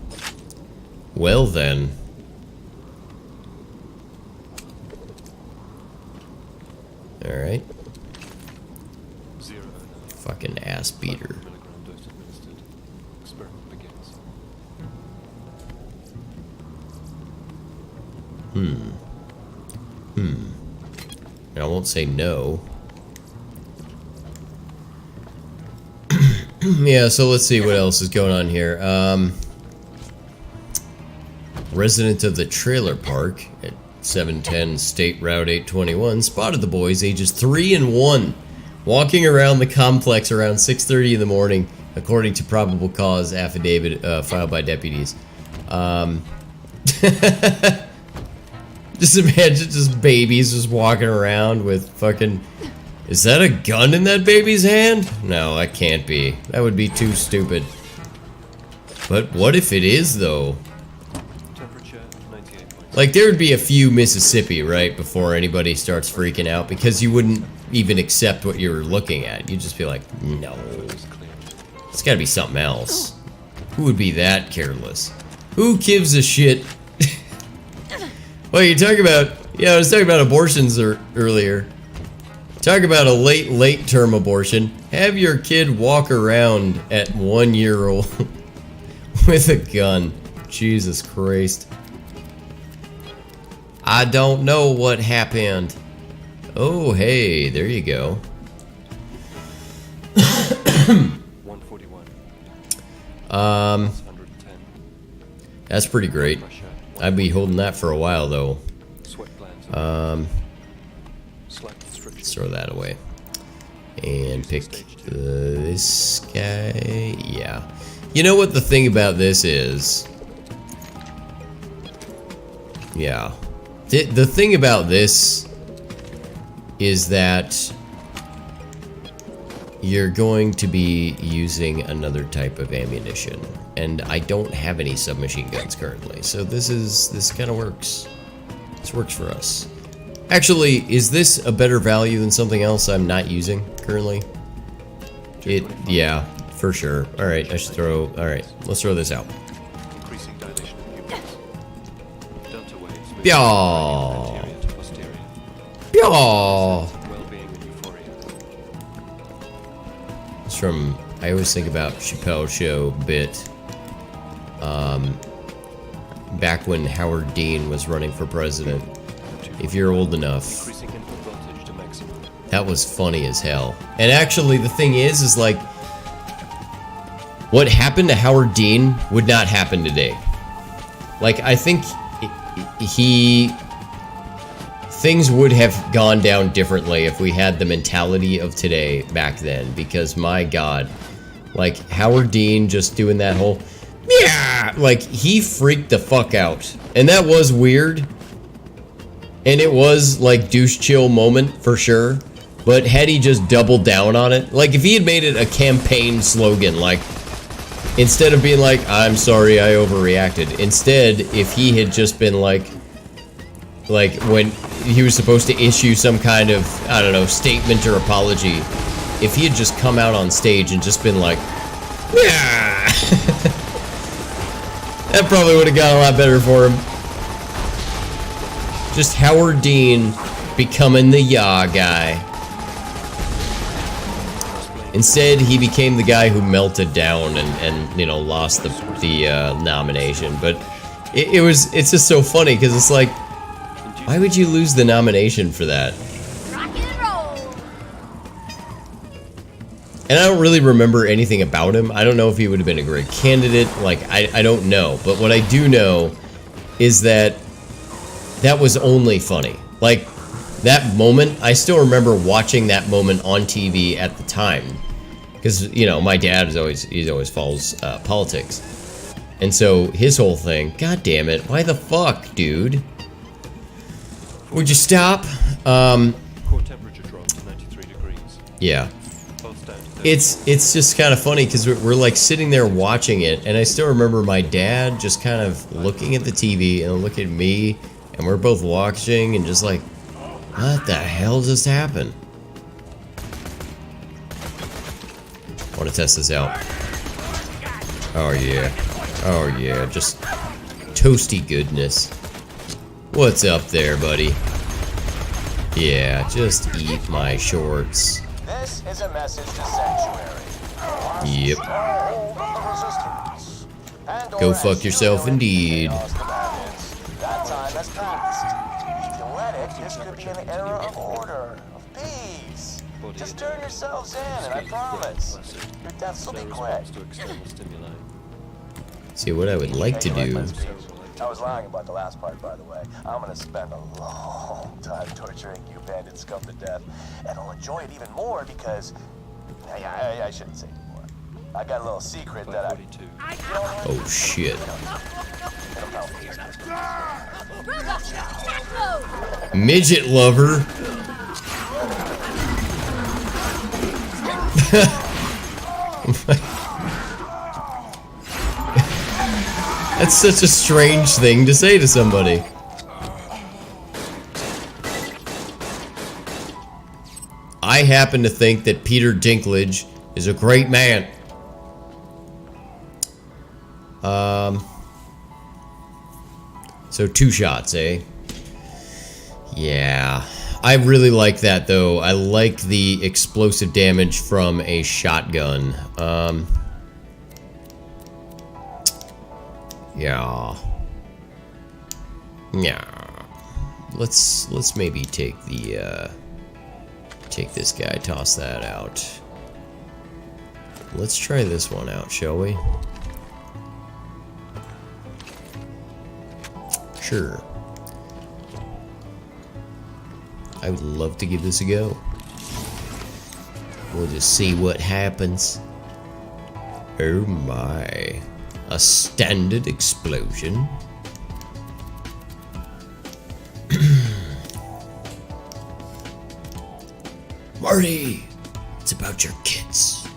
Well then. Alright. Fucking ass beater. I won't say no. Yeah, so let's see what else is going on here. Resident of the trailer park at 710 State Route 821 spotted the boys ages 3 and 1 walking around the complex around 6:30 in the morning, according to probable cause affidavit filed by deputies. Just imagine just babies just walking around with fucking... Is that a gun in that baby's hand? No, that can't be. That would be too stupid. But what if it is, though? Like, there would be a few Mississippi, right, before anybody starts freaking out, because you wouldn't even accept what you're looking at. You'd just be like, no. It's gotta be something else. Who would be that careless? Who gives a shit? Well, you're talking about... Yeah, I was talking about abortions earlier. Talk about a late term abortion. Have your kid walk around at 1 year old with a gun. Jesus Christ. I don't know what happened. Oh, hey, there you go. 141. That's pretty great. I'd be holding that for a while, though. Let's throw that away. And pick this guy. Yeah. You know what the thing about this is? Yeah. The thing about this is that you're going to be using another type of ammunition. And I don't have any submachine guns currently, so this kind of works. This works for us. Actually, is this a better value than something else I'm not using currently? Yeah, for sure. All right, I should throw. All right, let's throw this out. Yeah. Yeah. It's from. I always think about Chappelle's Show bit. Back when Howard Dean was running for president. If you're old enough, that was funny as hell. And actually, the thing is like, what happened to Howard Dean would not happen today. Like, I think things would have gone down differently if we had the mentality of today back then. Because my God, like Howard Dean just doing that whole, yeah, like he freaked the fuck out, and that was weird. And it was like douche chill moment for sure. But had he just doubled down on it, like if he had made it a campaign slogan, like instead of being like, I'm sorry I overreacted, instead if he had just been like when he was supposed to issue some kind of, I don't know, statement or apology, if he had just come out on stage and just been like, yeah, that probably would have gone a lot better for him. Just Howard Dean becoming the yeah guy. Instead, he became the guy who melted down and you know, lost the nomination. But it's just so funny because it's like, why would you lose the nomination for that?
Rock and roll.
And I don't really remember anything about him. I don't know if he would have been a great candidate. Like, I don't know. But what I do know is that that was only funny. Like, that moment, I still remember watching that moment on TV at the time. Because, you know, my dad is always follows politics. And so his whole thing, God damn it, why the fuck, dude? Would you stop?
Core temperature drop to 93 degrees.
Yeah.
Pulse down to 30.
It's just kind of funny because we're like sitting there watching it, and I still remember my dad just kind of looking at the TV and looking at me, and we're both watching and just like, what the hell just happened? I want to test this out. Oh yeah. Oh yeah, just toasty goodness. What's up there, buddy? Yeah, just eat my shorts.
This is a message to Sanctuary.
Yep.
Resistance. Pandora
Go
has
fuck yourself
zero
indeed.
chaos companions. That time has passed. If you let it, this could be an era of order, of peace. Just turn yourselves in, and I promise, your deaths will be quick.
Response to external stimuli.
See, what I would like to
Hey, you
do.
my speech? I was lying about the last part, by the way. I'm gonna spend a long time torturing you bandit scum to death, and I'll enjoy it even more because I shouldn't say anymore. I got a little secret that I.
42.
Oh shit. Midget lover. That's such a strange thing to say to somebody. I happen to think that Peter Dinklage is a great man. So 2 shots, eh? Yeah. I really like that, though. I like the explosive damage from a shotgun. Yeah. Yeah. Let's maybe take the, take this guy, toss that out. Let's try this one out, shall we? Sure. I would love to give this a go. We'll just see what happens. Oh my. A standard explosion. Marty! It's about your kids.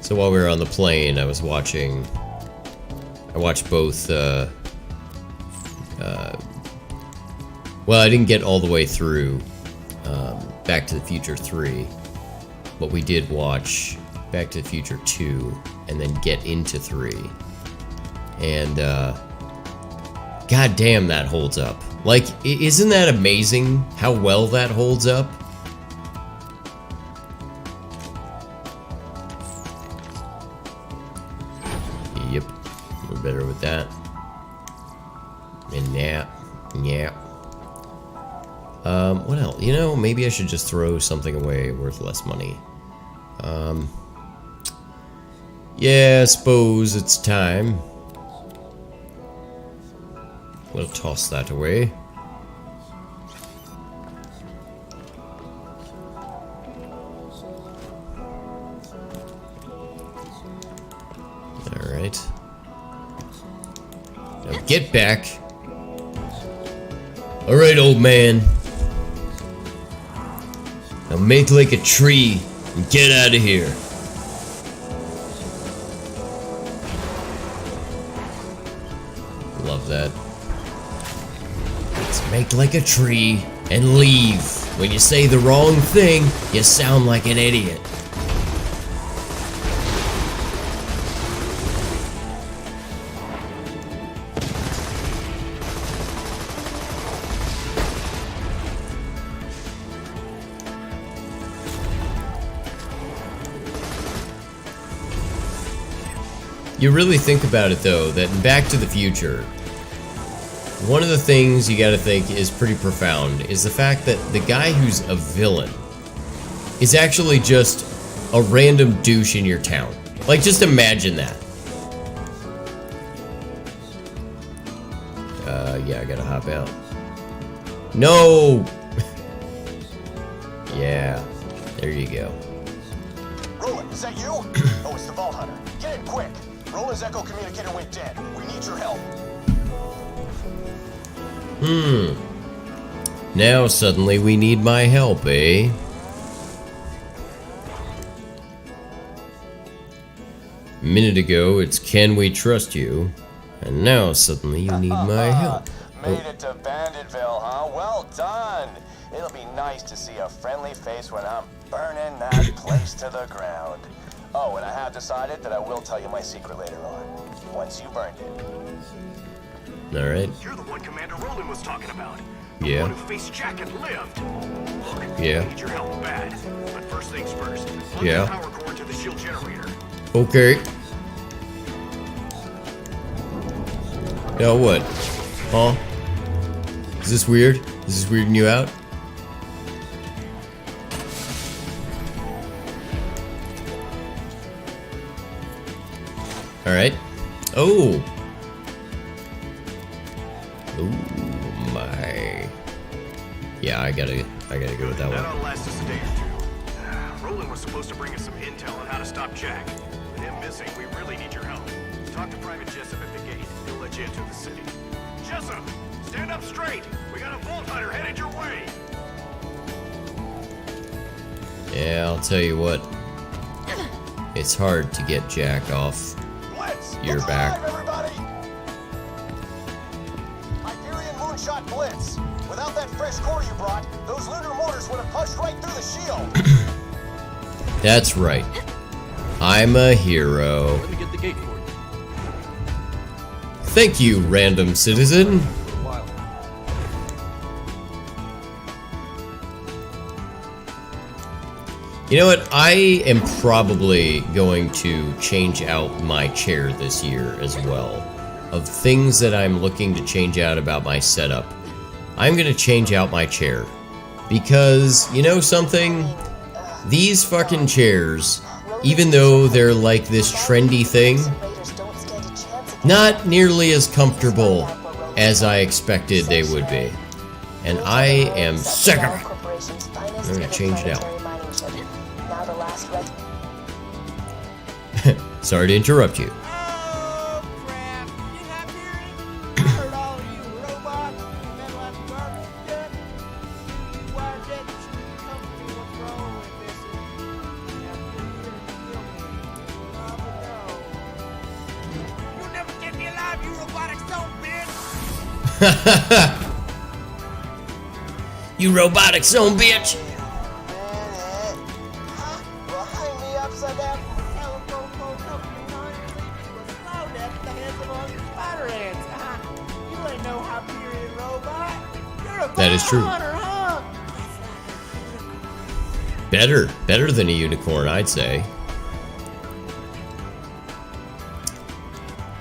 So while we were on the plane, I was watching... I watched both, well, I didn't get all the way through Back to the Future 3, but we did watch Back to the Future 2 and then get into 3. And, god damn, that holds up. Like, isn't that amazing how well that holds up? Yep, we're better with that. And yeah. What else? You know, maybe I should just throw something away worth less money. Yeah, I suppose it's time. We'll toss that away. Alright. Now get back. Alright, old man. Now make like a tree and get out of here. Love that. Let's make like a tree and leave. When you say the wrong thing, you sound like an idiot. You really think about it, though, that in Back to the Future, one of the things you gotta think is pretty profound is the fact that the guy who's a villain is actually just a random douche in your town. Like, just imagine that. Yeah, I gotta hop out. No! Yeah, there you go.
Roland, is that you? Oh, it's the Vault Hunter. Get in quick. Roland's Echo communicator went dead. We need your help.
Now suddenly we need my help, eh? A minute ago, it's can we trust you? And now suddenly you need my help.
Made it to Banditville, huh? Well done. It'll be nice to see a friendly face when I'm burning that place to the ground. Oh, and I have decided that I will tell you my secret later on, once you burned it.
Alright.
You're the one Commander Roland was talking about.
Yeah.
The one who faced Jack and lived. Look,
Yeah.
I need your help bad. But first things first. Plug
Yeah.
the power cord to the shield generator.
Okay. Now what? Huh? Is this weird? Is this weirding you out? Alright. Oh! Oh my. Yeah, I gotta go with that
That
one.
ought to last us a day or two. Roland was supposed to bring us some intel on how to stop Jack. With him missing, we really need your help. Talk to Private Jessup at the gate. He'll let you into the city. Jessup, stand up straight. We got a Vault Hunter headed your way.
Yeah, I'll tell you what. It's hard to get Jack off
Blitz!
your
look
back.
alive, everybody! Hyperion Moonshot Blitz. Without that fresh core you brought, those lunar mortars would have punched right through the shield.
That's right. I'm a hero.
Let me get the gate for you.
Thank you, random citizen.
For a while.
You know what? I am probably going to change out my chair this year as well. Of things that I'm looking to change out about my setup, I'm going to change out my chair. Because, you know something? These fucking chairs, even though they're like this trendy thing, not nearly as comfortable as I expected they would be. And I am sick of it. I'm gonna change it out. Sorry to interrupt you.
Oh, crap. You Hyperion? I heard all of you robots and metal at work yet. Why didn't you come to me? What's wrong with this? You'll never get me alive, you robotic son bitch!
You robotic son bitch!
Well, hang me upside down. Telephone pole company, huh? You a slow death at the hands of all these spider ants, huh? You ain't no Hyperion robot. You're a
That is true.
hunter, huh?
Better than a unicorn, I'd say.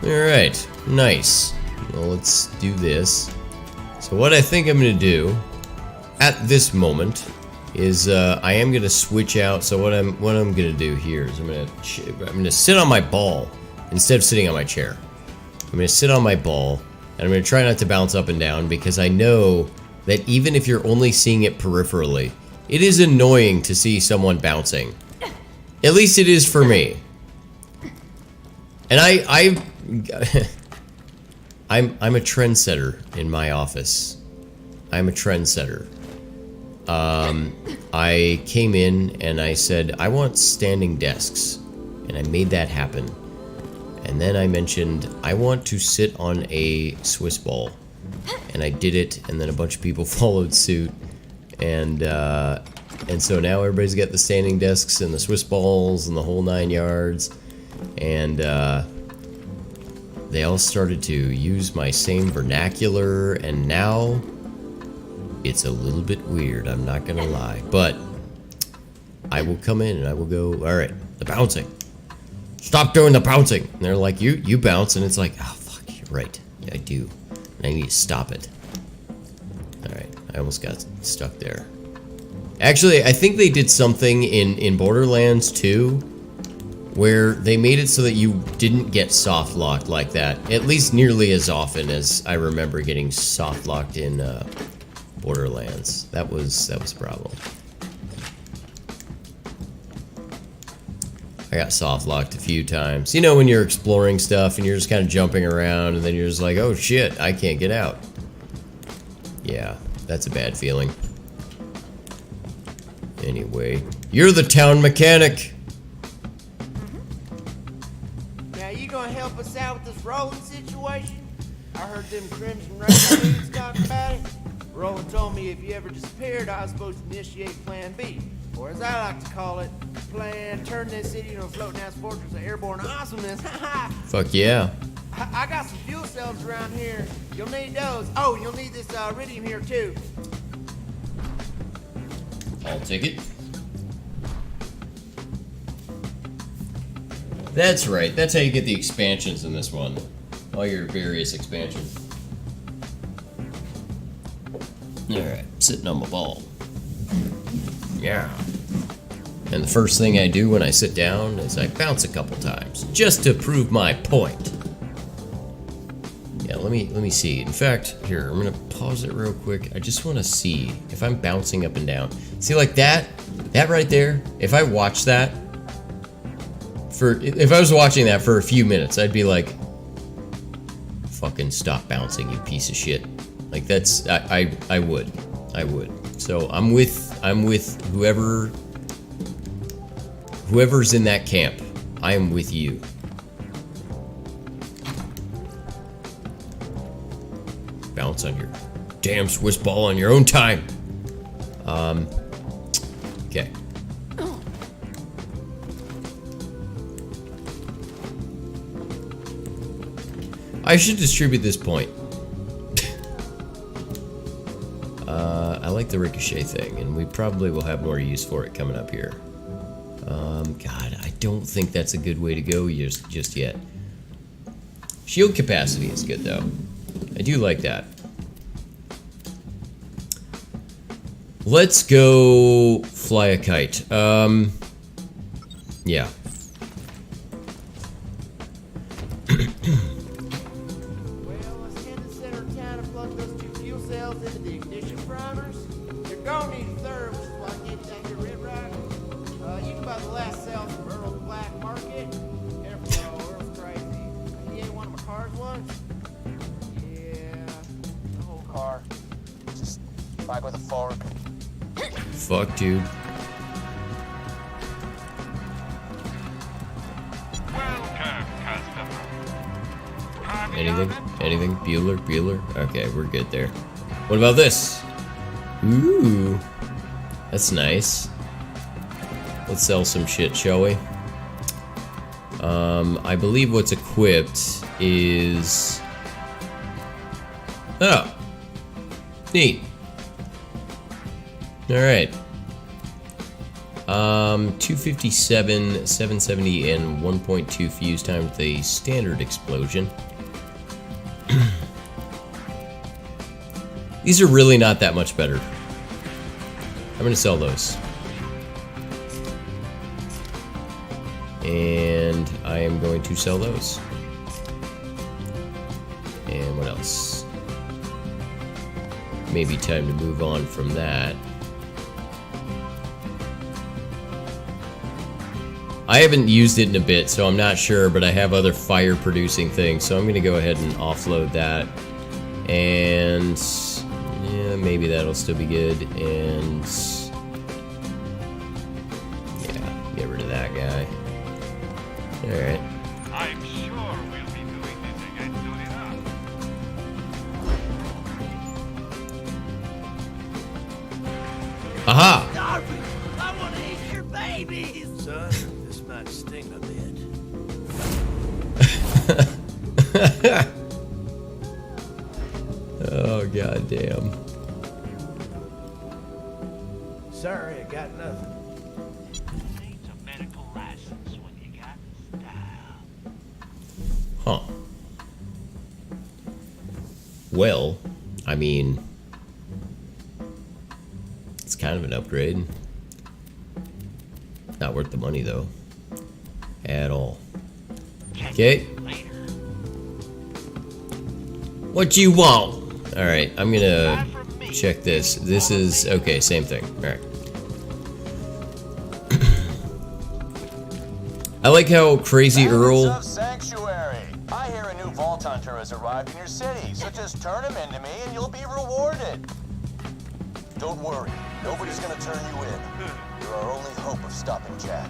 Alright, nice. Well, let's do this. So what I think I'm gonna do at this moment is I am gonna switch out. So what I'm gonna do here is I'm gonna sit on my ball instead of sitting on my chair. I'm gonna sit on my ball and I'm gonna try not to bounce up and down because I know that even if you're only seeing it peripherally, it is annoying to see someone bouncing. At least it is for me. And I'm a trendsetter in my office. I'm a trendsetter. I came in and I said, I want standing desks. And I made that happen. And then I mentioned, I want to sit on a Swiss ball. And I did it, and then a bunch of people followed suit. And so now everybody's got the standing desks and the Swiss balls and the whole 9 yards. And they all started to use my same vernacular, and now it's a little bit weird, I'm not gonna lie. But I will come in and I will go, alright, the bouncing. Stop doing the bouncing. And they're like, you bounce, and it's like, oh fuck, you're right. Yeah, I do. And I need to stop it. Alright, I almost got stuck there. Actually, I think they did something in Borderlands 2 where they made it so that you didn't get soft locked like that. At least nearly as often as I remember getting soft locked in Borderlands. That was a problem. I got soft locked a few times. You know, when you're exploring stuff and you're just kind of jumping around and then you're just like, oh shit, I can't get out. Yeah, that's a bad feeling. Anyway, you're the town mechanic.
Now, you gonna help us out with this Roland situation? I heard them Crimson Renegades talk about it. Roland told me if you ever disappeared, I was supposed to initiate Plan B. Or as I like to call it, Plan Turn this city into a floating ass fortress of airborne awesomeness.
Fuck yeah.
I got some fuel cells around here. You'll need those. Oh, you'll need this iridium here too.
I'll take it. That's right. That's how you get the expansions in this one. All your various expansions. Alright, sitting on my ball. Yeah. And the first thing I do when I sit down is I bounce a couple times, just to prove my point. Yeah, let me see. In fact, here, I'm gonna pause it real quick. I just wanna see if I'm bouncing up and down. See, like that right there, if I watch that, if I was watching that for a few minutes, I'd be like, fucking stop bouncing, you piece of shit. Like that's, I would. So I'm with whoever's in that camp. I am with you. Bounce on your damn Swiss ball on your own time. Okay. I should distribute this point. I like the ricochet thing, and we probably will have more use for it coming up here. God, I don't think that's a good way to go just yet. Shield capacity is good, though. I do like that. Let's go fly a kite. Yeah.
Well, let's head to the center of town and plug those two fuel cells into the ignition primers. You're gonna need a third, which is why I gave you that here Red Rock. You can buy the last cell from Earl's Black Market. Careful though, Earl's crazy. He ate one of my cars once. Yeah, the whole car.
Just back with a fork.
Fuck, dude. Anything? Bueller? Okay, we're good there. What about this? Ooh. That's nice. Let's sell some shit, shall we? I believe what's equipped is... Oh. Neat. Alright. 257, 770, and 1.2 fuse time with a standard explosion. These are really not that much better. I'm gonna sell those. And I am going to sell those. And what else? Maybe time to move on from that. I haven't used it in a bit, so I'm not sure, but I have other fire producing things, so I'm gonna go ahead and offload that. And yeah, maybe that'll still be good. And yeah, get rid of that guy. Alright.
I'm sure we'll be doing this again soon enough.
Aha!
Darby, I want to eat your babies!
Son, this might sting a bit.
Oh, goddamn.
Sorry, I got nothing.
Needs a medical license when you got style.
Huh. Well, I mean, it's kind of an upgrade. Not worth the money though. At all. Okay. What you want? Alright, I'm gonna check this. This is okay, same thing. Alright. I like how Crazy Earl.
Of Sanctuary. I hear a new Vault Hunter has arrived in your city, so just turn him into me and you'll be rewarded. Don't worry, nobody's gonna turn you in. You're our only hope of stopping Jack.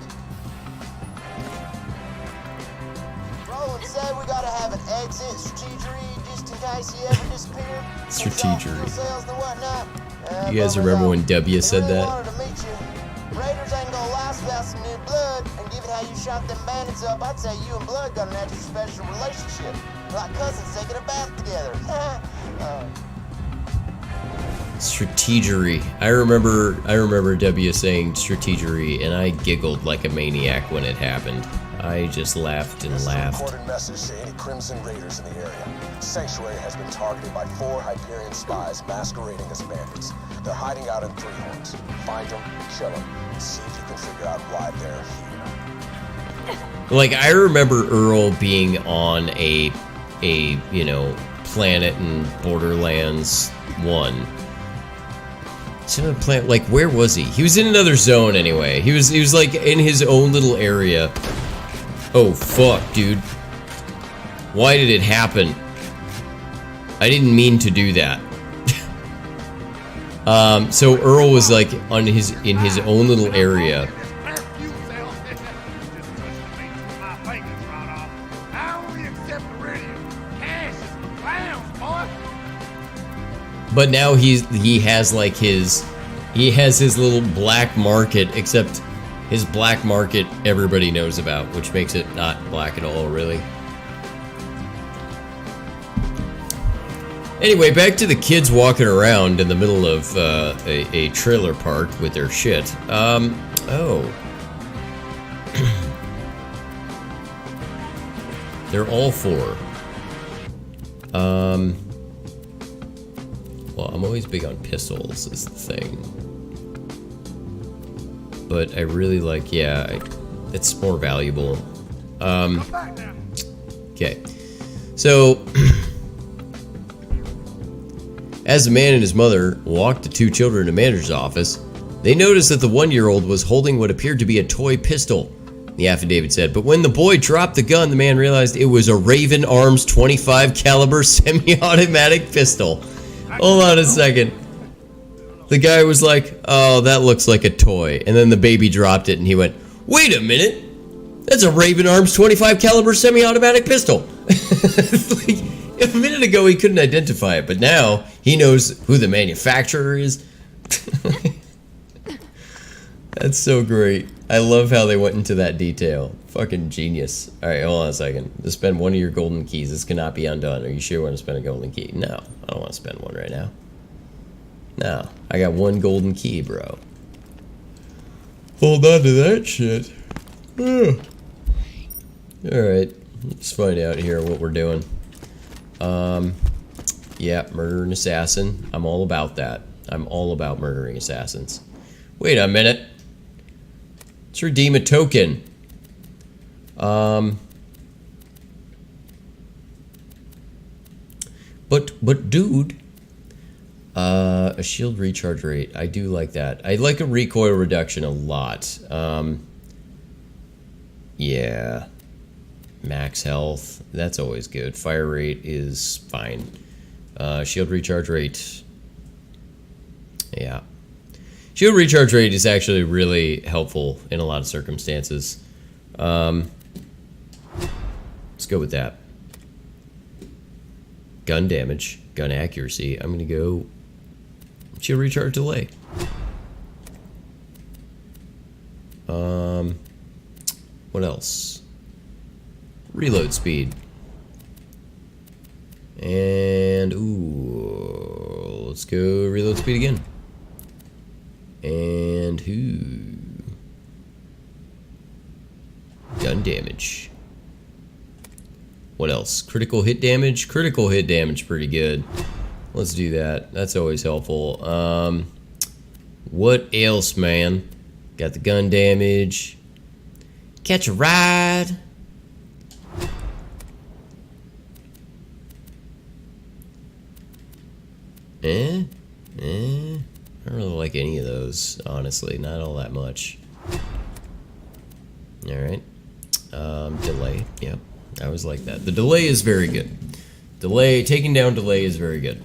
Roland said we gotta have an exit strategy just in case he ever disappeared.
Strategery.
Sales and whatnot.
You guys remember when W said that?
Wanted to meet you. Raiders ain't gonna last without some new blood, and given how you shot them bandits up, I'd say you and Blood got an extra special relationship. Like cousins taking a bath together.
Strategery. I remember W saying strategery, and I giggled like a maniac when it happened. I just laughed and laughed.
Recorded message to any Crimson Raiders in the area. Sanctuary has been targeted by 4 Hyperion spies masquerading as bandits. They're hiding out in Three Horns. Find them, kill them, and see if you can figure out why they're here.
Like, I remember Earl being on a you know, planet in Borderlands 1. Planet, like, where was he? He was in another zone anyway. He was like in his own little area. Oh fuck, dude. Why did it happen? I didn't mean to do that. So Earl was like in his own little area. But now he has like his little black market, except his black market everybody knows about, which makes it not black at all, really. Anyway, back to the kids walking around in the middle of a trailer park with their shit. Oh. They're all 4. Well, I'm always big on pistols, is the thing. But I really like, yeah, it's more valuable. Okay. So, as the man and his mother walked the 2 children to the manager's office, they noticed that the 1-year-old was holding what appeared to be a toy pistol, the affidavit said. But when the boy dropped the gun, the man realized it was a Raven Arms 25 caliber semi-automatic pistol. Hold on a second. The guy was like, oh, that looks like a toy. And then the baby dropped it and he went, wait a minute. That's a Raven Arms 25 caliber semi-automatic pistol. Like, a minute ago he couldn't identify it, but now he knows who the manufacturer is. That's so great. I love how they went into that detail. Fucking genius. Alright, hold on a second. To spend one of your golden keys. This cannot be undone. Are you sure you want to spend a golden key? No, I don't want to spend one right now. No, I got 1 golden key, bro. Hold on to that shit. Alright, let's find out here what we're doing. Yeah, murder an assassin. I'm all about that. I'm all about murdering assassins. Wait a minute. Let's redeem a token. But dude, a shield recharge rate. I do like that. I like a recoil reduction a lot. Yeah. Max health. That's always good. Fire rate is fine. Shield recharge rate. Yeah. Shield recharge rate is actually really helpful in a lot of circumstances. Let's go with that. Gun damage, gun accuracy. I'm gonna go shield recharge delay. What else? Reload speed. And ooh, let's go reload speed again. And gun damage. What else? Critical hit damage? Critical hit damage, pretty good. Let's do that. That's always helpful. What else, man? Got the gun damage. Catch a ride. I don't really like any of those, honestly. Not all that much. Alright. Delay. Yep. I always like that. The delay is very good. Taking down delay is very good.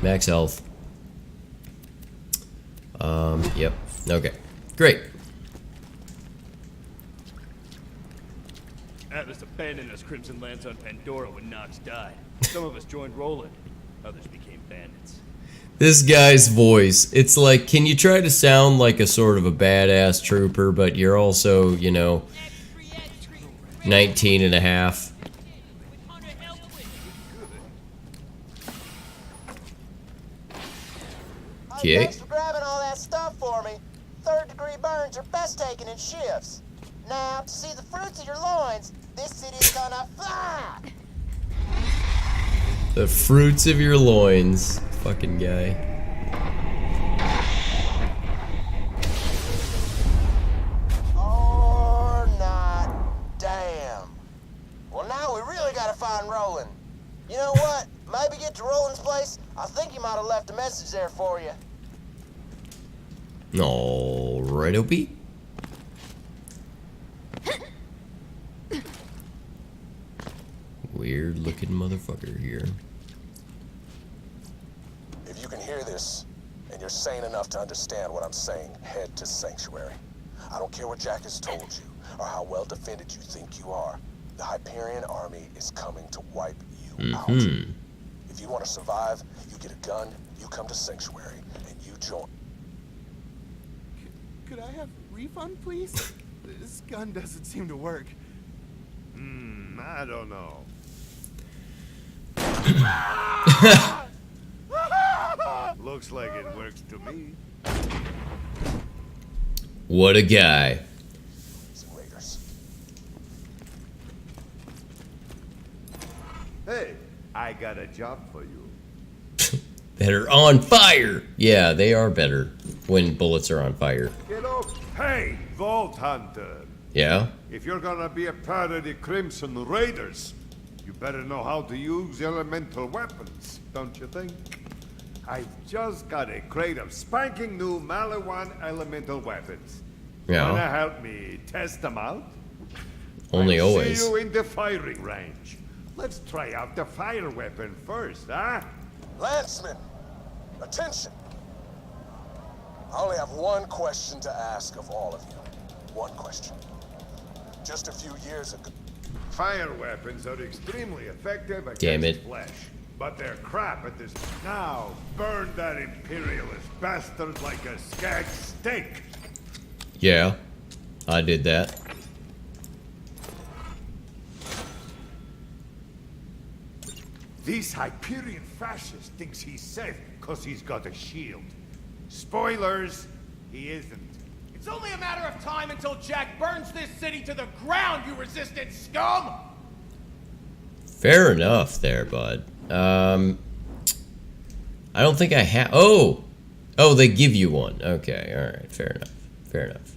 Max health. Yep. Okay. Great.
Atlas abandoned us Crimson Lance on Pandora when Nox died. Some of us joined Roland. Others became bandits.
This guy's voice, it's like, can you try to sound like a sort of a badass trooper, but you're also, you know, 19 and a half. Okay.
Thanks for grabbing all that stuff for me. 3rd-degree burns are best taken in shifts. Now, to see the fruits of your loins, this city's gonna fly.
The fruits of your loins, fucking guy.
Or not. Damn. Well, now we really gotta find Roland. You know what? Maybe get to Roland's place. I think he might have left a message there for you.
Alright, Opie. Weird looking motherfucker here.
If you can hear this, and you're sane enough to understand what I'm saying, head to Sanctuary. I don't care what Jack has told you, or how well defended you think you are. The Hyperion army is coming to wipe you out. If you want to survive, you get a gun, you come to Sanctuary, and you join.
Could I have refund, please? This gun doesn't seem to work.
I don't know. Looks like it works to me.
What a guy.
Some raiders.
Hey, I got a job for you.
That are on fire. Yeah, they are better when bullets are on fire.
Get up. Hey, Vault Hunter.
Yeah?
If you're gonna be a part of the Crimson Raiders, you better know how to use elemental weapons, don't you think? I've just got a crate of spanking new Maliwan elemental weapons.
Yeah.
Wanna help me test them out?
Only
I'll
always.
See you in the firing range. Let's try out the fire weapon first, huh?
Lancemen, attention! I only have one question to ask of all of you. One question. Just a few years ago.
Fire weapons are extremely effective
Damn
against
it.
flesh, but they're crap at this. Now, burn that imperialist bastard like a skag steak.
Yeah. I did that.
This Hyperion fascist thinks he's safe because he's got a shield. Spoilers, he isn't.
It's only a matter of time until Jack burns this city to the ground, you resistant scum!
Fair enough there, bud. I don't think I have... Oh! Oh, they give you one. Okay, alright. Fair enough. Fair enough.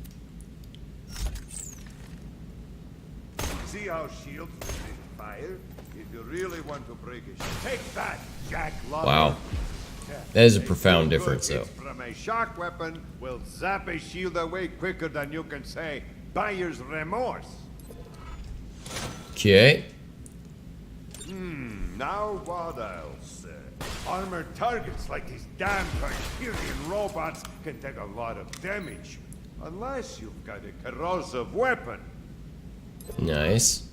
See how shields resist fire? If you really want to break a shield, take that, Jack Lover.
Wow. That is a profound difference, though.
From a shock weapon will zap a shield away quicker than you can say buyer's remorse.
Okay.
Now what else? Armored targets like these damn Hyperion robots can take a lot of damage. Unless you've got a corrosive weapon.
Nice.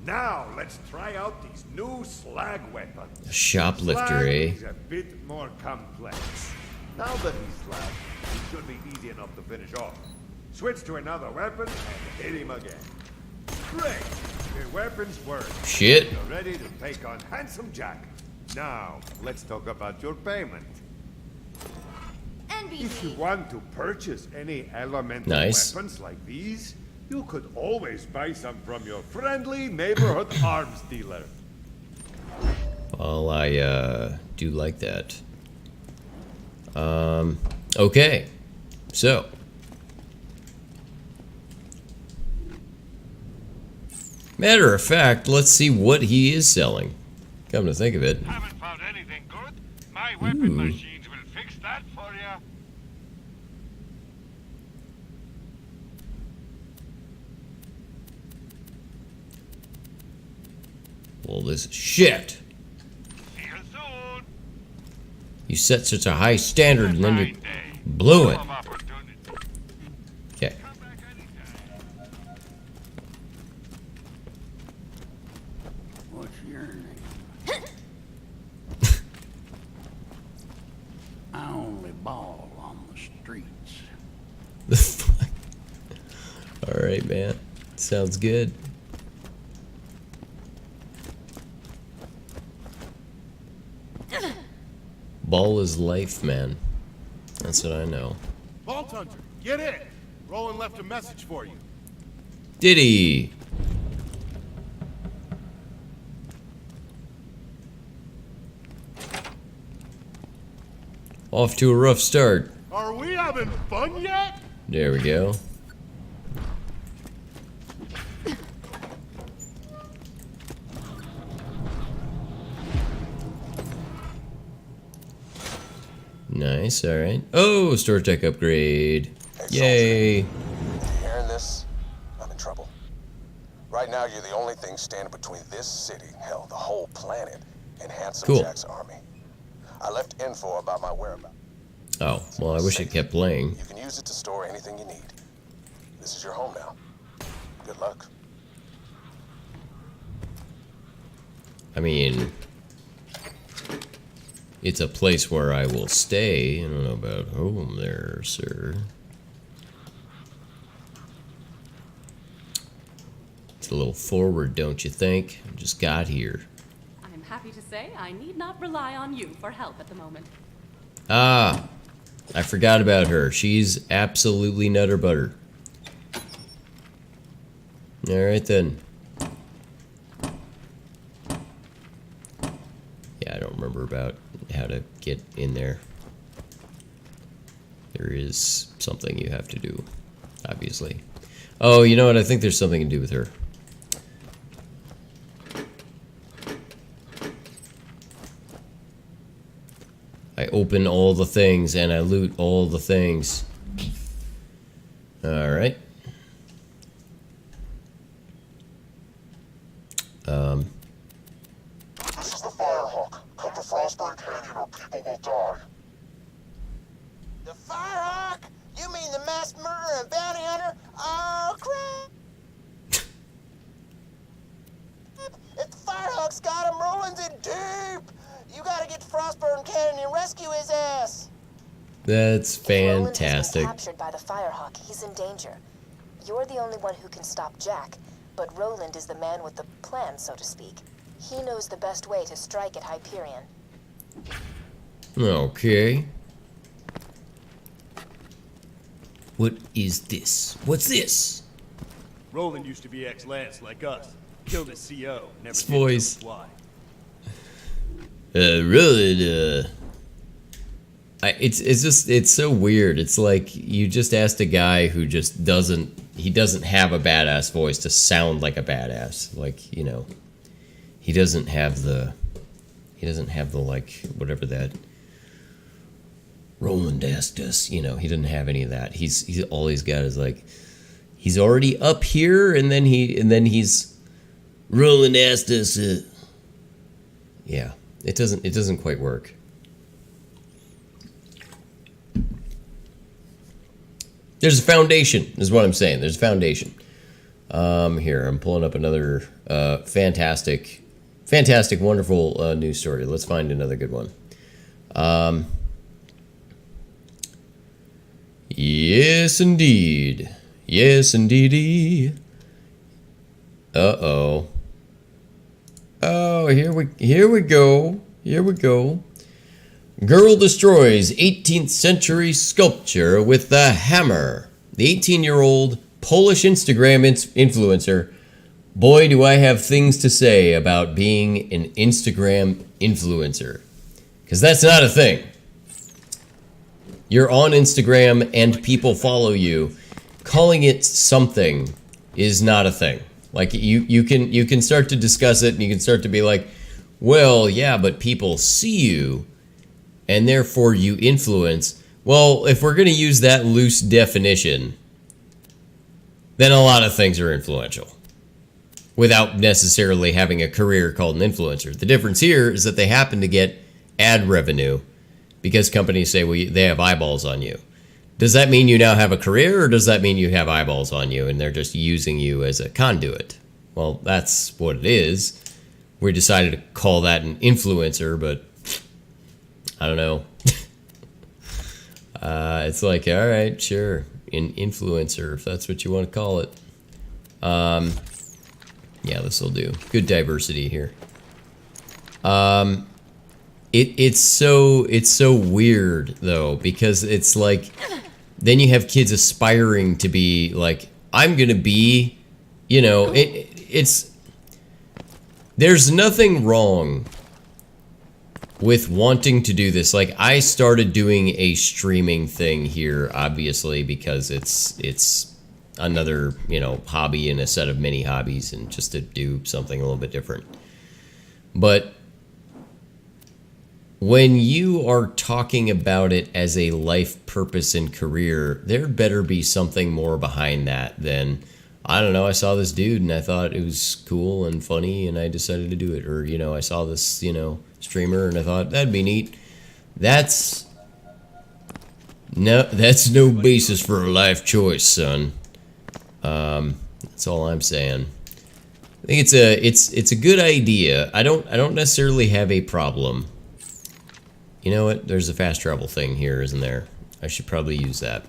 Now let's try out these new slag weapons.
Shoplifter,
Slag
eh?
is a bit more complex. Now that he's slag, it should be easy enough to finish off. Switch to another weapon and hit him again. Great! Your weapons work.
Shit.
You're ready to take on Handsome Jack. Now, let's talk about your payment. If you want to purchase any elemental
Nice.
weapons like these, you could always buy some from your friendly neighborhood arms dealer.
Well, I, do like that. Okay. So. Matter of fact, let's see what he is selling. Come to think of it.
Haven't found anything good. My weapon machines will fix that for you.
Well, this is shit.
See you soon.
You set such a high standard and then you blew it. Okay.
What's your name? I only ball on the streets.
The fuck? Alright, man. Sounds good. Ball is life, man. That's what I know.
Vault Hunter, get in. Roland left a message for you.
Did he? Off to a rough start.
Are we having fun yet?
There we go. Nice, alright. Oh, store tech upgrade. Yay.
Hearing this, I'm in trouble. Right now, you're the only thing standing between this city, hell, the whole planet, and Handsome
Cool.
Jack's army. I left info about my whereabouts.
Oh, well, I wish it kept playing.
You can use it to store anything you need. This is your home now. Good luck.
I mean, it's a place where I will stay. I don't know about home there, sir. It's a little forward, don't you think? I just got here.
I'm happy to say I need not rely on you for help at the moment.
Ah, I forgot about her. She's absolutely nutter butter. Alright then. Yeah, I don't remember about how to get in there. There is something you have to do, obviously. Oh, you know what? I think there's something to do with her. I open all the things and I loot all the things. Alright.
This is the Firehawk. Come to Frostburn Canyon or people will die. The Firehawk? You mean the mass murderer and bounty hunter? Oh, crap! If the Firehawk's got him, Roland's in deep! You gotta get to Frostburn Canyon and rescue his ass!
That's
If Roland has
fantastic.
been captured by the Firehawk, he's in danger. You're the only one who can stop Jack, but Roland is the man with the plan, so to speak. He knows the best way to strike at Hyperion.
Okay. What is this? What's this?
Roland used to be ex-Lance like us. Killed his CO. Never
His
did tell
voice.
us why.
Really, it's so weird. It's like you just asked a guy who just doesn't have a badass voice to sound like a badass. Like, you know, he doesn't have the like, whatever that Roland asked us, you know, he doesn't have any of that. He's all he's got is like, he's already up here and then he's Roland asked us, yeah. It doesn't quite work. There's a foundation, is what I'm saying. There's a foundation. Here, I'm pulling up another fantastic, wonderful news story. Let's find another good one. Yes, indeed. Yes, indeedy. Uh-oh. Oh, here we go. Here we go. Girl destroys 18th century sculpture with the hammer. The 18-year-old Polish Instagram influencer. Boy, do I have things to say about being an Instagram influencer. Because that's not a thing. you're on Instagram and people follow you, calling it something is not a thing. Like you can start to discuss it and you can start to be like, well, yeah, but people see you and therefore you influence. Well, if we're going to use that loose definition, then a lot of things are influential without necessarily having a career called an influencer. The difference here is that they happen to get ad revenue because companies say, well, they have eyeballs on you. Does that mean you now have a career, or does that mean you have eyeballs on you and they're just using you as a conduit? Well, that's what it is. We decided to call that an influencer, but I don't know. It's like, all right, sure, an influencer, if that's what you want to call it. Yeah, this will do. Good diversity here. It's so weird though, because it's like, then you have kids aspiring to be like, I'm gonna be, you know, there's nothing wrong with wanting to do this. Like, I started doing a streaming thing here, obviously, because it's another, you know, hobby in a set of many hobbies, and just to do something a little bit different. But when you are talking about it as a life purpose and career, there better be something more behind that than, I don't know, I saw this dude and I thought it was cool and funny and I decided to do it. Or, you know, I saw this, you know, streamer and I thought that'd be neat. That's no basis for a life choice, son. That's all I'm saying. I think it's a good idea. I don't necessarily have a problem. You know what? There's a fast travel thing here, isn't there? I should probably use that.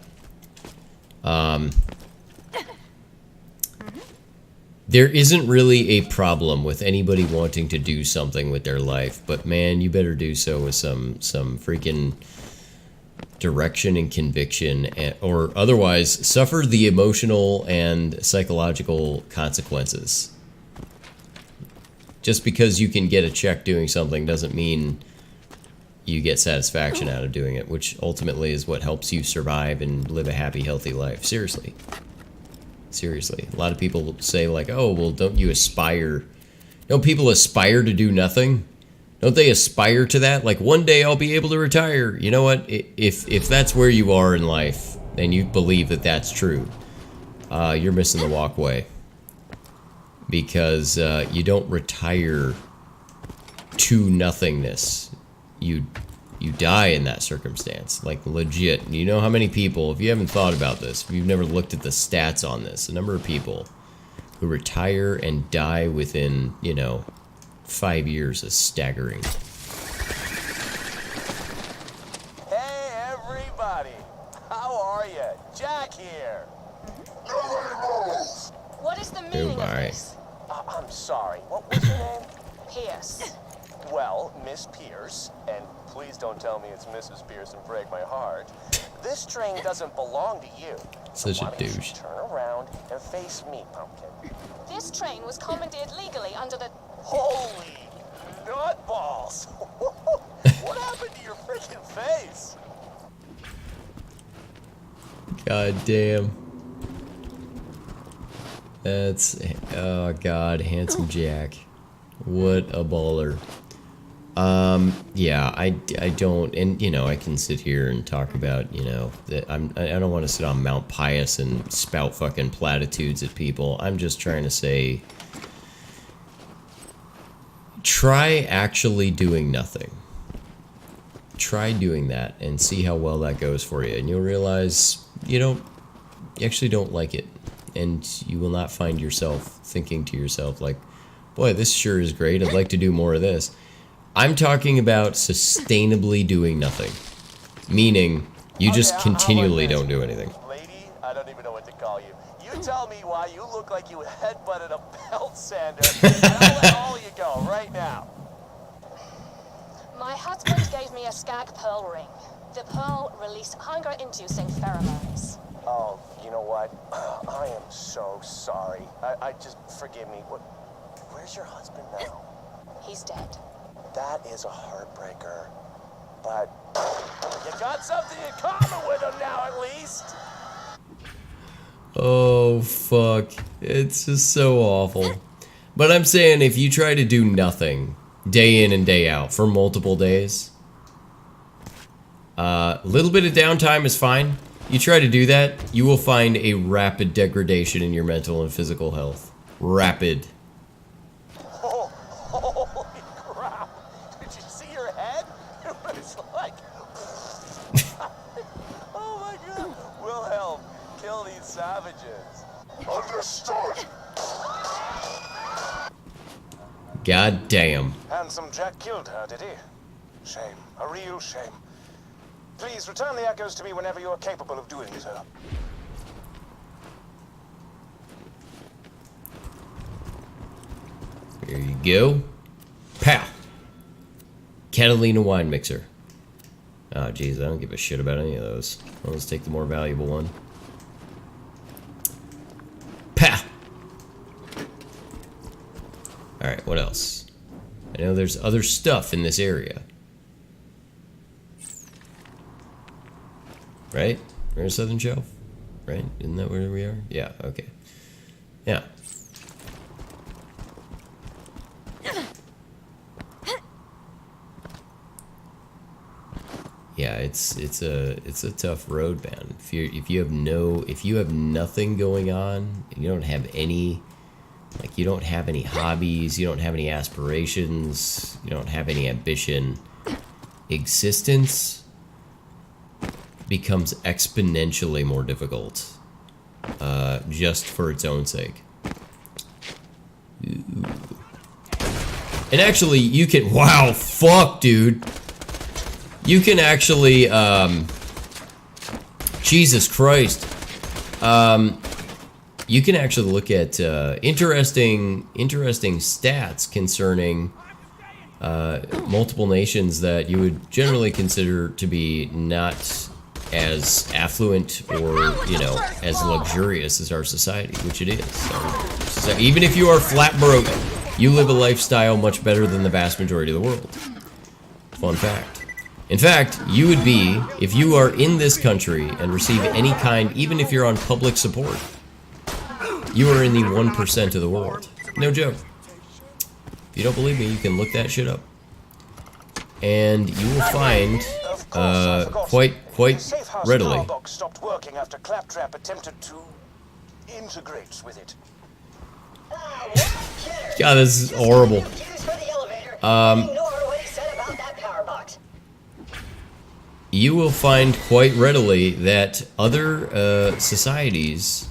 There isn't really a problem with anybody wanting to do something with their life, but man, you better do so with some freaking direction and conviction, or otherwise suffer the emotional and psychological consequences. Just because you can get a check doing something doesn't mean you get satisfaction out of doing it, which ultimately is what helps you survive and live a happy, healthy life. Seriously. Seriously. A lot of people say like, oh, well, don't you aspire? Don't people aspire to do nothing? Don't they aspire to that? Like, one day I'll be able to retire. You know what? If that's where you are in life, and you believe that that's true, you're missing the walkway. Because you don't retire to nothingness. You die in that circumstance, like legit. You know how many people, if you haven't thought about this, if you've never looked at the stats on this, the number of people who retire and die within, you know, 5 years is staggering.
Hey everybody, how are you? Jack here.
What is the meaning of this?
I'm sorry, what was your name?
Pierce.
Well, Miss Pierce, and please don't tell me it's Mrs. Pierce and break my heart. This train doesn't belong to you.
Such
so
a douche.
Turn around and face me, Pumpkin.
This train was commandeered legally under the...
Holy nutballs! What happened to your freaking face?
God damn. That's, oh god, handsome Jack. What a baller. Yeah, I don't, and you know, I can sit here and talk about, you know, that I don't want to sit on Mount Pius and spout fucking platitudes at people. I'm just trying to say, try actually doing nothing. Try doing that and see how well that goes for you, and you'll realize you actually don't like it, and you will not find yourself thinking to yourself like, boy, this sure is great, I'd like to do more of this. I'm talking about sustainably doing nothing. Meaning, you just continually don't do anything.
Lady, I don't even know what to call you. You tell me why you look like you headbutted a belt sander, and I'll let all you go right now.
My husband gave me a skag pearl ring. The pearl released hunger-inducing pheromones.
Oh, you know what? I am so sorry. I just, forgive me. Where's your husband now?
He's dead.
That is a heartbreaker. But You got something in common with them now, at least.
Oh, fuck. It's just so awful. But I'm saying if you try to do nothing day in and day out for multiple days, a little bit of downtime is fine. You try to do that, you will find a rapid degradation in your mental and physical health. Rapid.
Oh, holy crap. Did you see your head? It was like... oh my god. Wilhelm, kill these savages. Understood.
God damn.
Handsome Jack killed her, did he? Shame. A real shame. Please return the echoes to me whenever you are capable of doing so.
Here you go. Pow! Catalina wine mixer. Oh, geez, I don't give a shit about any of those. Well, let's take the more valuable one. Pow! Alright, what else? I know there's other stuff in this area. Right? We're in Southern Shelf? Right? Isn't that where we are? Yeah, okay. Yeah. Yeah, it's a tough road, man. If you have nothing going on, and you don't have any hobbies, you don't have any aspirations, you don't have any ambition, existence becomes exponentially more difficult, just for its own sake. Ooh. And actually, you can, wow, fuck, dude. You can actually, Jesus Christ. You can actually look at interesting stats concerning multiple nations that you would generally consider to be not as affluent or, you know, as luxurious as our society, which it is. So even if you are flat broke, you live a lifestyle much better than the vast majority of the world. Fun fact. In fact, you would be, if you are in this country and receive any kind, even if you're on public support, you are in the 1% of the world. No joke. If you don't believe me, you can look that shit up. And you will find, quite readily.
Starbucks stopped working after Claptrap attempted to integrate with it.
God, this is horrible. You will find quite readily that other societies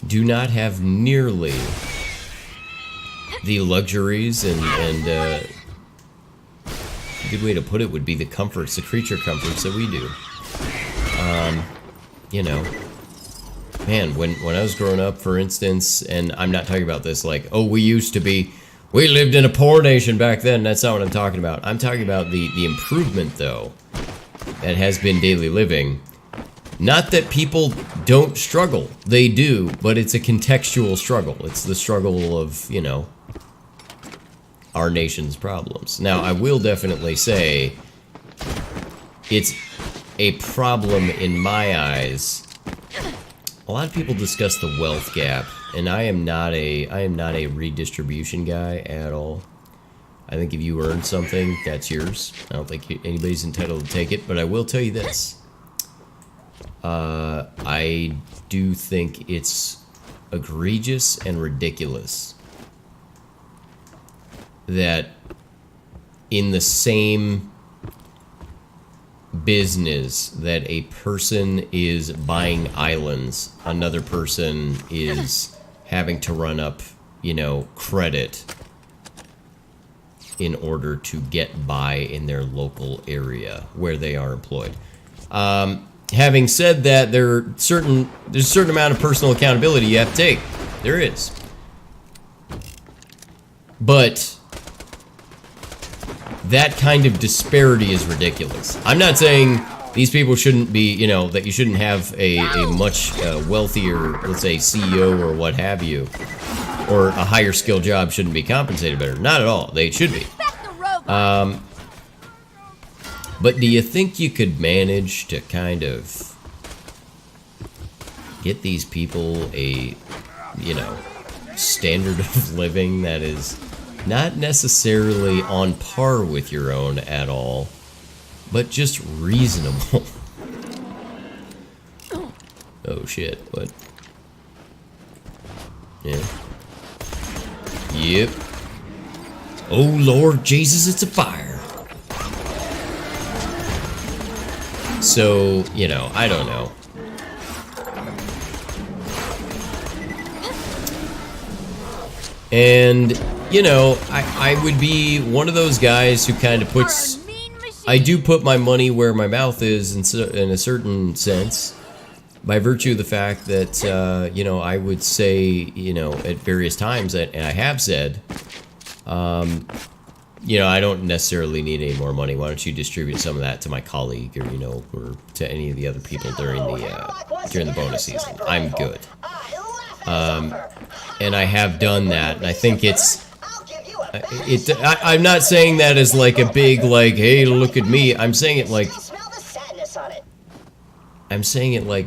do not have nearly the luxuries and a good way to put it would be the comforts, the creature comforts that we do. You know, man, when I was growing up, for instance, and I'm not talking about this like, oh, we lived in a poor nation back then. That's not what I'm talking about. I'm talking about the improvement, though, that has been daily living. Not that people don't struggle. They do, but it's a contextual struggle. It's the struggle of, you know, our nation's problems. Now, I will definitely say it's a problem in my eyes. A lot of people discuss the wealth gap, and I am not a redistribution guy at all. I think if you earn something, that's yours. I don't think anybody's entitled to take it, but I will tell you this. I do think it's egregious and ridiculous that in the same business that a person is buying islands, another person is having to run up, you know, credit in order to get by in their local area where they are employed. Having said that, there's a certain amount of personal accountability you have to take. There is. But that kind of disparity is ridiculous. I'm not saying these people shouldn't be, you know, that you shouldn't have a much wealthier, let's say, CEO or what have you, or a higher skill job shouldn't be compensated better. Not at all. They should be. But do you think you could manage to kind of get these people a, you know, standard of living that is not necessarily on par with your own at all, but just reasonable? Oh shit, what? Yeah. Yep. Oh Lord Jesus, it's a fire. So, you know, I don't know. And, you know, I would be one of those guys who kind of puts... I do put my money where my mouth is in a certain sense, by virtue of the fact that, you know, I would say, you know, at various times, and I have said, you know, I don't necessarily need any more money. Why don't you distribute some of that to my colleague, or, you know, or to any of the other people during the bonus season? I'm good. And I have done that, and I think I'm not saying that as like a big, like, hey, look at me. I'm saying it like,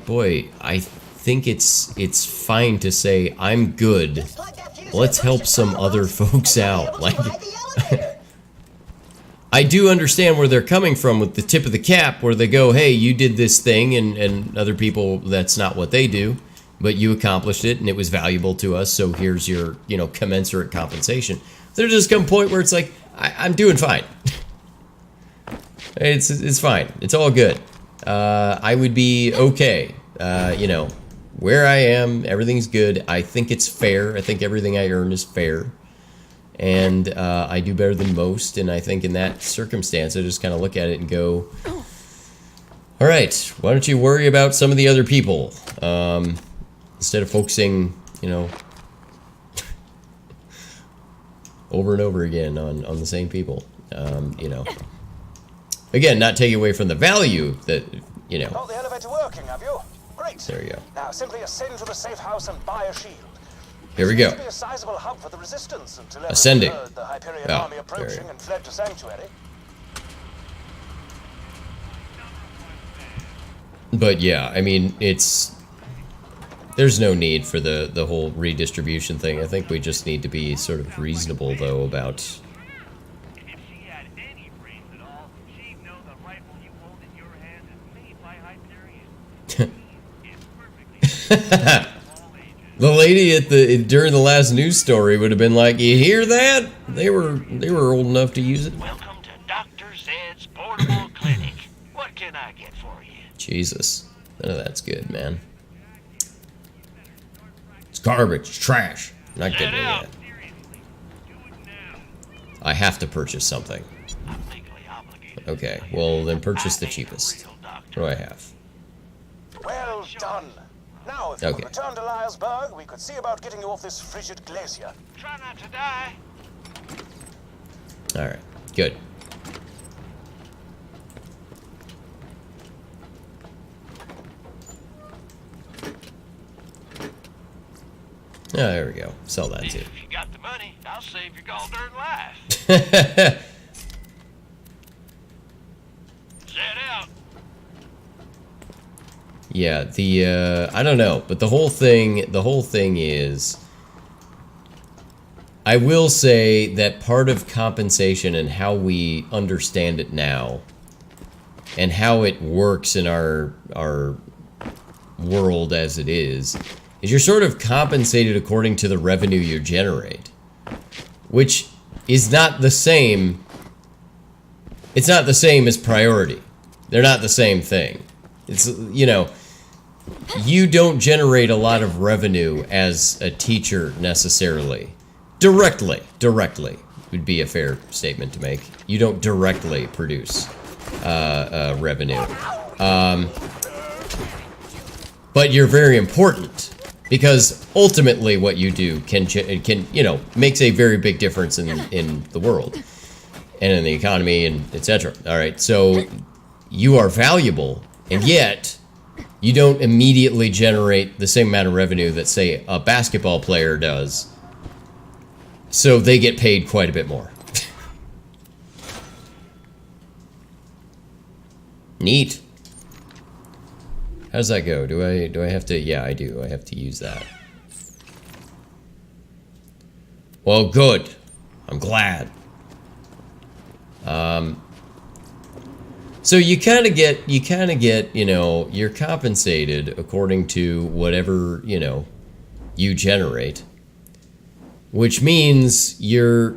boy, I think it's fine to say I'm good. Let's help some other folks out. Like, I do understand where they're coming from with the tip of the cap, where they go, hey, you did this thing, and other people, that's not what they do, but you accomplished it, and it was valuable to us, so here's your, you know, commensurate compensation. There's just come a point where it's like, I'm doing fine. It's fine. It's all good. I would be okay. You know, where I am, everything's good. I think it's fair. I think everything I earn is fair. And I do better than most, and I think in that circumstance, I just kind of look at it and go, all right, why don't you worry about some of the other people, instead of focusing, you know, over and over again on the same people, you know. Again, not taking away from the value that, you know.
Got the elevator working, have you? Great.
There you go.
Now simply ascend to the safe house and buy a shield.
Here we go.
Be a sizable hub for the resistance until
Ascending.
heard the Hyperion army approaching and fled to Sanctuary.
But yeah, I mean, there's no need for the whole redistribution thing. I think we just need to be sort of reasonable, though, about...
If she had any brains at all, she'd know the rifle you hold in your hand is made by Hyperion. It's perfectly...
The lady during the last news story would have been like, "You hear that? They were old enough to use it."
Welcome to Dr. Zed's portable clinic. What can I get for you?
Jesus, none of that's good, man. It's garbage, it's trash. Not getting any of that. I have to purchase something. Okay, well then purchase the cheapest. What do I have?
Well done. Now, if you could return to Liarsburg, we could see about getting you off this frigid glacier.
Try not to die.
All right, good. Oh, there we go. Sell that too.
If you got the money, I'll save your gall darn life. Set out.
Yeah, I don't know, but the whole thing is, I will say that part of compensation and how we understand it now, and how it works in our world as it is you're sort of compensated according to the revenue you generate, which is not the same. It's not the same as priority. They're not the same thing. It's, you know, you don't generate a lot of revenue as a teacher necessarily. Directly would be a fair statement to make. You don't directly produce revenue. But you're very important, because ultimately what you do can you know, makes a very big difference in the world and in the economy and etc. All right, so you are valuable, and yet you don't immediately generate the same amount of revenue that, say, a basketball player does. So they get paid quite a bit more. Neat. How does that go? Do I have to? Yeah, I do. I have to use that. Well, good. I'm glad. So you kind of get, you know, you're compensated according to whatever, you know, you generate, which means you're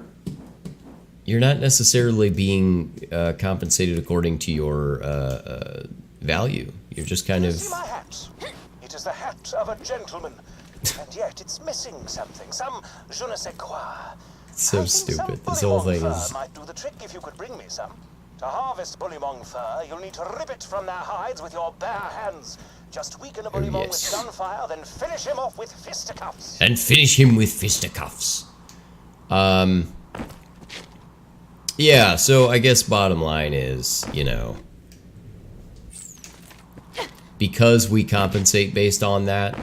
not necessarily being compensated according to your value. You're just kind of.
See my hat? It is the hat of a gentleman, and yet it's missing something. Some je ne sais quoi.
So stupid. This whole thing is.
Might do the trick if you could bring me some. To harvest bullymong fur, you'll need to rip it from their hides with your bare hands. Just weaken a bullymong
yes.
with gunfire, then finish him off with fisticuffs.
And finish him with fisticuffs. Yeah, so I guess bottom line is, you know, because we compensate based on that,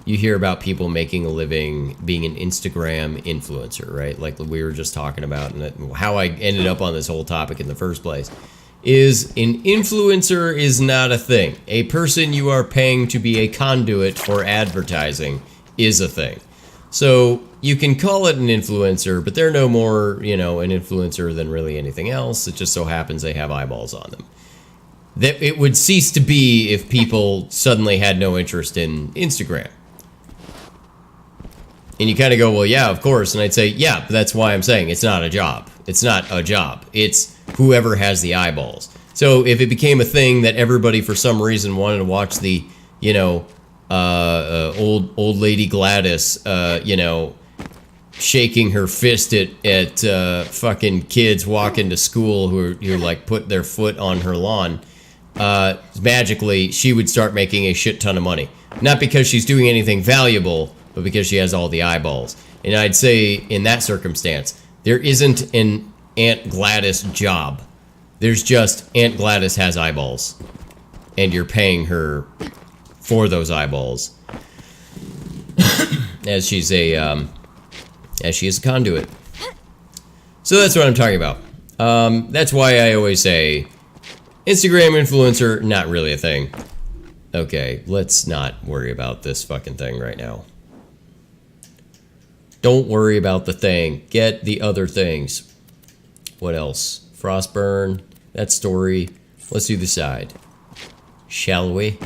you hear about people making a living being an Instagram influencer, right? Like we were just talking about, and how I ended up on this whole topic in the first place is an influencer is not a thing. A person you are paying to be a conduit for advertising is a thing. So you can call it an influencer, but they're no more, you know, an influencer than really anything else. It just so happens they have eyeballs on them. That it would cease to be if people suddenly had no interest in Instagram. And you kind of go, well, yeah, of course. And I'd say, yeah, but that's why I'm saying it's not a job. It's not a job. It's whoever has the eyeballs. So if it became a thing that everybody for some reason wanted to watch the, you know, old lady Gladys, you know, shaking her fist at fucking kids walking to school who like put their foot on her lawn, magically she would start making a shit ton of money. Not because she's doing anything valuable, but because she has all the eyeballs. And I'd say in that circumstance, there isn't an Aunt Gladys job. There's just Aunt Gladys has eyeballs, and you're paying her for those eyeballs as she is a conduit. So that's what I'm talking about. That's why I always say Instagram influencer, not really a thing. Okay, let's not worry about this fucking thing right now. Don't worry about the thing. Get the other things. What else? Frostburn. That story. Let's do the side. Shall we?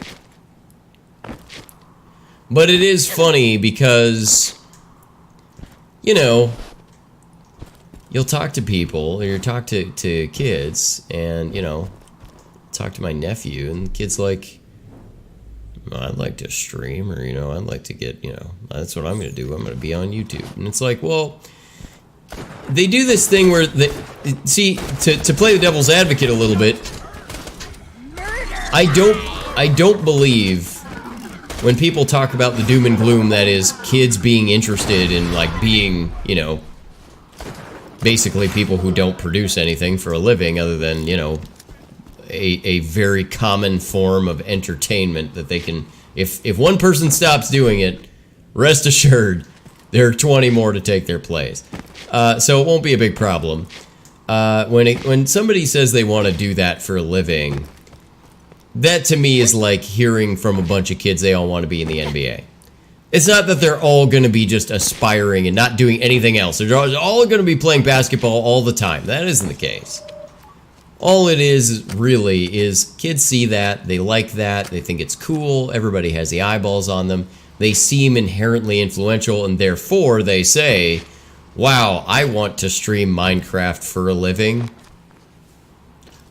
But it is funny because, you know, you'll talk to people, or you talk to kids, and, you know, talk to my nephew, and the kid's like, I'd like to stream, or, you know, I'd like to get, you know, that's what I'm going to do. I'm going to be on YouTube. And it's like, well, they do this thing where they, see, to play the devil's advocate a little bit, I don't believe when people talk about the doom and gloom that is kids being interested in, like, being, you know, basically people who don't produce anything for a living other than, you know, a very common form of entertainment that they can, if one person stops doing it, rest assured there are 20 more to take their place. So it won't be a big problem. When somebody says they want to do that for a living, that to me is like hearing from a bunch of kids they all want to be in the NBA. It's not that they're all going to be just aspiring and not doing anything else. They're all going to be playing basketball all the time. That isn't the case. All it is really is kids see that, they like that, they think it's cool, everybody has the eyeballs on them, they seem inherently influential, and therefore they say, wow, I want to stream Minecraft for a living.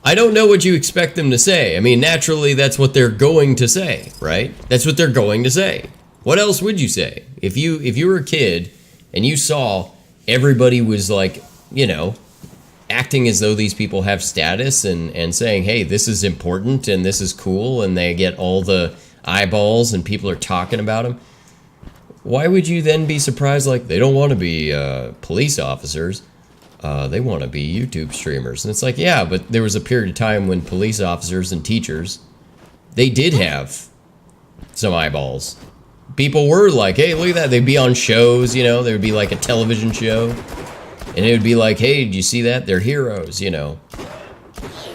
I don't know what you expect them to say. I mean, naturally, that's what they're going to say, right? That's what they're going to say. What else would you say? If you were a kid and you saw everybody was like, you know, acting as though these people have status and saying, hey, this is important and this is cool, and they get all the eyeballs and people are talking about them, why would you then be surprised? Like, they don't want to be police officers. They want to be YouTube streamers. And it's like, yeah, but there was a period of time when police officers and teachers, they did have some eyeballs. People were like, hey, look at that. They'd be on shows, you know, there would be like a television show. And it would be like, hey, did you see that? They're heroes, you know.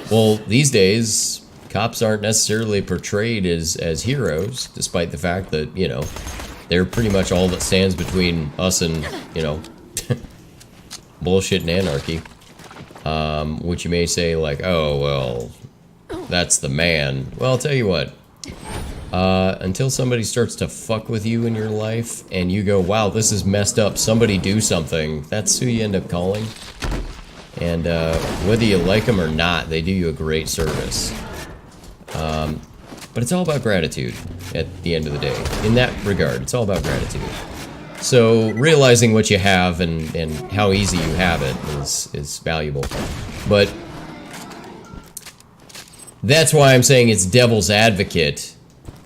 Well, these days, Cops aren't necessarily portrayed as heroes, despite the fact that, you know, they're pretty much all that stands between us and, you know, bullshit and anarchy. Which you may say, like, oh, well, that's the man. Well, I'll tell you what. Until somebody starts to fuck with you in your life, and you go, wow, this is messed up, somebody do something, that's who you end up calling. And whether you like them or not, they do you a great service. But it's all about gratitude at the end of the day. In that regard, it's all about gratitude. So realizing what you have and how easy you have it is valuable. But that's why I'm saying it's devil's advocate,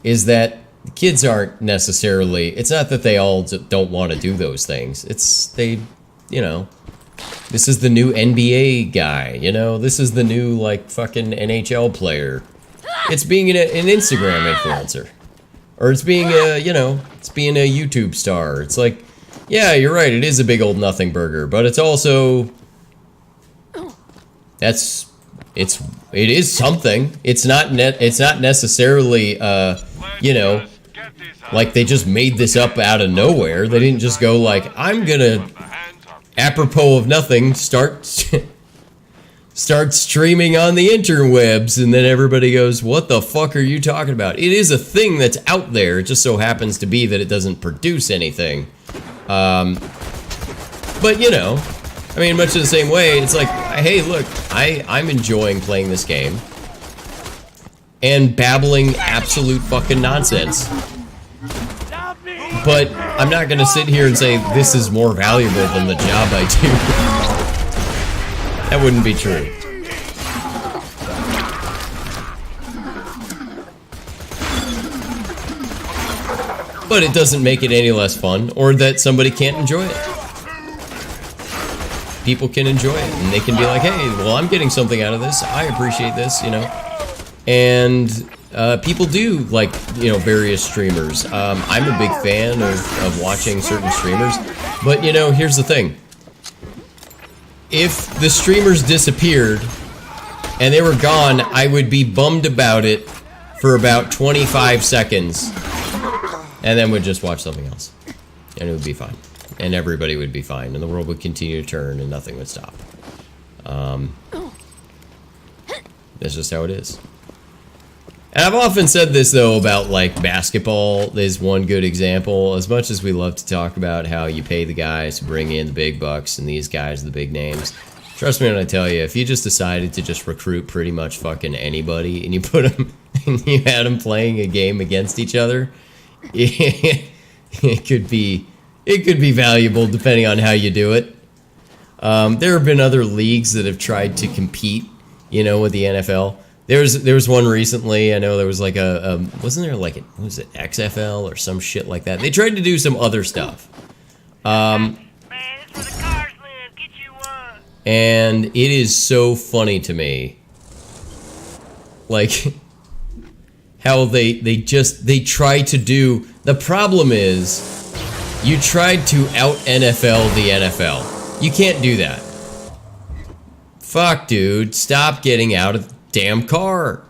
is that the kids aren't necessarily, it's not that they all don't want to do those things. It's they, you know, this is the new NBA guy, you know, this is the new, like, fucking NHL player. It's being an Instagram influencer. Or it's being a, you know, it's being a YouTube star. It's like, yeah, you're right, it is a big old nothing burger, but it's also, it is something. It's not necessarily, you know, like they just made this up out of nowhere. They didn't just go like, I'm gonna, apropos of nothing, start streaming on the interwebs, and then everybody goes, what the fuck are you talking about? It is a thing that's out there. It just so happens to be that it doesn't produce anything. But, you know, I mean, much in the same way, it's like, hey, look, I'm enjoying playing this game and babbling absolute fucking nonsense. But I'm not gonna sit here and say this is more valuable than the job I do. That wouldn't be true. But it doesn't make it any less fun, or that somebody can't enjoy it. People can enjoy it, and they can be like, hey, well, I'm getting something out of this, I appreciate this, you know. And people do like, you know, various streamers. I'm a big fan of watching certain streamers, but, you know, here's the thing. If the streamers disappeared and they were gone, I would be bummed about it for about 25 seconds, and then would just watch something else, and it would be fine, and everybody would be fine, and the world would continue to turn, and nothing would stop. That's just how it is. And I've often said this, though, about, like, basketball is one good example. As much as we love to talk about how you pay the guys to bring in the big bucks and these guys are the big names, trust me when I tell you, if you just decided to just recruit pretty much fucking anybody and you put them, and you had them playing a game against each other, it could be valuable depending on how you do it. There have been other leagues that have tried to compete, you know, with the NFL. There was one recently. I know there was like wasn't there like what was it, XFL or some shit like that? They tried to do some other stuff. Man, it's where the cars live. Get you one. And it is so funny to me, like how they try to do. The problem is, you tried to out NFL the NFL. You can't do that. Fuck, dude. Stop getting out of the damn car.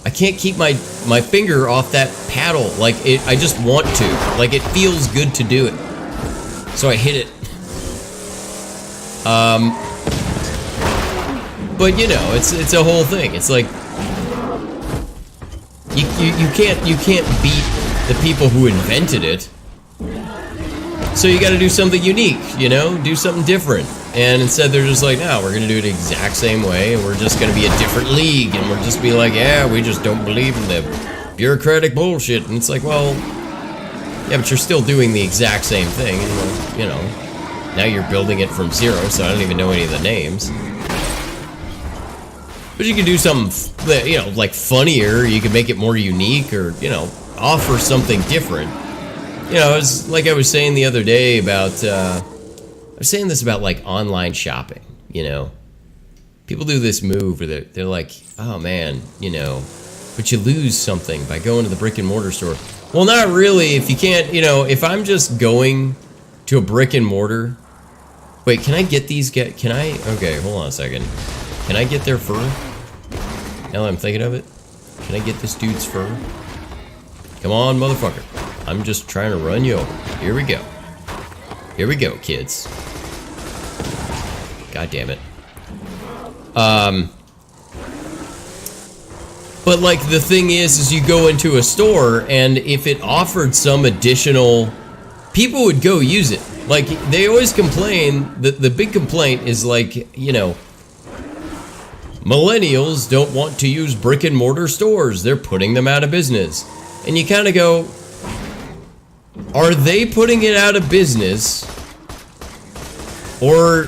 I can't keep my finger off that paddle. Like, I just want to. Like, it feels good to do it. So I hit it. But, you know, it's a whole thing. It's like, you can't beat the people who invented it. So you gotta do something unique, you know? Do something different. And instead they're just like, no, we're gonna do it the exact same way, and we're just gonna be a different league, and we'll just be like, yeah, we just don't believe in the bureaucratic bullshit. And it's like, well, yeah, but you're still doing the exact same thing, and, you know, now you're building it from zero, so I don't even know any of the names. But you can do something, you know, like funnier, you can make it more unique, or, you know, offer something different. You know, it's like I was saying the other day about, I was saying this about, like, online shopping, you know. People do this move where they're like, oh, man, you know, but you lose something by going to the brick and mortar store. Well, not really, if you can't, you know, if I'm just going to a brick and mortar. Wait, can I get these, okay, hold on a second. Can I get their fur? Now that I'm thinking of it, can I get this dude's fur? Come on, motherfucker. I'm just trying to run you over. Here we go. Here we go, kids. God damn it. But like the thing is you go into a store and if it offered some additional, people would go use it. Like they always complain, the big complaint is like, you know, millennials don't want to use brick and mortar stores. They're putting them out of business. And you kind of go, are they putting it out of business? Or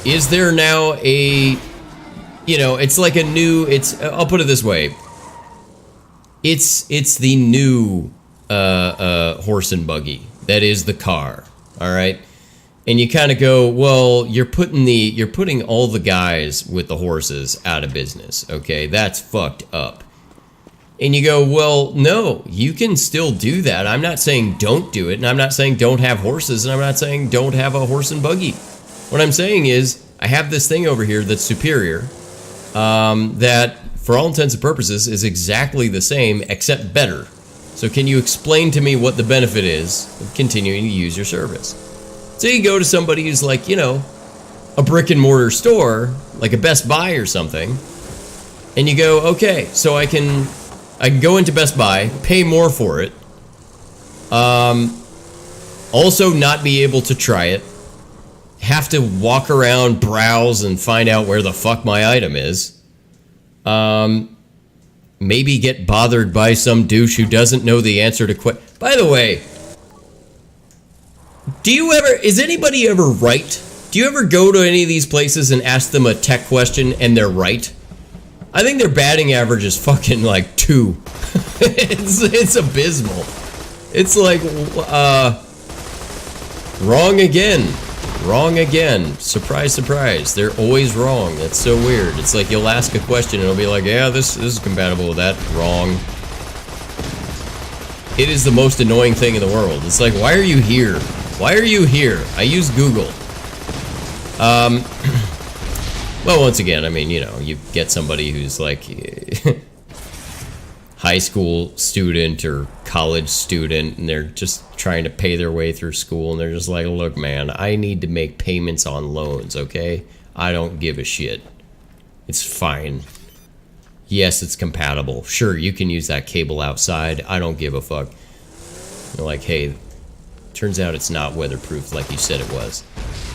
is there now a, you know, it's like a new, I'll put it this way. It's the new horse and buggy. That is the car. All right. And you kind of go, well, you're putting all the guys with the horses out of business. Okay, that's fucked up. And you go, well, no, you can still do that. I'm not saying don't do it, and I'm not saying don't have horses, and I'm not saying don't have a horse and buggy. What I'm saying is, I have this thing over here that's superior, that for all intents and purposes is exactly the same except better. So can you explain to me what the benefit is of continuing to use your service? So you go to somebody who's like, you know, a brick and mortar store, like a Best Buy or something, and you go, okay, so I can go into Best Buy, pay more for it, also not be able to try it, have to walk around, browse, and find out where the fuck my item is, maybe get bothered by some douche who doesn't know the answer to By the way, is anybody ever right? Do you ever go to any of these places and ask them a tech question and they're right? I think their batting average is fucking like 2. It's abysmal. It's like, wrong again. Wrong again. Surprise, surprise. They're always wrong. That's so weird. It's like you'll ask a question and it'll be like, yeah, this is compatible with that. Wrong. It is the most annoying thing in the world. It's like, why are you here? Why are you here? I use Google. Well, once again, I mean, you know, you get somebody who's like high school student or college student, and they're just trying to pay their way through school, and they're just like, look, man, I need to make payments on loans, okay? I don't give a shit. It's fine. Yes, it's compatible. Sure, you can use that cable outside. I don't give a fuck. They're like, hey, turns out it's not weatherproof like you said it was.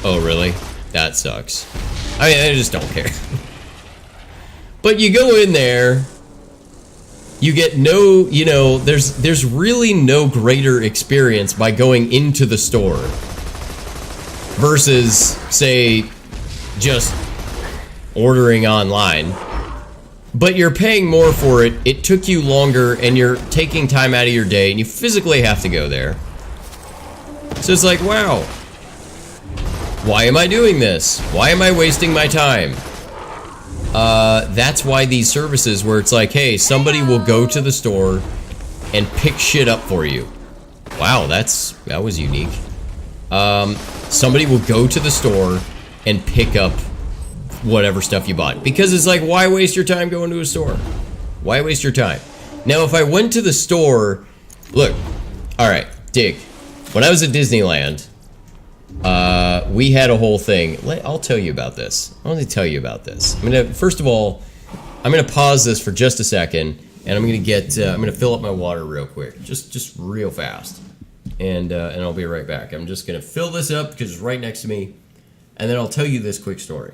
Oh, really? That sucks. I mean, I just don't care. But you go in there, you get no, you know, there's really no greater experience by going into the store versus, say, just ordering online. But you're paying more for it, it took you longer, and you're taking time out of your day, and you physically have to go there. So it's like, wow. Why am I doing this? Why am I wasting my time? That's why these services where it's like, hey, somebody will go to the store and pick shit up for you. Wow, that was unique. Somebody will go to the store and pick up whatever stuff you bought. Because it's like, why waste your time going to a store? Why waste your time? Now, if I went to the store, look, all right, dig. When I was at Disneyland, we had a whole thing. I'll tell you about this. I want to tell you about this. First of all, I'm gonna pause this for just a second, and I'm gonna fill up my water real quick, just real fast, and I'll be right back. I'm just gonna fill this up because it's right next to me, and then I'll tell you this quick story.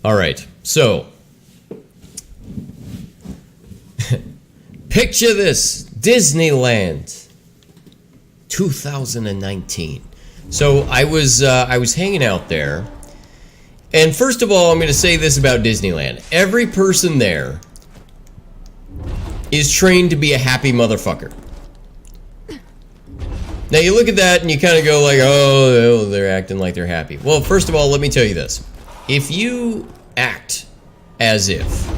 All right, so picture this, Disneyland 2019. So I was hanging out there, and first of all, I'm going to say this about Disneyland. Every person there is trained to be a happy motherfucker. Now you look at that and you kind of go like, oh, they're acting like they're happy. Well, first of all, let me tell you this. If you act as if,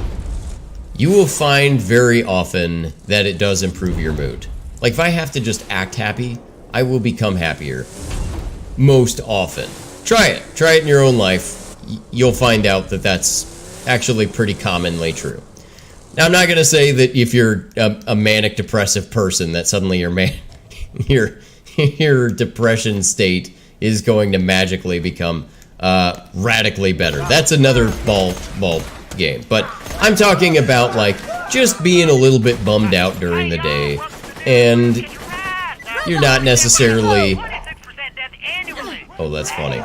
you will find very often that it does improve your mood. Like if I have to just act happy, I will become happier most often. Try it. Try it in your own life. You'll find out that that's actually pretty commonly true. Now, I'm not going to say that if you're a manic depressive person that suddenly your depression state is going to magically become radically better. That's another ball game. But I'm talking about like just being a little bit bummed out during the day, and you're not necessarily... Oh, that's funny.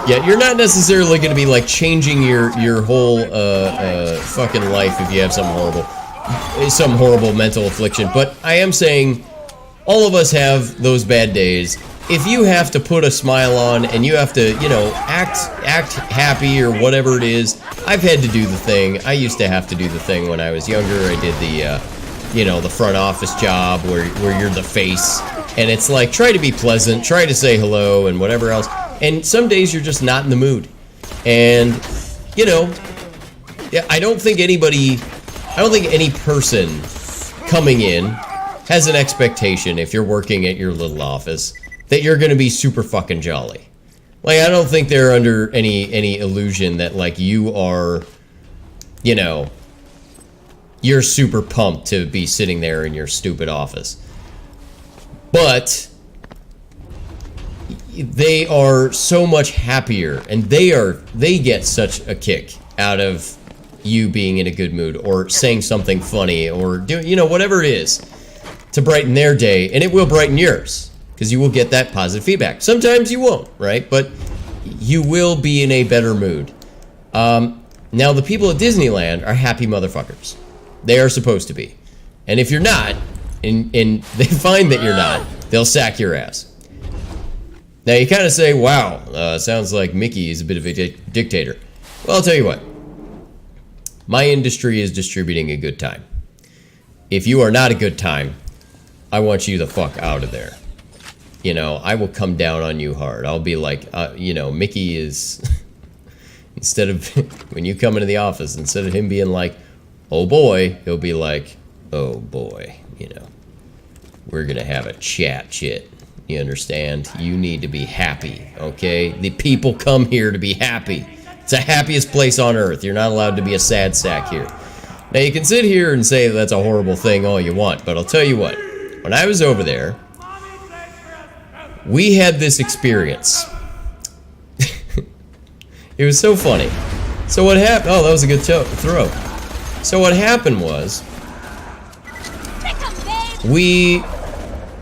Yeah, you're not necessarily going to be like changing your whole fucking life if you have some horrible mental affliction. But I am saying all of us have those bad days. If you have to put a smile on and you have to, you know, act happy or whatever it is, I've had to do the thing. I used to have to do the thing when I was younger. I did the, you know, the front office job where you're the face, and it's like try to be pleasant, try to say hello and whatever else. And some days you're just not in the mood. And, you know, yeah, I don't think any person coming in has an expectation, if you're working at your little office, that you're going to be super fucking jolly. Like, I don't think they're under any illusion that, like, you are, you know, you're super pumped to be sitting there in your stupid office. But they are so much happier, and they get such a kick out of you being in a good mood or saying something funny or doing, you know, whatever it is to brighten their day, and it will brighten yours because you will get that positive feedback. Sometimes you won't, right? But you will be in a better mood. Now, the people at Disneyland are happy motherfuckers. They are supposed to be. And if you're not, and they find that you're not, they'll sack your ass. Now, you kind of say, wow, sounds like Mickey is a bit of a dictator. Well, I'll tell you what. My industry is distributing a good time. If you are not a good time, I want you the fuck out of there. You know, I will come down on you hard. I'll be like, you know, Mickey is... instead of... when you come into the office, instead of him being like, oh boy, he'll be like, oh boy, you know. We're gonna have a chat. You understand? You need to be happy, okay? The people come here to be happy. It's the happiest place on earth. You're not allowed to be a sad sack here. Now, you can sit here and say that's a horrible thing all you want, but I'll tell you what. When I was over there, we had this experience. It was so funny. So what happened? Oh, that was a good throw. So what happened was, we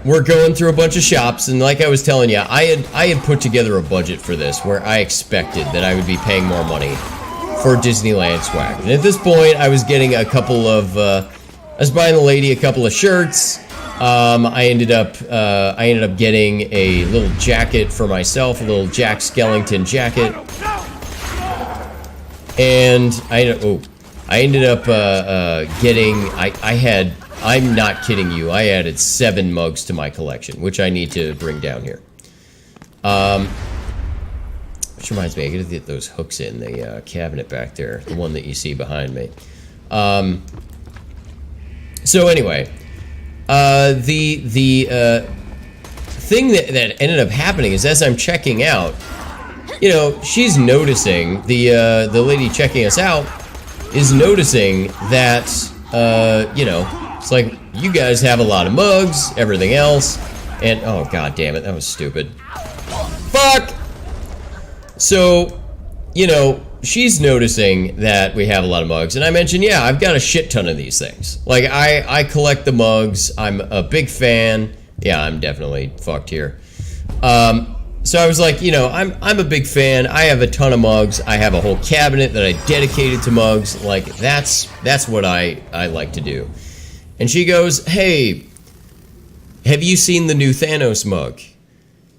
were going through a bunch of shops, and like I was telling you, I had put together a budget for this where I expected that I would be paying more money for Disneyland swag. And at this point, I was getting a couple of, I was buying the lady a couple of shirts. I ended up getting a little jacket for myself, a little Jack Skellington jacket. And I ended up getting, I'm not kidding you, I added 7 mugs to my collection, which I need to bring down here. Which reminds me, I gotta get those hooks in the cabinet back there, the one that you see behind me. So anyway, the thing that ended up happening is as I'm checking out, you know, she's noticing, the lady checking us out is noticing that, you know, it's like, you guys have a lot of mugs, everything else, and, oh, god damn it, that was stupid. Fuck! So, you know, she's noticing that we have a lot of mugs, and I mentioned, yeah, I've got a shit ton of these things. Like, I collect the mugs, I'm a big fan. Yeah, I'm definitely fucked here. So I was like, you know, I'm a big fan. I have a ton of mugs. I have a whole cabinet that I dedicated to mugs. Like, that's what I like to do. And she goes, hey, have you seen the new Thanos mug?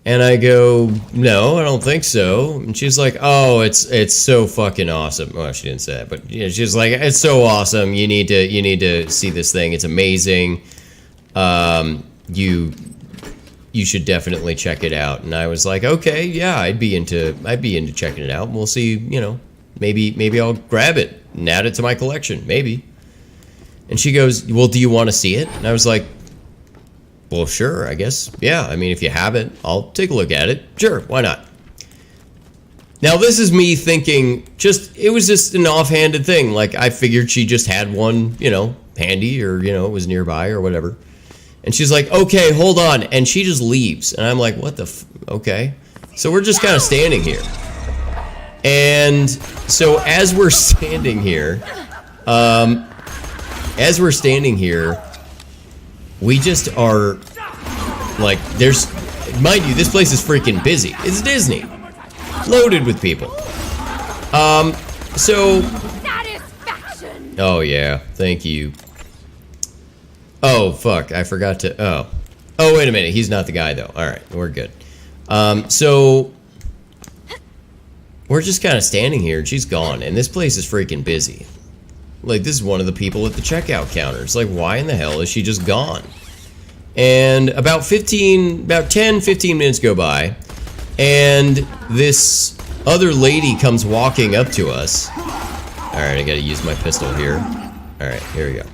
And I go, no, I don't think so. And she's like, oh, it's so fucking awesome. Well, she didn't say that, but you know, she's like, it's so awesome. You need to see this thing. It's amazing. You should definitely check it out. And I was like, okay, yeah, I'd be into checking it out. And we'll see, you know, maybe I'll grab it and add it to my collection, maybe. And she goes, well, do you want to see it? And I was like, well, sure, I guess. Yeah, I mean, if you have it, I'll take a look at it. Sure, why not? Now, this is me thinking, it was just an offhanded thing. Like, I figured she just had one, you know, handy, or, you know, it was nearby or whatever. And she's like, okay, hold on. And she just leaves. And I'm like, what the okay. So we're just kind of standing here. And so as we're standing here, we just are like, mind you, this place is freaking busy. It's Disney. Loaded with people.
Satisfaction.
Oh yeah, thank you. Oh, fuck, I forgot to, oh, wait a minute, he's not the guy, though. All right, we're good. So, we're just kind of standing here, and she's gone, and this place is freaking busy. Like, this is one of the people at the checkout counter. It's like, why in the hell is she just gone? And about 10, 15 minutes go by, and this other lady comes walking up to us. All right, I gotta use my pistol here. All right, here we go.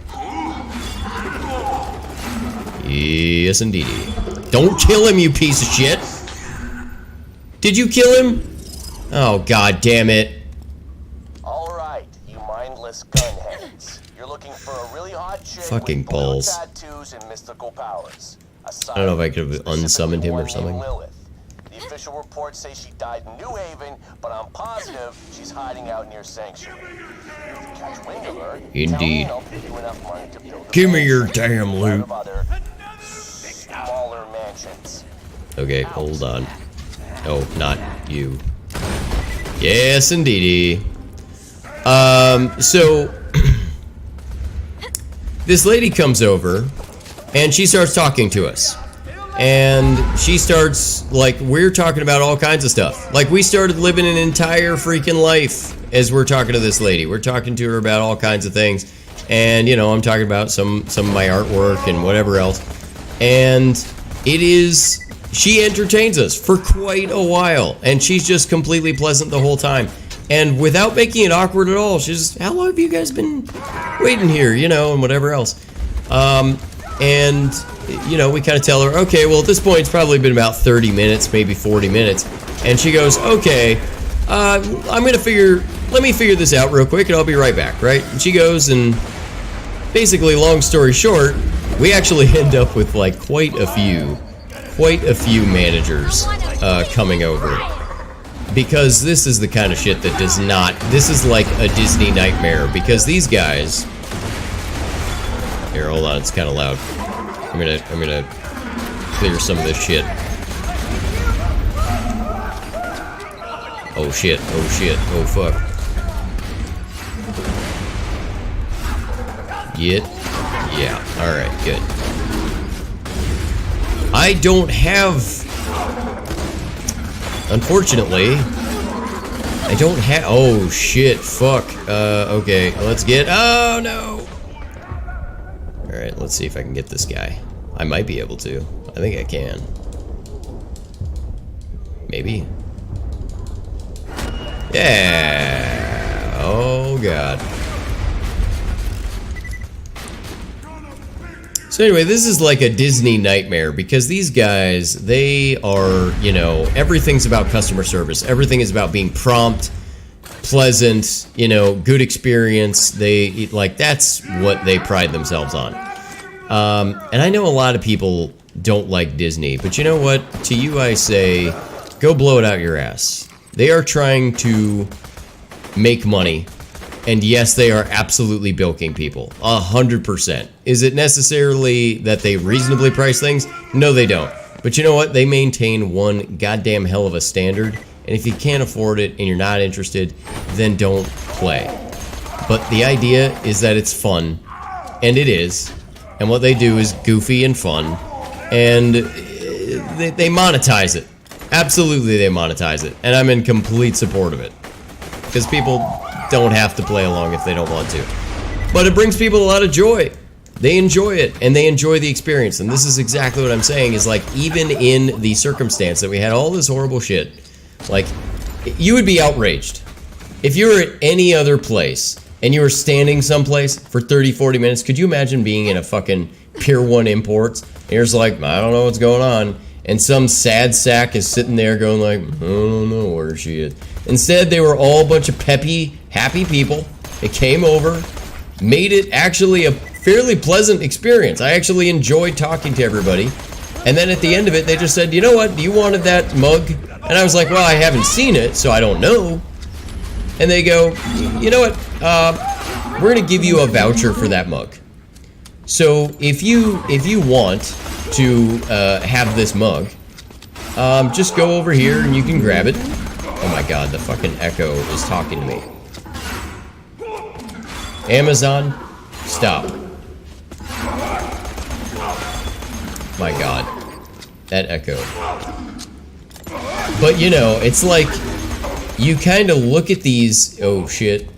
Yes, indeed. Don't kill him, you piece of shit! Did you kill him? Oh, god damn it.
Alright, you mindless gunheads. You're looking for a really hot chick
Fucking
with blue
balls.
tattoos and mystical powers.
I don't know if I could have unsummoned him or something.
Lilith. The official reports say she died in New Haven, but I'm positive she's hiding out near Sanctuary. If you catch wind of her,
Indeed.
tell me and I'll give you enough money to build a
Give me your
mansion
damn
instead
loot.
of other smaller mansions.
Okay, hold on. Oh, not you. Yes, indeedy. So this lady comes over and she starts talking to us. And she starts, like, we're talking about all kinds of stuff. Like, we started living an entire freaking life as we're talking to this lady. We're talking to her about all kinds of things. And, you know, I'm talking about some of my artwork and whatever else. And she entertains us for quite a while. And she's just completely pleasant the whole time. And without making it awkward at all, she's just, how long have you guys been waiting here, you know, and whatever else. And, you know, we kind of tell her, okay, well, at this point, it's probably been about 30 minutes, maybe 40 minutes. And she goes, okay, let me figure this out real quick, and I'll be right back, right? And she goes, and basically, long story short, we actually end up with, like, quite a few managers coming over. Because this is the kind of shit that this is like a Disney nightmare, because these guys... Here, hold on, it's kind of loud. I'm gonna clear some of this shit. Oh shit, oh fuck. Yeah, alright, good. I don't have... Unfortunately, I don't have... Oh shit, fuck. Okay, let's get... Oh no! Alright, let's see if I can get this guy. I might be able to. I think I can. Maybe. Yeah! Oh god. So anyway, this is like a Disney nightmare, because these guys, they are, you know, everything's about customer service. Everything is about being prompt, pleasant, you know, good experience. They, like, that's what they pride themselves on. And I know a lot of people don't like Disney, but you know what? To you I say, go blow it out your ass. They are trying to make money. And yes, they are absolutely bilking people. 100%. Is it necessarily that they reasonably price things? No, they don't. But you know what? They maintain one goddamn hell of a standard. And if you can't afford it and you're not interested, then don't play. But the idea is that it's fun. And it is. And what they do is goofy and fun. And they monetize it. Absolutely they monetize it. And I'm in complete support of it. Because people don't have to play along if they don't want to. But it brings people a lot of joy. They enjoy it, and they enjoy the experience. And this is exactly what I'm saying, is like, even in the circumstance that we had all this horrible shit, like, you would be outraged. If you were at any other place, and you were standing someplace for 30, 40 minutes, could you imagine being in a fucking Pier 1 Imports, and you're just like, I don't know what's going on, and some sad sack is sitting there going like, I don't know where she is. Instead, they were all a bunch of peppy, happy people. They came over, made it actually a fairly pleasant experience. I actually enjoyed talking to everybody. And then at the end of it, they just said, you know what, you wanted that mug? And I was like, well, I haven't seen it, so I don't know. And they go, you know what, we're gonna give you a voucher for that mug. So if you want to have this mug, just go over here and you can grab it. Oh my god, the fucking Echo is talking to me. Amazon, stop. My god, that Echo. But you know, it's like, you kind of look at these, oh shit.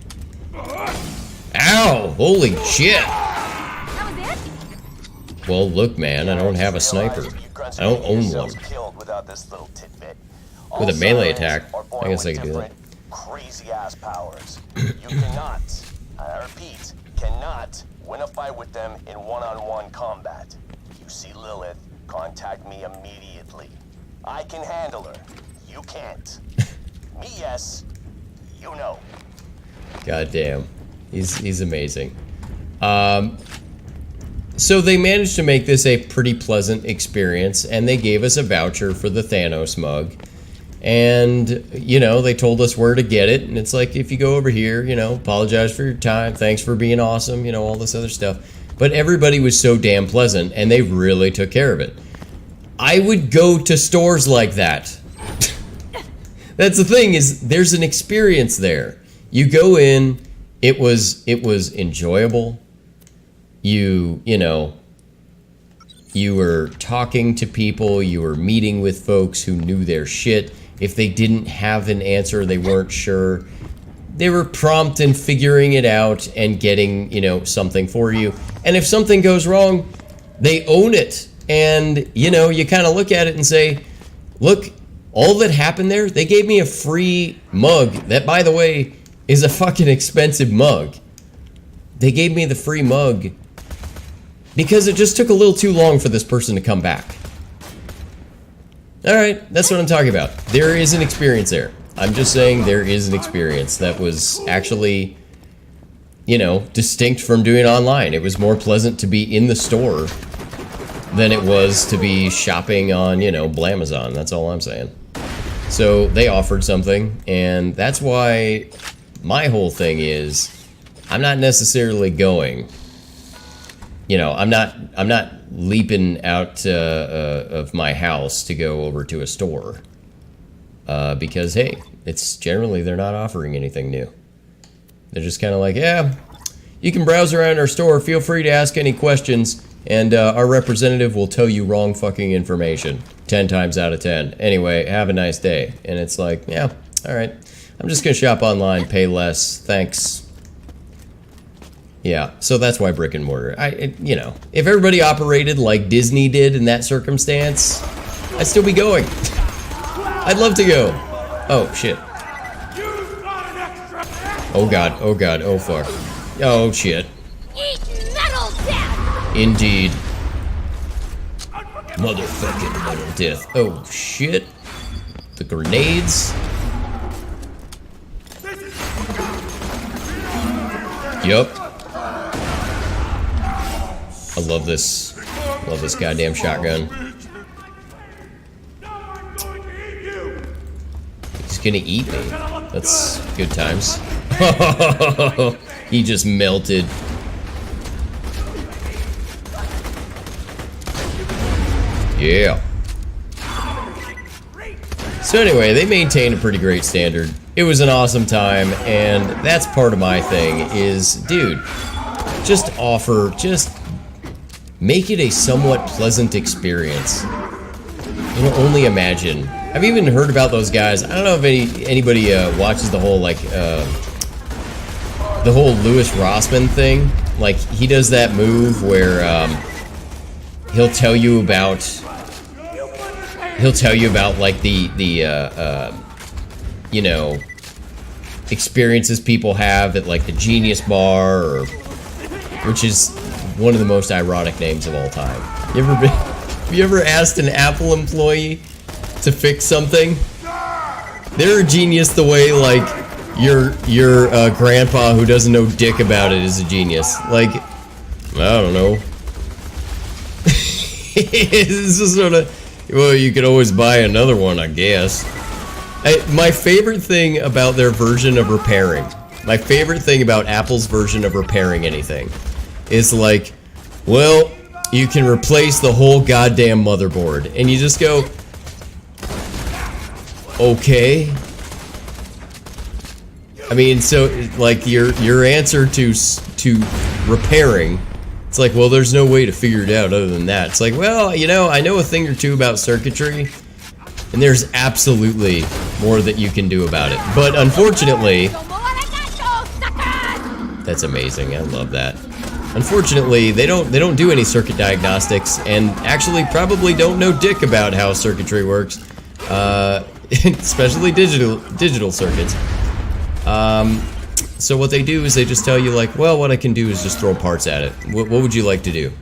Ow, holy shit. Well, look man, I don't have a sniper. I don't own one. With a melee attack, I guess I could do that.
Crazy ass powers. You cannot, I repeat, cannot win a fight with them in one-on-one combat. You see Lilith, contact me immediately. I can handle her. You can't. Me, yes. You know.
God damn. He's amazing. So they managed to make this a pretty pleasant experience, and they gave us a voucher for the Thanos mug. And, you know, they told us where to get it, and it's like, if you go over here, you know, apologize for your time, thanks for being awesome, you know, all this other stuff. But everybody was so damn pleasant, and they really took care of it. I would go to stores like that. That's the thing, is there's an experience there. You go in, it was enjoyable. You know, you were talking to people, you were meeting with folks who knew their shit. If they didn't have an answer, they weren't sure, they were prompt in figuring it out and getting, you know, something for you. And if something goes wrong, they own it. And, you know, you kind of look at it and say, look, all that happened there, they gave me a free mug that, by the way, is a fucking expensive mug. They gave me the free mug because it just took a little too long for this person to come back. Alright, that's what I'm talking about. There is an experience there. I'm just saying there is an experience that was actually, you know, distinct from doing online. It was more pleasant to be in the store than it was to be shopping on, you know, Blamazon. That's all I'm saying. So they offered something, and that's why my whole thing is, I'm not necessarily going. You know, I'm not leaping out of my house to go over to a store because hey, it's generally they're not offering anything new. They're just kind of like, yeah, you can browse around our store. Feel free to ask any questions, and our representative will tell you wrong fucking information 10 times out of 10. Anyway, have a nice day. And it's like, yeah, all right. I'm just gonna shop online, pay less. Thanks. Yeah, so that's why brick and mortar. You know, if everybody operated like Disney did in that circumstance, I'd still be going. I'd love to go. Oh, shit. Oh, God. Oh, God. Oh, fuck. Oh, shit.
Eat metal death!
Indeed. Motherfucking metal death. Oh, shit. The grenades. Yup. I love this. Love this goddamn shotgun. He's gonna eat me. That's good times. He just melted. Yeah. So anyway, they maintained a pretty great standard. It was an awesome time, and that's part of my thing is, dude, just make it a somewhat pleasant experience. You know, only imagine. I've even heard about those guys. I don't know if anybody watches the whole, like, the whole Louis Rossmann thing. Like, he does that move where, he'll tell you about, like, the you know, experiences people have at, like, the Genius Bar, or, which is one of the most ironic names of all time. Have you ever asked an Apple employee to fix something? They're a genius the way, like, your grandpa who doesn't know dick about it is a genius. Like, I don't know. This is sort of, well, you could always buy another one, I guess. My favorite thing about their version of repairing, my favorite thing about Apple's version of repairing anything is like, well, you can replace the whole goddamn motherboard. And you just go, okay. I mean, so, like, your answer to repairing, it's like, well, there's no way to figure it out other than that. It's like, well, you know, I know a thing or two about circuitry, and there's absolutely more that you can do about it. But unfortunately, that's amazing. I love that. Unfortunately, they don't do any circuit diagnostics, and actually probably don't know dick about how circuitry works, especially digital circuits. So what they do is they just tell you, like, well, what I can do is just throw parts at it. What would you like to do?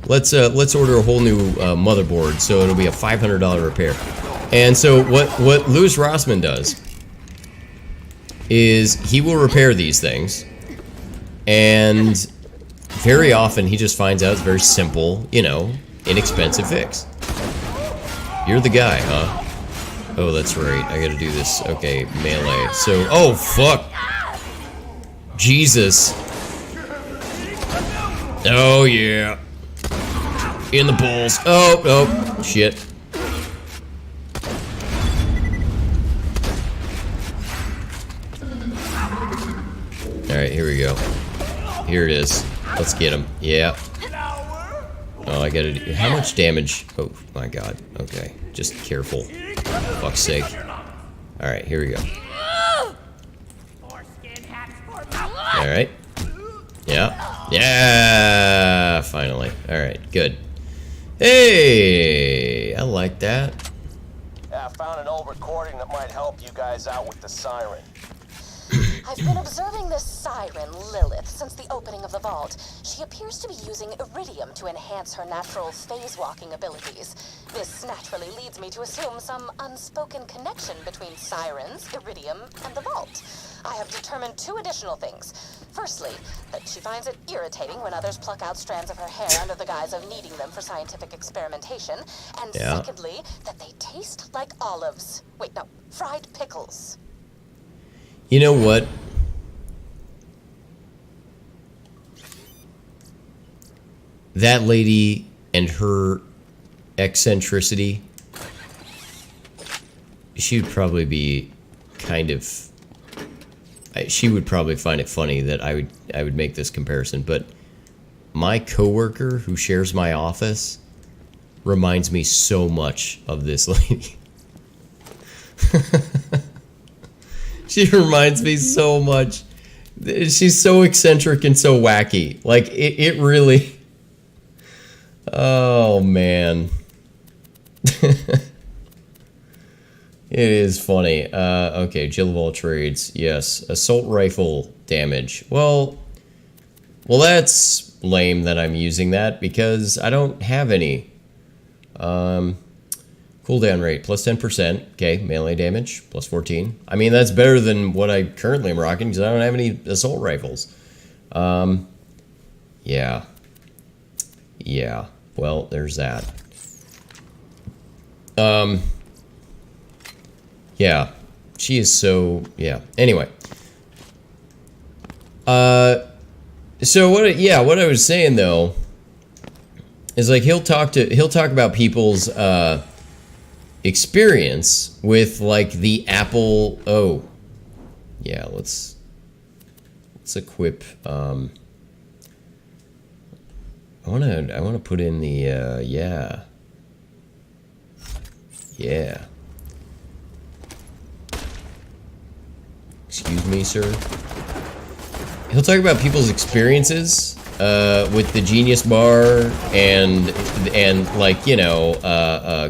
Let's order a whole new motherboard, so it'll be a $500 repair. And so what Louis Rossmann does is he will repair these things, and very often he just finds out it's a very simple, you know, inexpensive fix. You're the guy, huh? Oh, that's right. I gotta do this. Okay, melee. So, oh, fuck. Jesus. Oh, yeah. In the balls. Oh, shit. Alright, here we go. Here it is. Let's get him. Yeah. Oh, I gotta do... How much damage? Oh, my God. Okay. Just careful. Fuck's sake. Alright, here we go. Alright. Yeah. Yeah! Finally. Alright, good. Hey! I like that.
Yeah, I found an old recording that might help you guys out with the siren.
I've been observing this siren, Lilith, since the opening of the vault. She appears to be using iridium to enhance her natural phase-walking abilities. This naturally leads me to assume some unspoken connection between sirens, iridium, and the vault. I have determined two additional things. Firstly, that she finds it irritating when others pluck out strands of her hair under the guise of needing them for scientific experimentation. And secondly, that they taste like olives. Wait, no, fried pickles.
You know what? That lady and her eccentricity, she would probably be kind of... She would probably find it funny that I would make this comparison, but my coworker who shares my office reminds me so much of this lady. She reminds me so much. She's so eccentric and so wacky. Like, it really... Oh, man. It is funny. Okay, Jill of all trades. Yes, assault rifle damage. Well, that's lame that I'm using that because I don't have any. Cooldown rate, plus 10%. Okay, melee damage, plus 14. I mean, that's better than what I currently am rocking because I don't have any assault rifles. Yeah. Yeah, well, there's that. Yeah, she is so, yeah. Anyway. So what I was saying though is like he'll talk about people's experience with like the Apple. Oh, yeah. Let's equip. I wanna put in the yeah. Excuse me, sir. He'll talk about people's experiences with the Genius Bar and like, you know,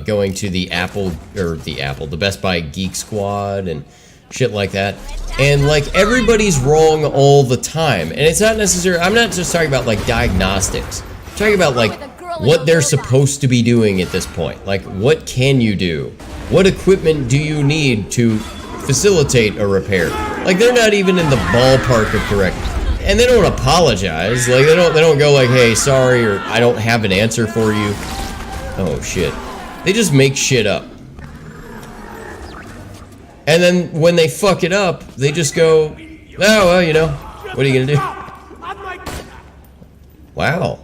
going to the the Best Buy Geek Squad and shit like that. And like everybody's wrong all the time. And it's not necessarily, I'm not just talking about like diagnostics. I'm talking about like what they're supposed to be doing at this point. Like what can you do? What equipment do you need to facilitate a repair? Like they're not even in the ballpark of correct. And they don't apologize. Like they don't go like, "Hey, sorry," or "I don't have an answer for you." Oh shit. They just make shit up. And then when they fuck it up, they just go, "Oh, well, you know, what are you gonna do?" Wow.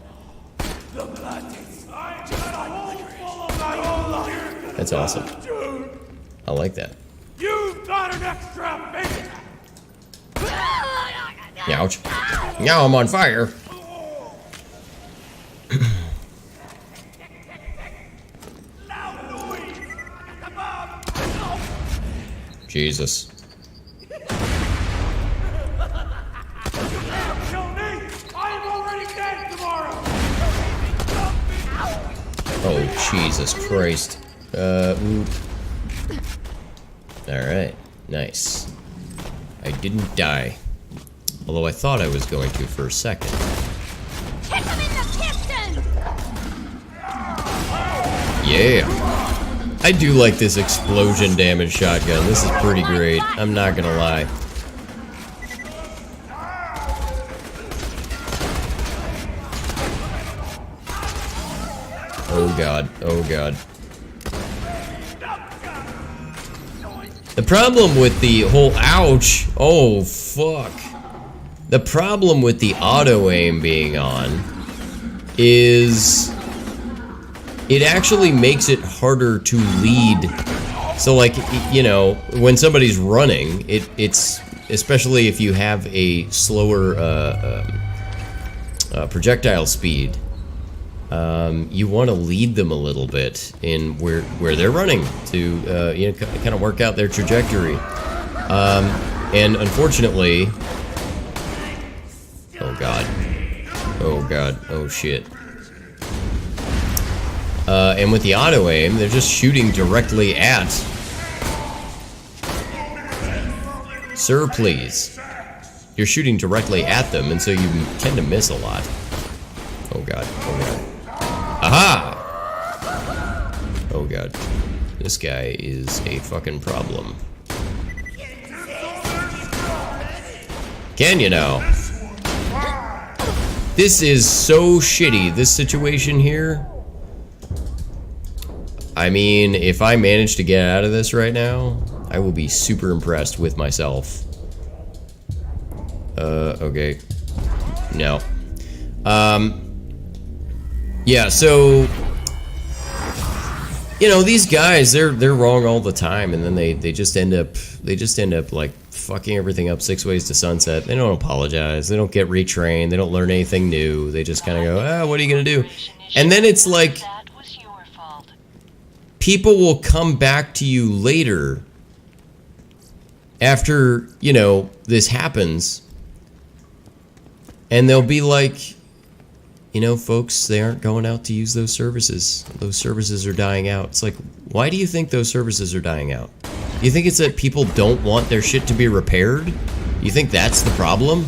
That's awesome. I like that.
You've got an extra minute.
Ouch. Now I'm on fire. Jesus. Oh, Jesus Christ. Oop. Alright, nice. I didn't die. Although I thought I was going to for a second.
Hit him in the piston!
Yeah. I do like this explosion damage shotgun. This is pretty great. I'm not gonna lie. Oh god. Oh god. The problem with the whole ouch. Oh fuck. The problem with the auto aim being on is it actually makes it harder to lead. So like, you know, when somebody's running, it's especially if you have a slower projectile speed, you want to lead them a little bit in where they're running to you know, kind of work out their trajectory. And unfortunately, oh god, oh god, oh shit. And with the auto aim, they're just shooting directly at. Sir, please. You're shooting directly at them, and so you tend to miss a lot. Oh god, oh god. Aha! Oh god. This guy is a fucking problem. Can you now? This is so shitty, this situation here. I mean, if I manage to get out of this right now, I will be super impressed with myself. Okay. No. Yeah, so you know, these guys, they're wrong all the time, and then they just end up like fucking everything up 6 ways to sunset. They don't apologize, they don't get retrained, they don't learn anything new, they just kind of go, ah, what are you gonna do? And then it's like people will come back to you later after, you know, this happens, and they'll be like, you know, folks, they aren't going out to use those services. Those services are dying out. It's like, why do you think those services are dying out? You think it's that people don't want their shit to be repaired? You think that's the problem?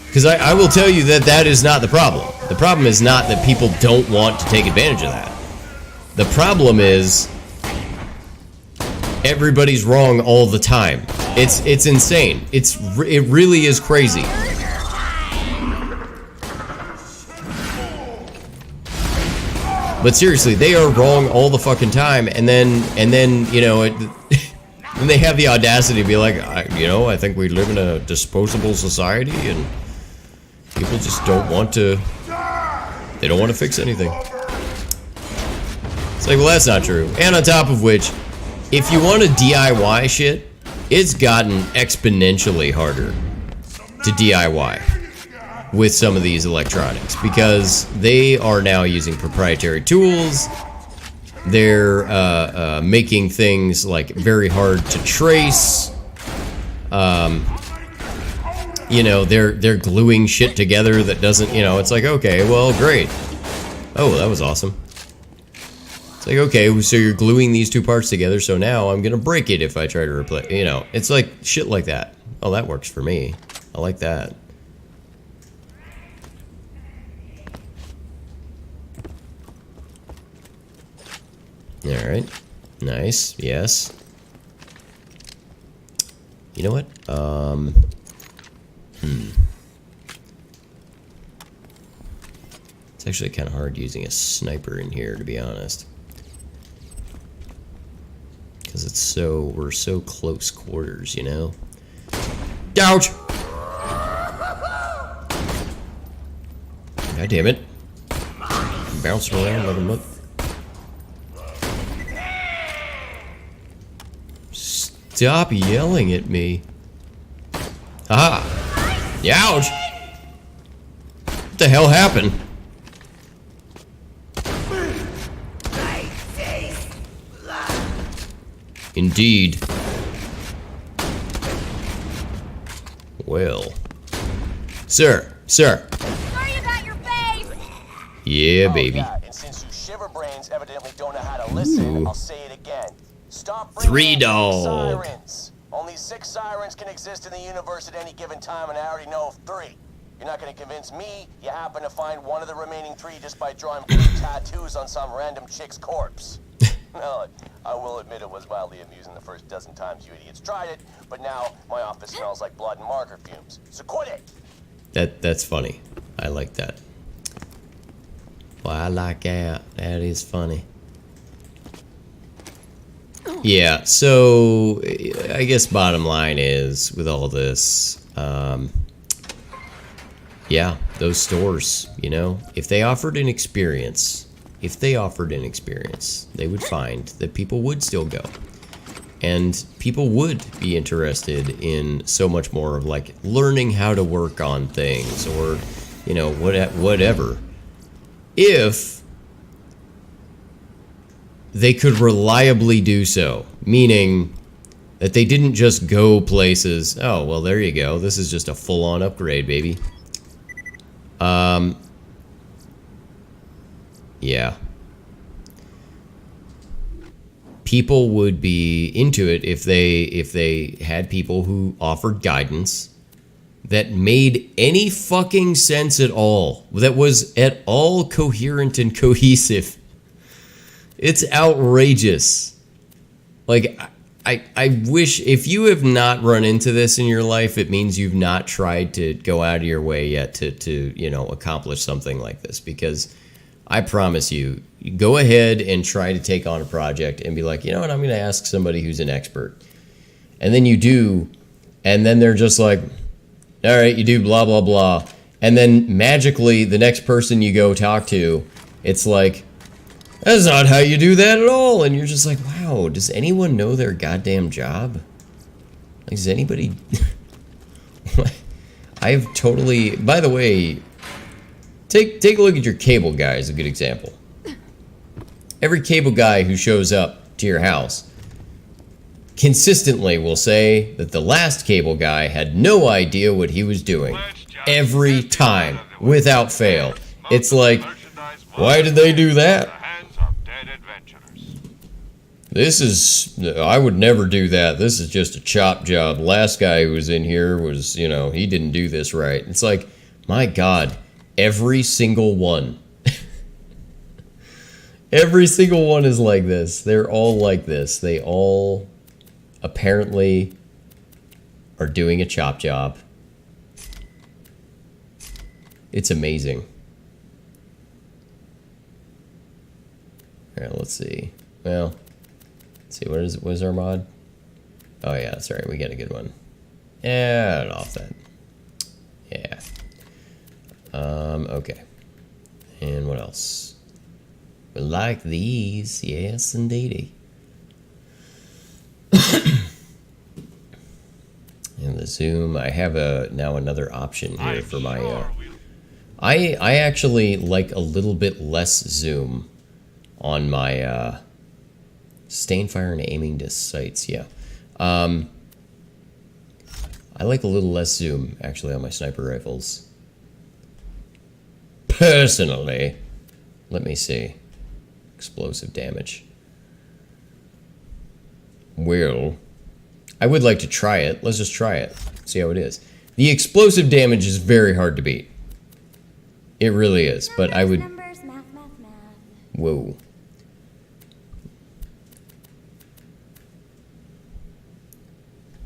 Because I will tell you that that is not the problem. The problem is not that people don't want to take advantage of that. The problem is everybody's wrong all the time. It's insane. It really is crazy. But seriously, they are wrong all the fucking time, and then you know, and they have the audacity to be like, you know, I think we live in a disposable society, and people just don't want to. They don't want to fix anything. It's like, well, that's not true. And on top of which, if you want to DIY shit, it's gotten exponentially harder to DIY with some of these electronics because they are now using proprietary tools. They're making things like very hard to trace. You know, they're gluing shit together that doesn't, you know, it's like, okay, well, great. Oh, that was awesome. It's like, okay, so you're gluing these two parts together, so now I'm gonna break it if I try to replace, you know, it's like shit like that. Oh, that works for me. I like that. Alright. Nice. Yes. You know what? It's actually kind of hard using a sniper in here, to be honest. Because it's so, we're so close quarters, you know? Ouch! God damn it. Bouncing around like a mother. Stop yelling at me. Aha! Ouch! What the hell happened? Indeed. Well. Sir.
Sorry about your face!
Yeah, baby.
Yeah, and since you shiverbrains evidently don't know how to listen, I'll say it again. Stop bringing
3
in
dog.
sirens. Only 6 sirens can exist in the universe at any given time, and I already know of 3. You're not going to convince me you happen to find one of the remaining 3 just by drawing blue tattoos on some random chick's corpse. No, I will admit it was wildly amusing the first dozen times you idiots tried it, but now my office smells like blood and marker fumes. So quit it!
That's funny. I like that. Well, I like that. That is funny. Yeah, so I guess bottom line is with all this, yeah, those stores, you know, if they offered an experience, they would find that people would still go. And people would be interested in so much more of like learning how to work on things or, you know, whatever. If they could reliably do so, meaning that they didn't just go places, oh, well, there you go. This is just a full-on upgrade, baby. Yeah. People would be into it if they had people who offered guidance that made any fucking sense at all, that was at all coherent and cohesive. It's outrageous. Like, I wish, if you have not run into this in your life, it means you've not tried to go out of your way yet to you know, accomplish something like this, because I promise you, go ahead and try to take on a project and be like, you know what, I'm going to ask somebody who's an expert. And then you do, and then they're just like, all right, you do blah, blah, blah. And then magically, the next person you go talk to, it's like, that's not how you do that at all. And you're just like, wow, does anyone know their goddamn job? Like, does anybody... I've totally... By the way, take a look at your cable guy as a good example. Every cable guy who shows up to your house consistently will say that the last cable guy had no idea what he was doing. Every time, without fail. It's like, why did they do that? This is, I would never do that. This is just a chop job. Last guy who was in here was, you know, he didn't do this right. It's like, my God, every single one. Every single one is like this. They're all like this. They all apparently are doing a chop job. It's amazing. All right, let's see. Well, let's see, what is our mod? Oh yeah, that's right, we get a good one. Yeah, off that. Yeah. Okay. And what else? Like these, yes, indeedy. And the zoom, I have now another option here for my. I actually like a little bit less zoom on my sustained fire and aiming to sights. Yeah, I like a little less zoom actually on my sniper rifles. Personally, let me see. Explosive damage. Well, I would like to try it. Let's just try it. See how it is. The explosive damage is very hard to beat. It really is, but I would...
Numbers, math.
Whoa.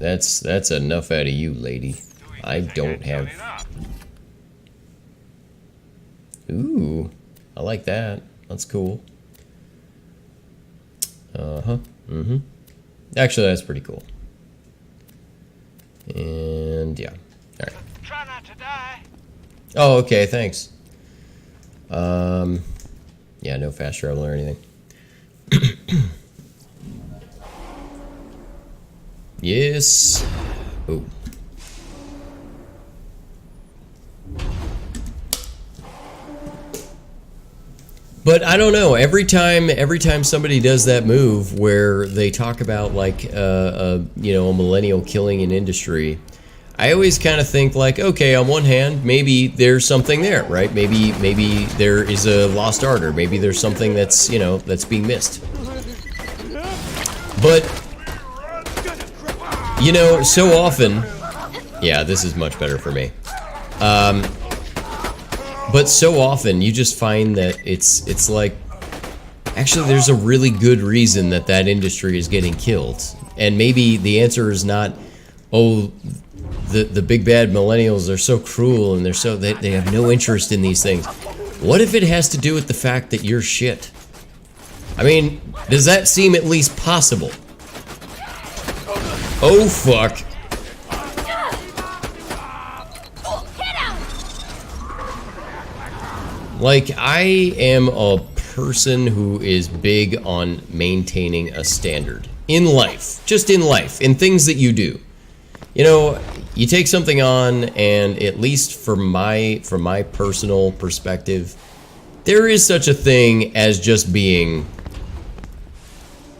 That's enough out of you, lady. I don't have... Ooh, I like that. That's cool. Mm-hmm. Actually, that's pretty cool. And yeah. Alright.
Try not to die.
Oh, okay, thanks. Yeah, no fast travel or anything. Yes. Ooh. But I don't know. Every time somebody does that move where they talk about like a millennial killing an industry, I always kind of think like, okay, on one hand, maybe there's something there, right? Maybe there is a lost art, or maybe there's something that's that's being missed. But so often, yeah, this is much better for me. But so often you just find that it's like, actually there's a really good reason that industry is getting killed. And maybe the answer is not, oh, the big bad millennials are so cruel and they have no interest in these things. What if it has to do with the fact that you're shit? I mean, does that seem at least possible? Oh fuck. Like, I am a person who is big on maintaining a standard. In life. Just in life. In things that you do. You take something on, and at least from my personal perspective, there is such a thing as just being...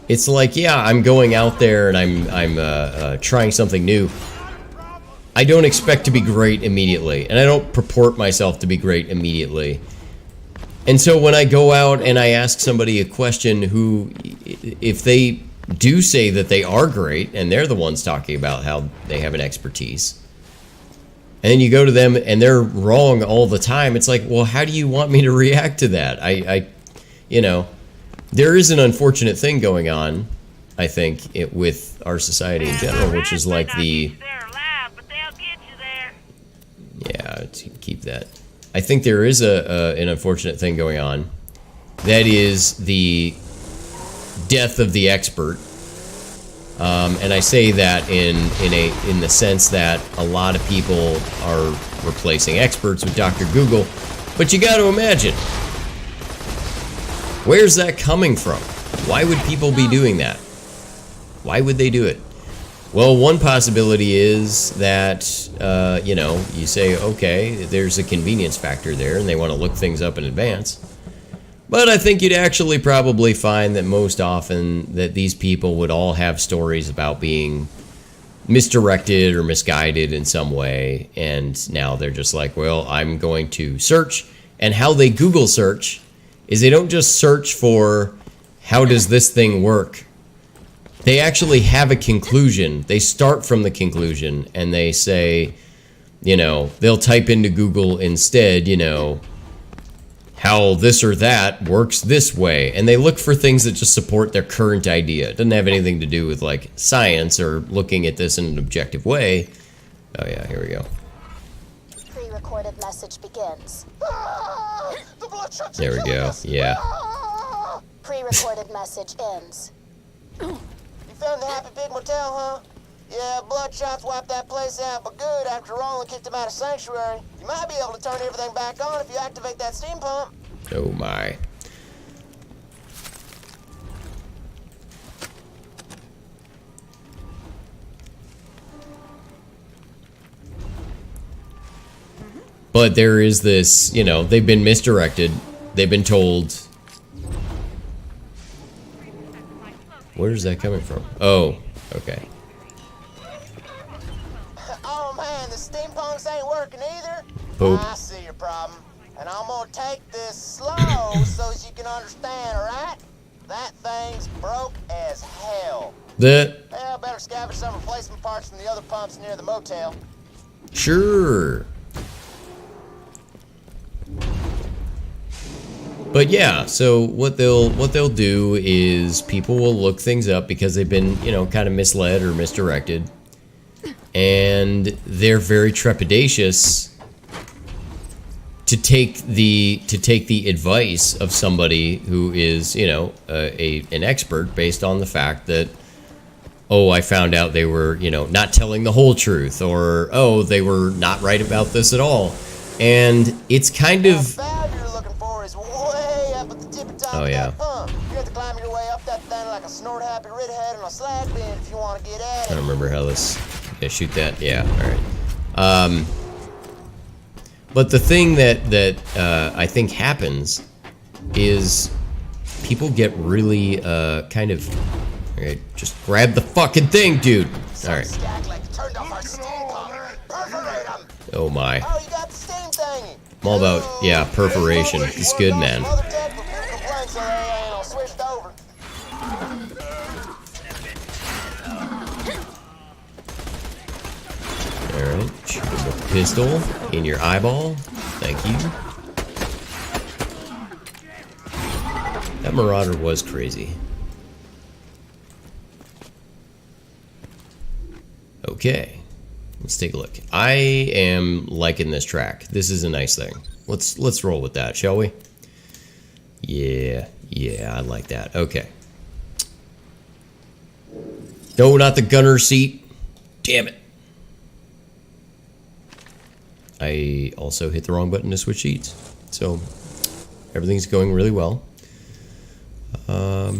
It's like, yeah, I'm going out there and I'm trying something new. I don't expect to be great immediately, and I don't purport myself to be great immediately. And so when I go out and I ask somebody a question who, if they do say that they are great, and they're the ones talking about how they have an expertise, and then you go to them and they're wrong all the time, it's like, well, how do you want me to react to that? There is an unfortunate thing going on, I think, with our society in general, which is like the... Yeah, keep that. I think there is an unfortunate thing going on. That is the death of the expert. And I say that in the sense that a lot of people are replacing experts with Dr. Google. But you got to imagine, where's that coming from? Why would people be doing that? Why would they do it? Well, one possibility is that, you say, okay, there's a convenience factor there, and they want to look things up in advance. But I think you'd actually probably find that most often that these people would all have stories about being misdirected or misguided in some way, and now they're just like, well, I'm going to search. And how they Google search is they don't just search for, how does this thing work? They actually have a conclusion. They start from the conclusion, and they say, they'll type into Google instead, how this or that works this way. And they look for things that just support their current idea. It doesn't have anything to do with, like, science or looking at this in an objective way. Oh, yeah, here we go.
Pre-recorded message begins.
There we go, yeah.
Pre-recorded message ends.
You found the Happy Pig Motel, huh? Yeah, Bloodshots wiped that place out, but good after Roland kicked him out of Sanctuary. You might be able to turn everything back on if you activate that steam pump.
Oh my. But there is this, you know, they've been misdirected. They've been told. Where is that coming from? Oh, okay.
Oh man, the steampunks ain't working either.
Poop.
I see your problem. And I'm gonna take this slow so as you can understand, alright? That thing's broke as hell.
The
Well, better scavenge some replacement parts from the other pumps near the motel.
sure. But yeah, so what they'll do is people will look things up because they've been, you know, kind of misled or misdirected. And they're very trepidatious to take the advice of somebody who is, you know, an expert based on the fact that, oh, I found out they were, you know, not telling the whole truth, or oh, they were not right about this at all. And it's kind of,
The valve you're looking for is way up at the tippy top
Oh,
of
yeah.
that pump. You have to climb your way up that thing like a snort-happy redhead on a slag bin if you want to get at
I
it.
don't remember how this, yeah, shoot that, yeah, all right. But the thing that I think happens is people get really kind of, all right, just grab the fucking thing, dude. All right.
Skaglik turned off our steam pump. Perforate 'em.
Oh my.
Oh, you got the steam thingy.
I'm all about, yeah, perforation. It's good, man.
Mother Tech will give a complaint so they ain't all switched over.
Alright, shoot him with a pistol in your eyeball. Thank you. That Marauder was crazy. Okay, let's take a look. I am liking this track. This is a nice thing. Let's roll with that, shall we? Yeah, I like that. Okay. No, not the gunner seat. Damn it. I also hit the wrong button to switch seats. So everything's going really well. All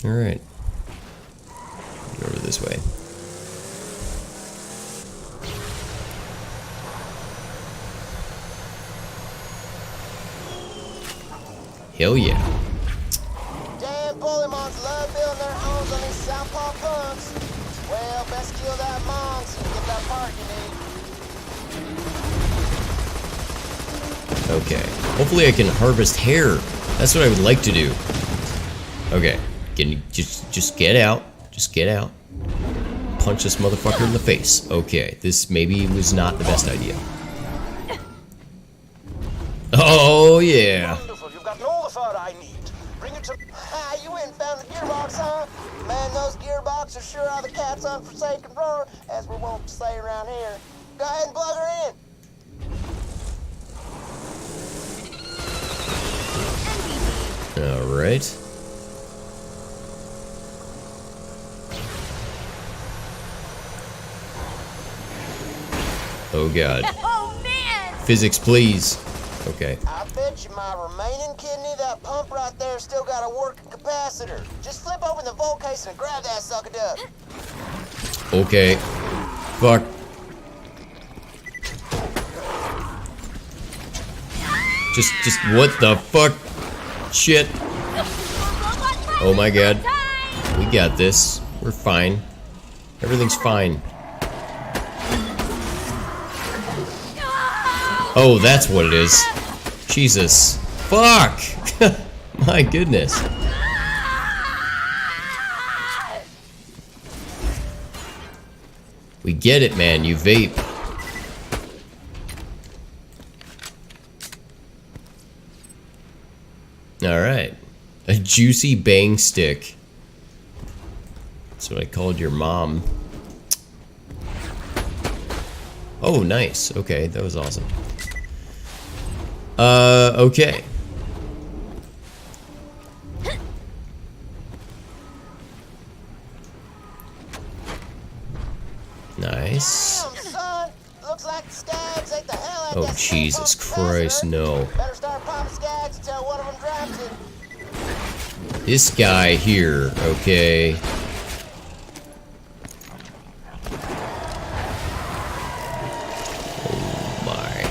right. Go over this way. Hell yeah.
Damn bullymons love building their homes on these southpaw pumps. Well, best kill that mong so you can get that part you need.
Okay. Hopefully I can harvest hair. That's what I would like to do. Okay. Can you just get out? Just get out. Punch this motherfucker in the face. Okay. This maybe was not the best idea. Oh yeah.
Wonderful, you've got all the fur I need. Bring it to... Ah, you went and found the gearbox, huh? Man, those gearboxes sure are the cat's unforsaken roar, as we wont to say around here. Go ahead and plug her in.
All right. Oh god.
Oh man!
Physics, please. Okay.
I bet you my remaining kidney, that pump right there, still got a working capacitor. Just flip open the volt case and grab that sucker duck.
Okay. Fuck. Just what the fuck? Shit. Oh my god. We got this. We're fine. Everything's fine. Oh, that's what it is. Jesus. Fuck! My goodness. We get it, man. You vape. Alright. A juicy bang stick. That's what I called your mom. Oh, nice. Okay, that was awesome. Okay. Nice.
Damn, son. Looks like the skags ate the hell out of
Oh,
that
Jesus
steam pump
Christ,
capacitor.
no.
Better start popping skags until one of them drops it.
This guy here, okay. Oh my.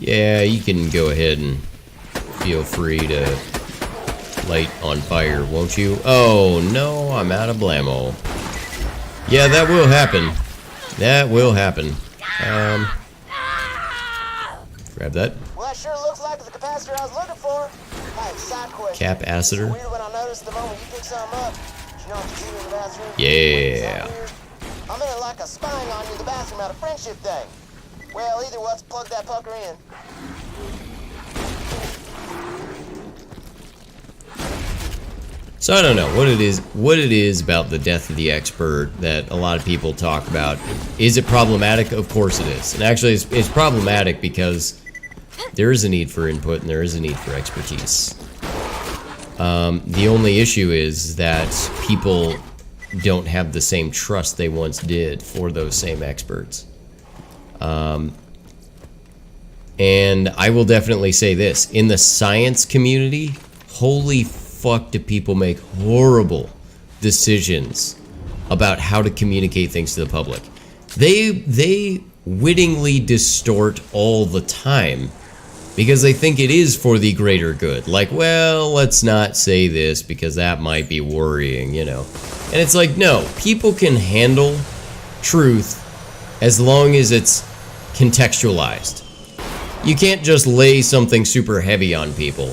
Yeah, you can go ahead and feel free to light on fire, won't you? Oh, no, I'm out of blammo. Yeah, that will happen. That will happen. Grab that.
Well, that sure looks like the capacitor I was looking for. Hey, side question.
Capacitor.
Weird when I noticed the moment you pick something up. You know what you do in the bathroom?
Yeah.
I'm in like a spying on you in the bathroom out of friendship thing. Well, either let's plug that pucker in.
So I don't know what it is about the death of the expert that a lot of people talk about. Is it problematic? Of course it is. And actually it's problematic because there is a need for input and there is a need for expertise. The only issue is that people don't have the same trust they once did for those same experts. And I will definitely say this, in the science community, holy fuck do people make horrible decisions about how to communicate things to the public. They wittingly distort all the time because they think it is for the greater good. Like, well, let's not say this because that might be worrying, you know. And it's like, no, people can handle truth as long as it's contextualized. You can't just lay something super heavy on people.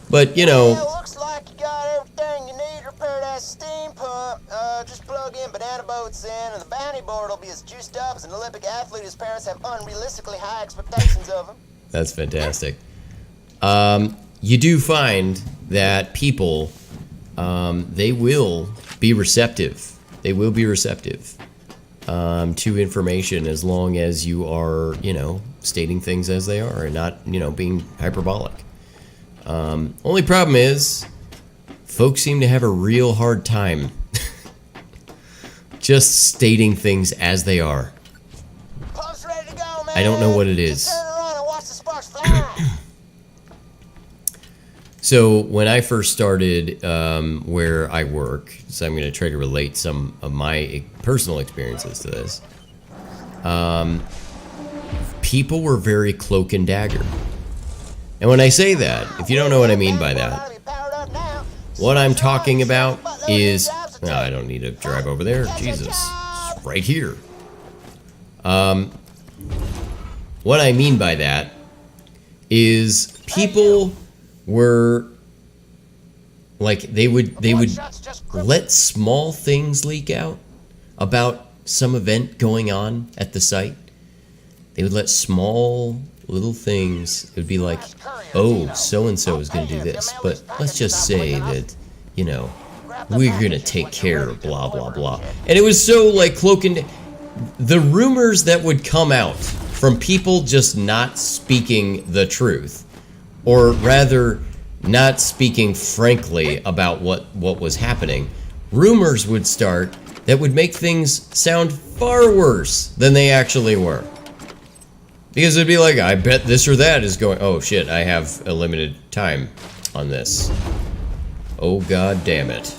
But, you know,
Well, looks like you got everything you need to repair that steam pump. Just plug in banana boats in, and the bounty board will be as juiced up as an Olympic athlete whose parents have unrealistically high expectations of him.
that's fantastic. You do find that people, they will be receptive. They will be receptive to information as long as you are, you know, stating things as they are and not, you know, being hyperbolic. Only problem is, folks seem to have a real hard time just stating things as they are.
Pump's ready to go, man.
I don't know what it is.
Just turn around and watch the sparks fly.
So when I first started where I work, so I'm going to try to relate some of my personal experiences to this. People were very cloak and dagger. And when I say that, if you don't know what I mean by that, what I'm talking about is... No, I don't need to drive over there. Jesus. It's right here. What I mean by that is people were... Like, they would let small things leak out about some event going on at the site. They would let small little things, it would be like, oh, so-and-so is going to do this, but let's just say that, you know, we're going to take care of blah, blah, blah. And it was so, like, cloaking. The rumors that would come out from people just not speaking the truth, or rather, not speaking frankly about what was happening, rumors would start that would make things sound far worse than they actually were. Because it'd be like, I bet this or that is going... Oh, shit, I have a limited time on this. Oh, god damn it.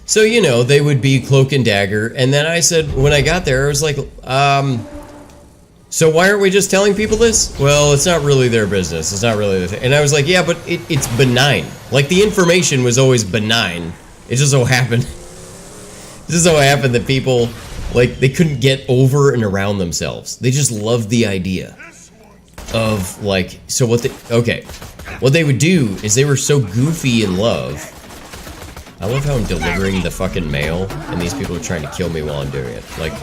So, you know, they would be cloak and dagger. And then I said, when I got there, I was like, so why aren't we just telling people this? Well, it's not really their business. It's not really the thing. And I was like, yeah, but it's benign. Like, the information was always benign. It just so happened... It just so happened that people... Like, they couldn't get over and around themselves. They just loved the idea of, like, so what they... Okay. What they would do is they were so goofy in love. I love how I'm delivering the fucking mail, and these people are trying to kill me while I'm doing it. Like,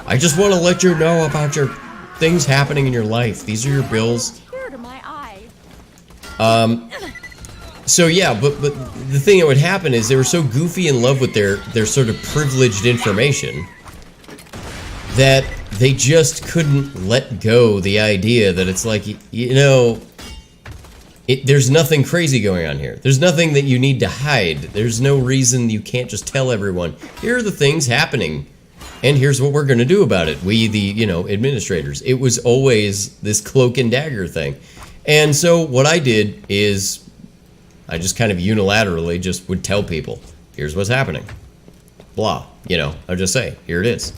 I just want to let you know about your things happening in your life. These are your bills.
Tear to my eye.
So yeah, but the thing that would happen is they were so goofy in love with their sort of privileged information that they just couldn't let go the idea that it's like, you know, there's nothing crazy going on here. There's nothing that you need to hide. There's no reason you can't just tell everyone, here are the things happening, and here's what we're going to do about it. We, the, you know, administrators. It was always this cloak and dagger thing. And so what I did is I just kind of unilaterally just would tell people, here's what's happening. Blah. You know, I'd just say, here it is.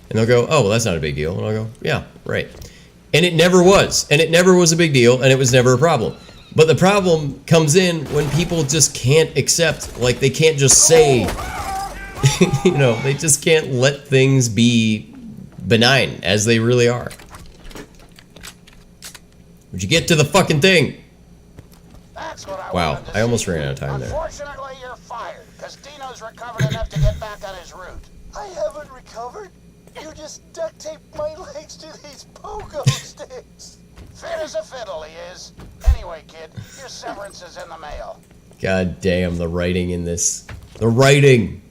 And they'll go, oh, well, that's not a big deal. And I'll go, yeah, right. And it never was. And it never was a big deal, and it was never a problem. But the problem comes in when people just can't accept, like, they can't just say, you know, they just can't let things be benign as they really are. Would you get to the fucking thing?
That's what I
Wow,
wanted to
I almost
see.
ran out of time there.
Unfortunately, you're fired, because Dino's recovered enough to get back on his route. I haven't recovered. You just duct taped my legs to these pogo sticks. Fit as a fiddle, he is. Anyway, kid, your severance is in the mail.
God damn, the writing in this. The writing!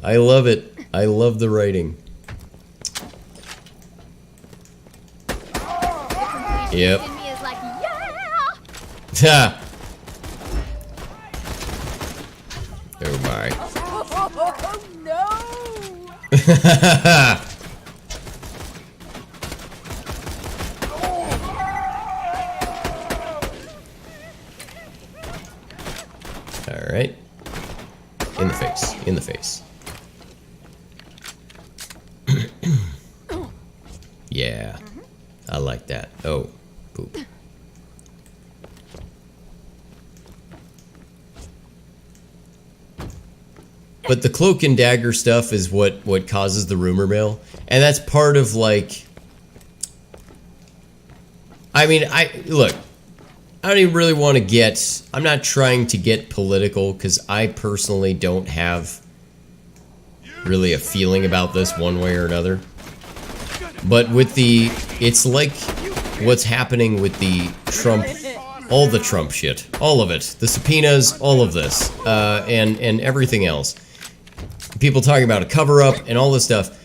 I love it. I love the writing. Yep.
In me is like, yeah!
Ha! Oh my.
Oh, no!
Alright. In the face. In the face. Yeah. I like that. Oh. Poop. But the cloak and dagger stuff is what causes the rumor mill. And that's part of, like... I mean, look, I don't even really want to get... I'm not trying to get political, because I personally don't have really a feeling about this one way or another. But with the... It's like what's happening with the Trump... All the Trump shit. All of it. The subpoenas, all of this. And everything else. People talking about a cover-up and all this stuff.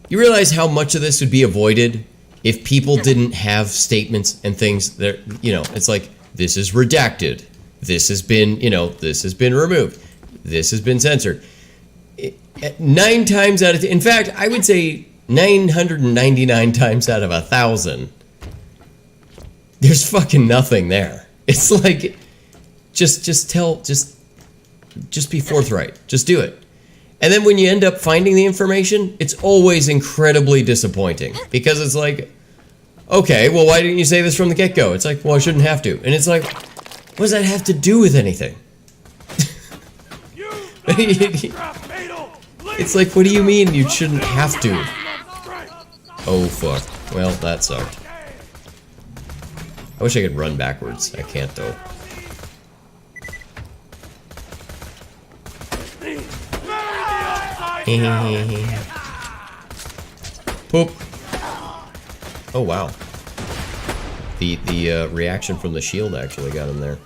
You realize how much of this would be avoided if people didn't have statements and things that, you know, it's like, this is redacted. This has been, you know, this has been removed. This has been censored. 9 times out of... In fact, I would say 999 times out of 1,000, there's fucking nothing there. It's like, just be forthright. Just do it. And then when you end up finding the information, it's always incredibly disappointing. Because it's like, okay, well, why didn't you say this from the get-go? It's like, well, I shouldn't have to. And it's like, what does that have to do with anything? It's like, what do you mean you shouldn't have to? Oh, fuck. Well, that sucked. I wish I could run backwards. I can't, though. Poop. Oh, wow. The reaction from the shield actually got him there.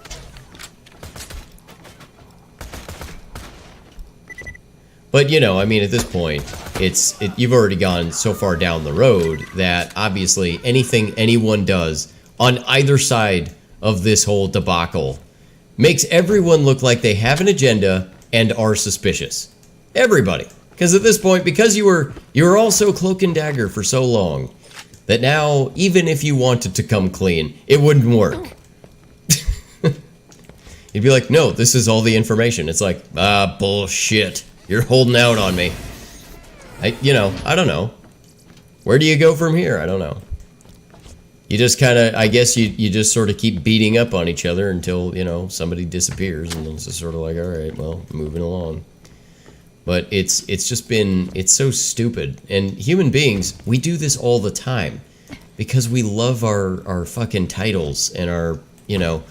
But, you know, I mean, at this point, you've already gone so far down the road that obviously anything anyone does on either side of this whole debacle makes everyone look like they have an agenda and are suspicious. Everybody. Because at this point, because you were all so cloak and dagger for so long, that now, even if you wanted to come clean, it wouldn't work. You'd be like, no, this is all the information. It's like, bullshit. You're holding out on me. I don't know. Where do you go from here? I don't know. You just kind of, I guess you just sort of keep beating up on each other until, you know, somebody disappears, and it's just sort of like, all right, well, moving along. But it's just been, it's so stupid. And human beings, we do this all the time because we love our fucking titles and our, you know,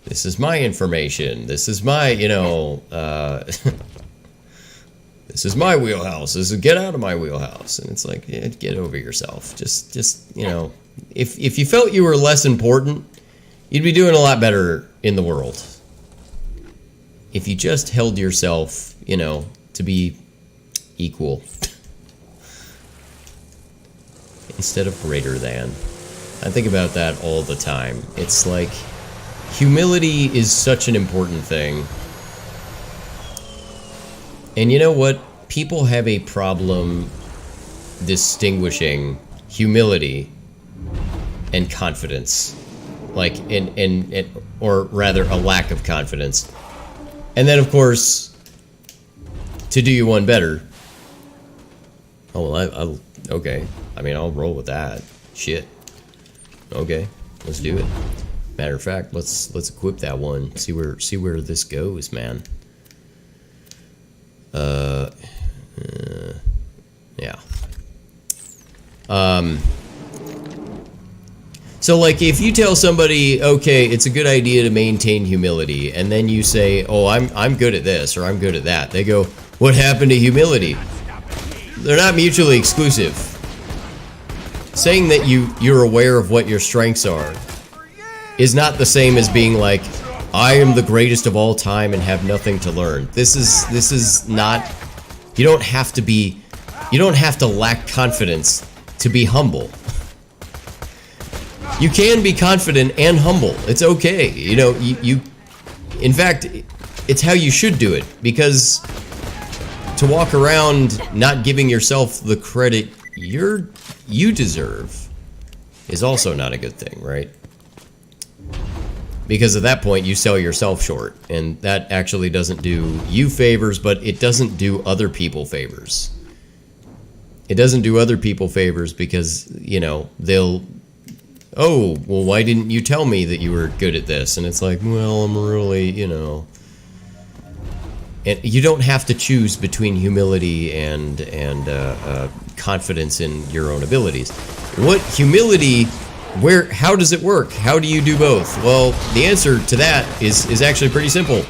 this is my information. This is my, you know, this is my wheelhouse. This is get out of my wheelhouse. And it's like, yeah, get over yourself. Just, you know, if you felt you were less important, you'd be doing a lot better in the world. If you just held yourself, you know, to be equal instead of greater than. I think about that all the time. It's like humility is such an important thing. And you know what? People have a problem distinguishing humility and confidence. Like, or rather a lack of confidence. And then of course, to do you one better, Oh, well, okay. I mean, I'll roll with that. Shit. Okay, let's do it. Matter of fact, let's equip that one. See where this goes, man. Yeah. So, like, if you tell somebody, okay, it's a good idea to maintain humility, and then you say, oh, I'm good at this, or I'm good at that, they go, what happened to humility? They're not mutually exclusive. Saying that you're aware of what your strengths are is not the same as being like, I am the greatest of all time and have nothing to learn. This is not, you don't have to lack confidence to be humble. You can be confident and humble. It's okay. You know, you in fact, it's how you should do it, because to walk around not giving yourself the credit you deserve is also not a good thing, right? Because at that point you sell yourself short, and that actually doesn't do you favors, but it doesn't do other people favors. It doesn't do other people favors because, you know, they'll, oh, well, why didn't you tell me that you were good at this? And it's like, well, I'm really, you know. And you don't have to choose between humility and confidence in your own abilities. What humility, how does it work? How do you do both? Well, the answer to that is actually pretty simple.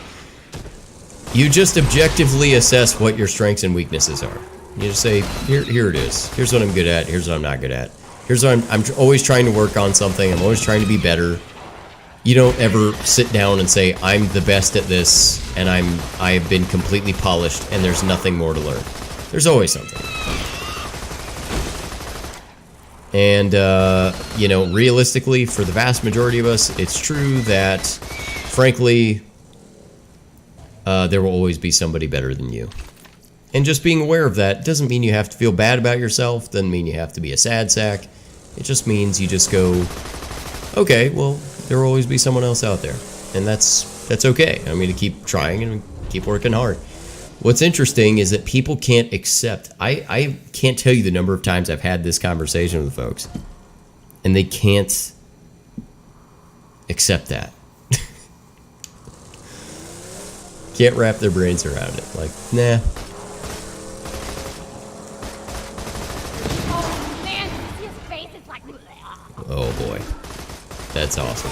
You just objectively assess what your strengths and weaknesses are. You just say, here it is. Here's what I'm good at. Here's what I'm not good at. Here's what I'm always trying to work on something. I'm always trying to be better. You don't ever sit down and say, I'm the best at this, and I have been completely polished, and there's nothing more to learn. There's always something. And, you know, realistically, for the vast majority of us, it's true that, frankly, there will always be somebody better than you. And just being aware of that doesn't mean you have to feel bad about yourself, doesn't mean you have to be a sad sack. It just means you just go, okay, well, there will always be someone else out there. And that's okay. I mean, to keep trying and keep working hard. What's interesting is that people can't accept, I can't tell you the number of times I've had this conversation with folks, and they can't accept that. Can't wrap their brains around it. Like, nah.
Oh man, his face is like.
Oh boy. That's awesome.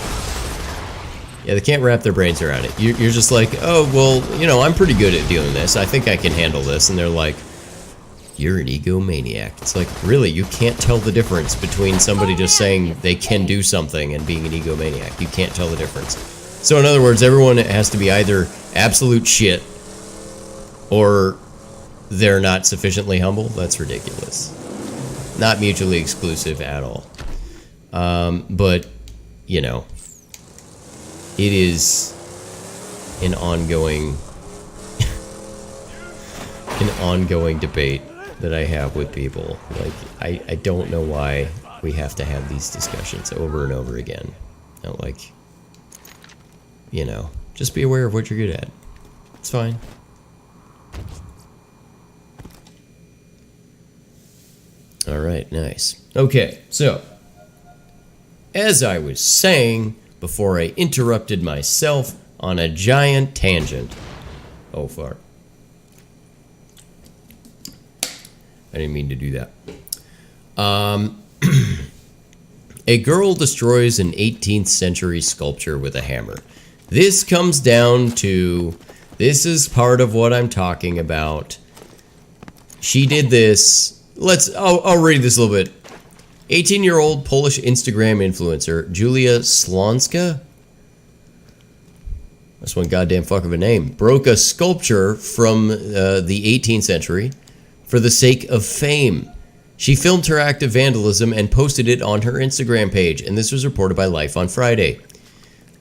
Yeah, they can't wrap their brains around it. You're just like, oh, well, you know, I'm pretty good at doing this. I think I can handle this. And they're like, you're an egomaniac. It's like, really, you can't tell the difference between somebody just saying they can do something and being an egomaniac. You can't tell the difference. So in other words, everyone has to be either absolute shit or they're not sufficiently humble. That's ridiculous. Not mutually exclusive at all. But, you know, it is an ongoing debate that I have with people. Like, I don't know why we have to have these discussions over and over again. Like, you know, just be aware of what you're good at. It's fine. All right, nice. Okay, so as I was saying before I interrupted myself on a giant tangent. Oh, fuck. I didn't mean to do that. A girl destroys an 18th century sculpture with a hammer. This comes down to, this is part of what I'm talking about. She did this. I'll read this a little bit. 18-year-old Polish Instagram influencer Julia Slonska, that's one goddamn fuck of a name, broke a sculpture from the 18th century for the sake of fame. She filmed her act of vandalism and posted it on her Instagram page, and this was reported by Life on Friday.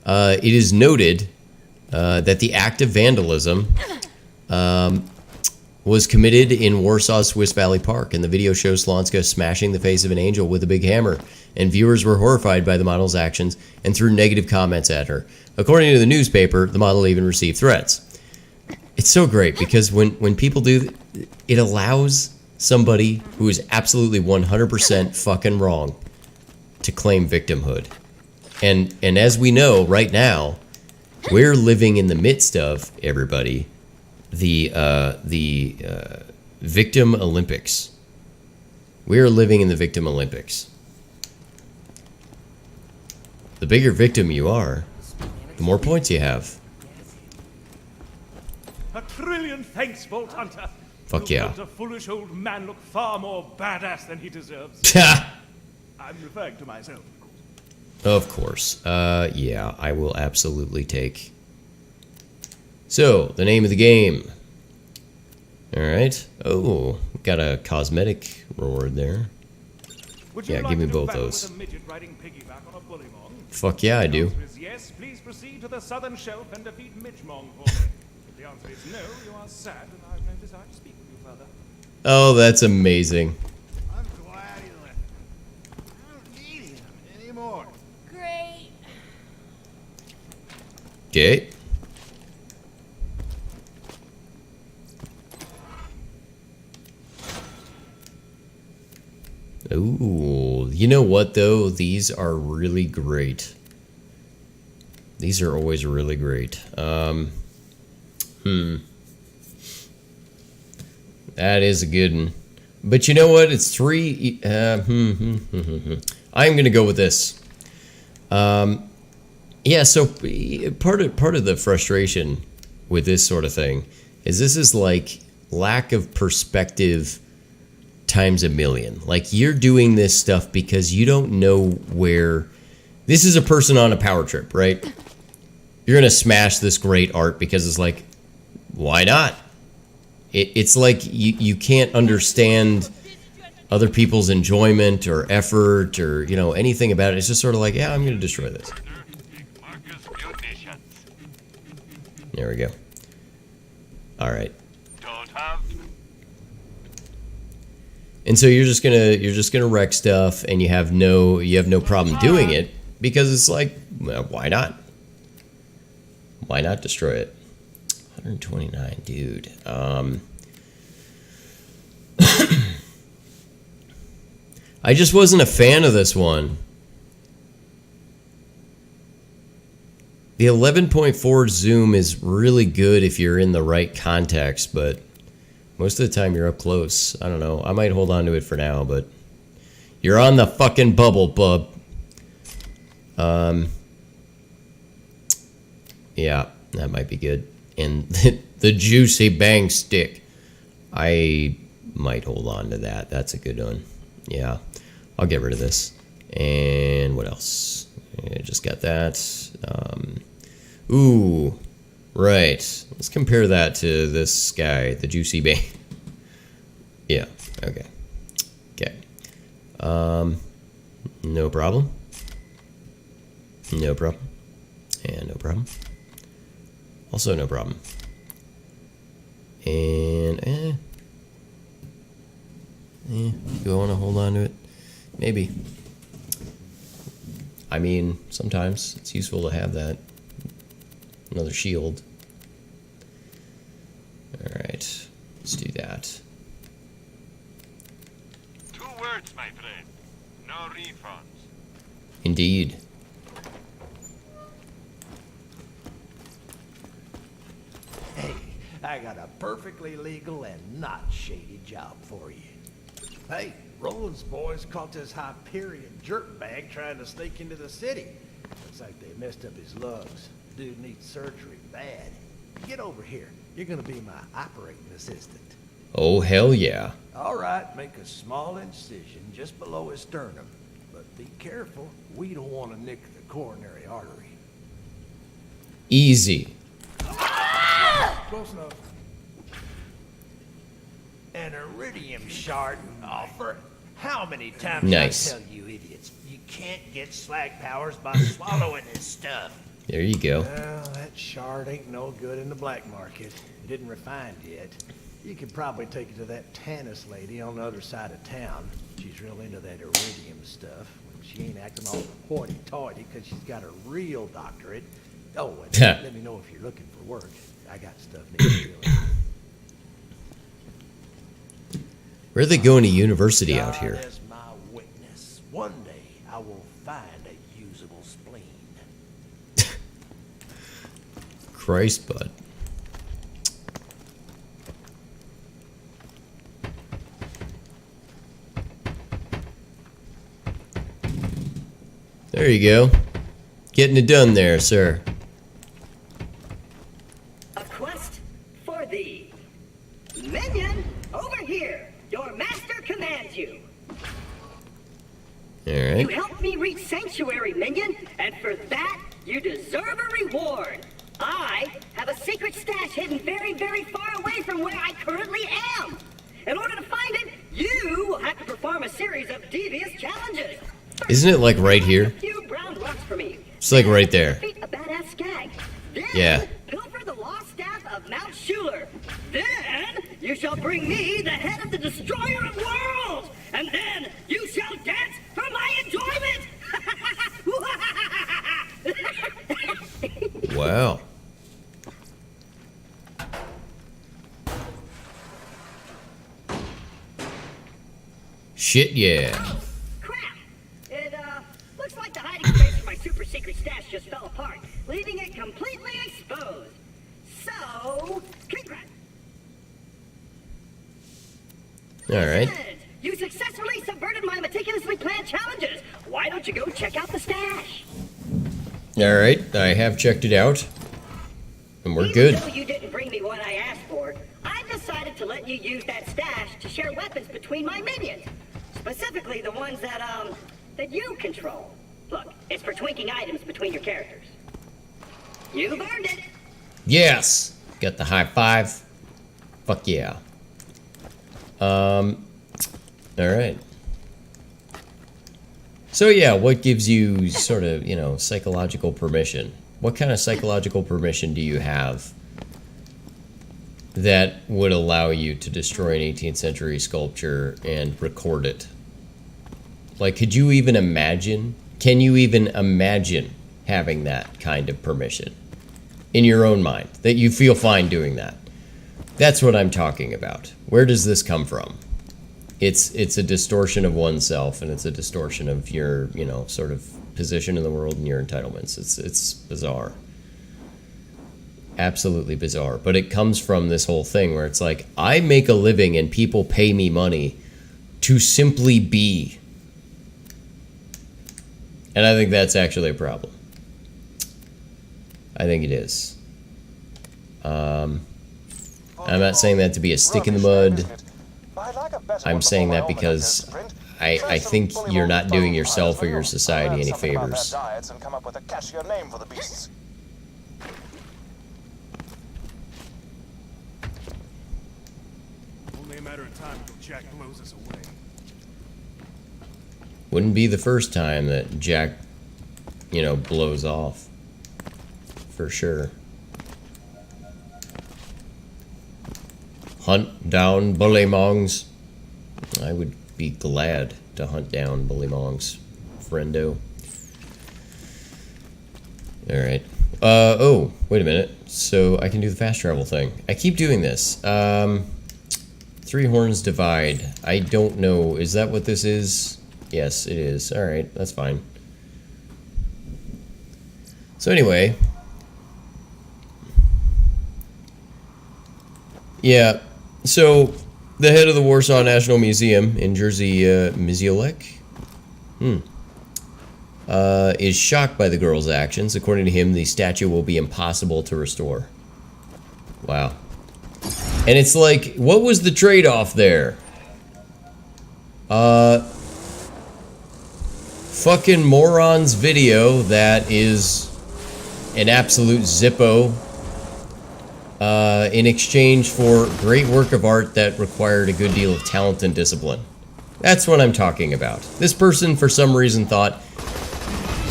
It is noted that the act of vandalism was committed in Warsaw's Swiss Valley Park, and the video shows Slonska smashing the face of an angel with a big hammer, and viewers were horrified by the model's actions and threw negative comments at her. According to the newspaper, the model even received threats. It's so great because when people do, it allows somebody who is absolutely 100% fucking wrong to claim victimhood. And as we know right now, we're living in the midst of, everybody, the Victim Olympics. We're living in the Victim Olympics. The bigger victim you are, the more points you have.
A trillion thanks, Vault Hunter.
Fuck
You
yeah.
built a foolish old man look far more badass than he deserves. I'm referring to myself, of course.
Of course. Yeah, I will absolutely take. So, the name of the game. Alright. Oh, got a cosmetic reward there.
Would you
Yeah,
like
give me
to do
both
battle
those.
with a midget riding piggyback on a bullymong?
Fuck yeah, I do.
If the answer is yes, please proceed to the southern shelf and defeat Midgemong for me. If the answer is no, you are sad and I have no desire to speak with you further.
Oh, that's amazing.
I'm glad he left. I don't need him anymore.
Great.
Okay. Ooh, you know what though? These are really great. These are always really great. That is a good one. But you know what? It's three. I'm gonna go with this. Yeah. So part of the frustration with this sort of thing is this is like lack of perspective times a million. Like, you're doing this stuff because you don't know where. This is a person on a power trip, right? You're gonna smash this great art because it's like, why not? It's like you can't understand other people's enjoyment or effort or, you know, anything about it. It's just sort of like, yeah, I'm gonna destroy this. There we go. All right. And so you're just gonna wreck stuff, and you have no problem doing it because it's like, well, why not? Why not destroy it? 129, dude. I just wasn't a fan of this one. The 11.4 zoom is really good if you're in the right context, but most of the time you're up close. I don't know. I might hold on to it for now, but you're on the fucking bubble, bub. Yeah, that might be good. And the juicy bang stick. I might hold on to that. That's a good one. Yeah, I'll get rid of this. And what else? I just got that. Ooh, right. Let's compare that to this guy, the juicy bang. Yeah, okay. Okay. No problem. No problem. And no problem. Also no problem. And, do I want to hold on to it? Maybe. I mean, sometimes it's useful to have that. Another shield. Alright, let's do that.
2 words, my friend. No refunds.
Indeed.
Hey, I got a perfectly legal and not shady job for you. Hey, Roland's boys caught this Hyperion jerkbag trying to sneak into the city. Looks like they messed up his lungs. Dude needs surgery bad. Get over here. You're gonna be my operating assistant.
Oh, hell yeah.
All right, make a small incision just below his sternum. But be careful, we don't want to nick the coronary artery.
Easy.
Close enough. An iridium shard offer. How many times
Nice.
I tell you idiots, you can't get slag powers by swallowing this stuff.
There you go.
Well, that shard ain't no good in the black market. It didn't refine yet. You could probably take it to that Tannis lady on the other side of town. She's real into that iridium stuff. She ain't acting all hoity-toity because she's got a real doctorate. Oh, and let me know if you're looking for work. I got stuff needed doing.
Where are they going to university out here?
God is my witness. One day I will find a usable spleen.
Christ, bud. There you go. Getting it done there, sir.
A quest for thee. Minion, over here. Your master commands you. You
Alright.
helped me reach Sanctuary, Minion, and for that, you deserve a reward. I have a secret stash hidden very, very far away from where I currently am. In order to find it, you will have to perform a series of devious challenges.
Isn't it like right here?
A few brown rocks for me.
It's like right there.
Defeat a badass skag. Then
Yeah.
pilfer the lost staff of Mount Schuler. Then you shall bring me the head of the destroyer of worlds. And then you shall dance for my enjoyment.
Wow. Shit, yeah.
Crap! It looks like the hiding space for my super secret stash just fell apart, leaving it completely exposed. So, congrats.
Alright.
Good. You successfully subverted my meticulously planned challenges. Why don't you go check out the stash?
Alright, I have checked it out. And we're
Even
good.
though you didn't bring me what I asked for, I've decided to let you use that stash to share weapons between my minions. Specifically the ones that you control. Look, it's for twinking items between your characters. You've earned it.
Yes! Got the high five. Fuck yeah. Alright. So yeah, what gives you sort of, you know, psychological permission? What kind of psychological permission do you have that would allow you to destroy an 18th century sculpture and record it? Like, could you even imagine? Can you even imagine having that kind of permission in your own mind? That you feel fine doing that? That's what I'm talking about. Where does this come from? It's a distortion of oneself, and it's a distortion of your, you know, sort of position in the world and your entitlements. It's bizarre. Absolutely bizarre. But it comes from this whole thing where it's like, I make a living and people pay me money to simply be. And I think that's actually a problem. I think it is. I'm not saying that to be a stick in the mud. I'm saying that because I think you're not doing yourself or your society any favors.
Only a matter of time until Jack blows us away.
Wouldn't be the first time that Jack, you know, blows off. For sure. Hunt down bullymongs. I would be glad to hunt down bullymongs, friendo. Alright. Oh, wait a minute. So I can do the fast travel thing. I keep doing this. Three Horns Divide. I don't know. Is that what this is? Yes, it is. Alright, that's fine. So anyway. Yeah. So, the head of the Warsaw National Museum in Jersey, Miziolek, is shocked by the girl's actions. According to him, the statue will be impossible to restore. Wow. And it's like, what was the trade-off there? Fucking moron's video that is an absolute Zippo. In exchange for great work of art that required a good deal of talent and discipline. That's what I'm talking about. This person, for some reason, thought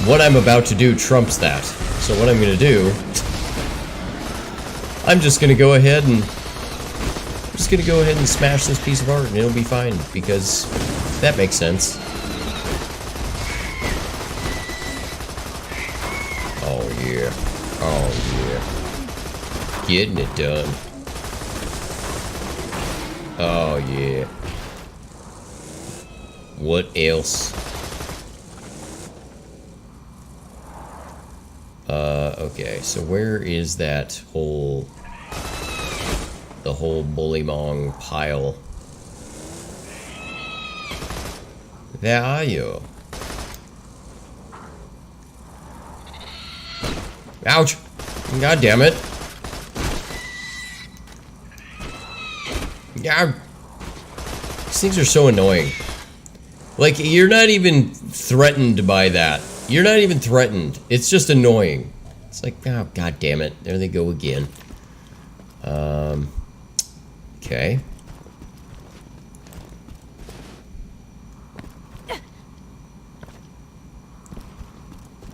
what I'm about to do trumps that. So what I'm going to do, I'm just going to go ahead and smash this piece of art, and it'll be fine because that makes sense. Oh yeah. Oh yeah. Getting it done. Oh yeah. What else? Okay, so where is that whole... the whole Bullymong pile? There are you. Ouch! God damn it. Yeah. These things are so annoying. Like, you're not even threatened by that. You're not even threatened. It's just annoying. It's like, oh, god damn it. There they go again. Okay.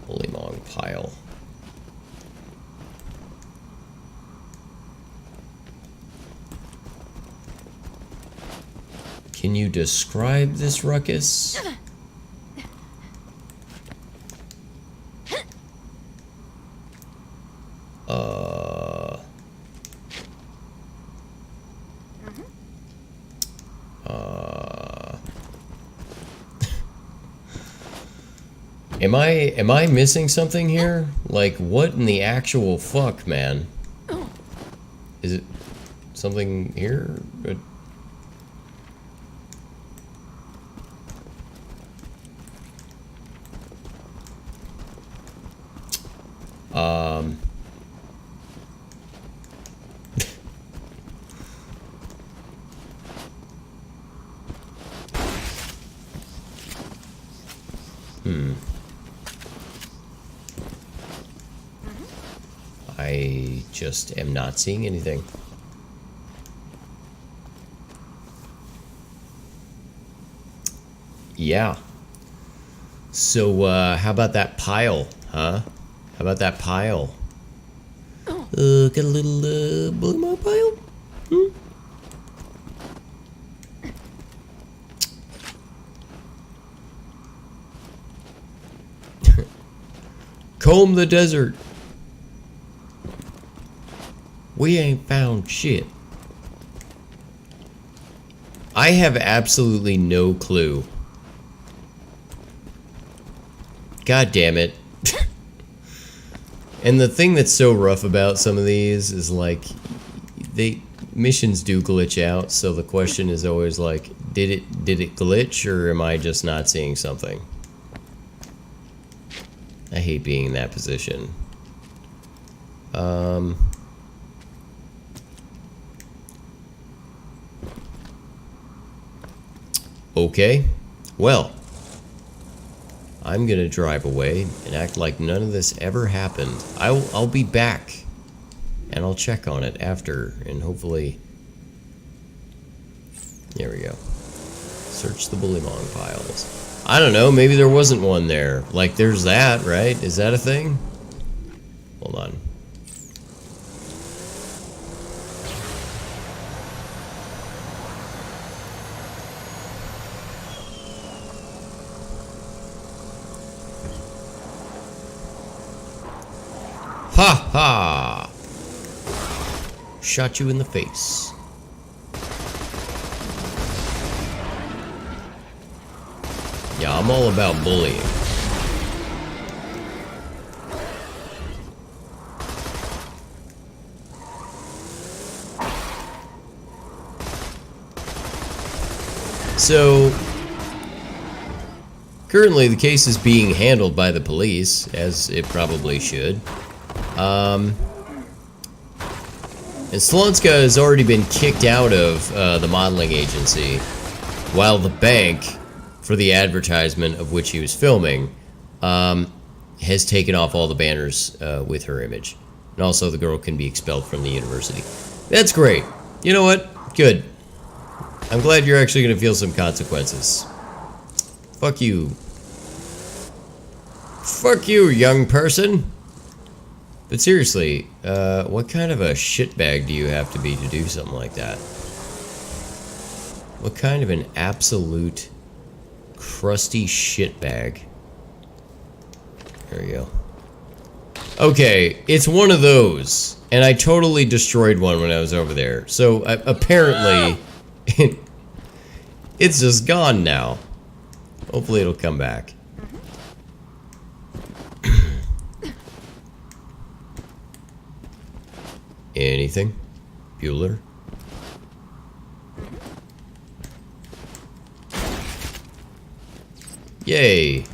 Bullymong pile. Can you describe this ruckus? Am I missing something here? Like, what in the actual fuck, man? Is it something here? I just am not seeing anything. Yeah. So, how about that pile, huh? How about that pile? Got a little, Bullymong pile? Comb the desert. We ain't found shit. I have absolutely no clue. God damn it. And the thing that's so rough about some of these is like missions do glitch out, so the question is always like, did it glitch, or am I just not seeing something? I hate being in that position. Okay, well, I'm gonna drive away and act like none of this ever happened. I'll be back, and I'll check on it after, and hopefully, there we go. Search the Bullymong piles. I don't know, maybe there wasn't one there. Like, there's that, right? Is that a thing? Hold on. Ha ha! Shot you in the face. Yeah, I'm all about bullying. So, currently the case is being handled by the police, as it probably should. And Slonska has already been kicked out of the modeling agency, while the bank, for the advertisement of which he was filming, has taken off all the banners with her image. And also the girl can be expelled from the university. That's great. You know what? Good. I'm glad you're actually going to feel some consequences. Fuck you. Fuck you, young person. But seriously, what kind of a shitbag do you have to be to do something like that? What kind of an absolute crusty shitbag? There we go. Okay, it's one of those, and I totally destroyed one when I was over there. So apparently, it's just gone now. Hopefully it'll come back. Anything? Bueller? Yay!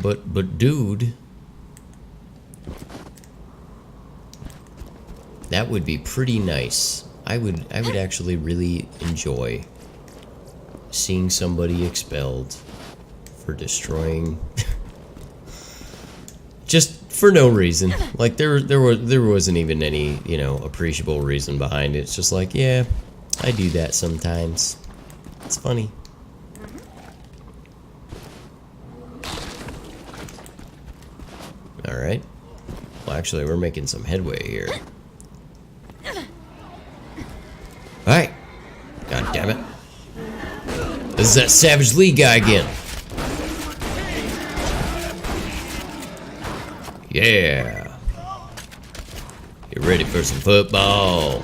But dude, that would be pretty nice. I would actually really enjoy seeing somebody expelled for destroying just for no reason. Like there wasn't even any, you know, appreciable reason behind it. It's just like, yeah, I do that sometimes. It's funny. All right. Well, actually, we're making some headway here. All right. God damn it. This is that Savage Lee guy again. Yeah. Get ready for some football.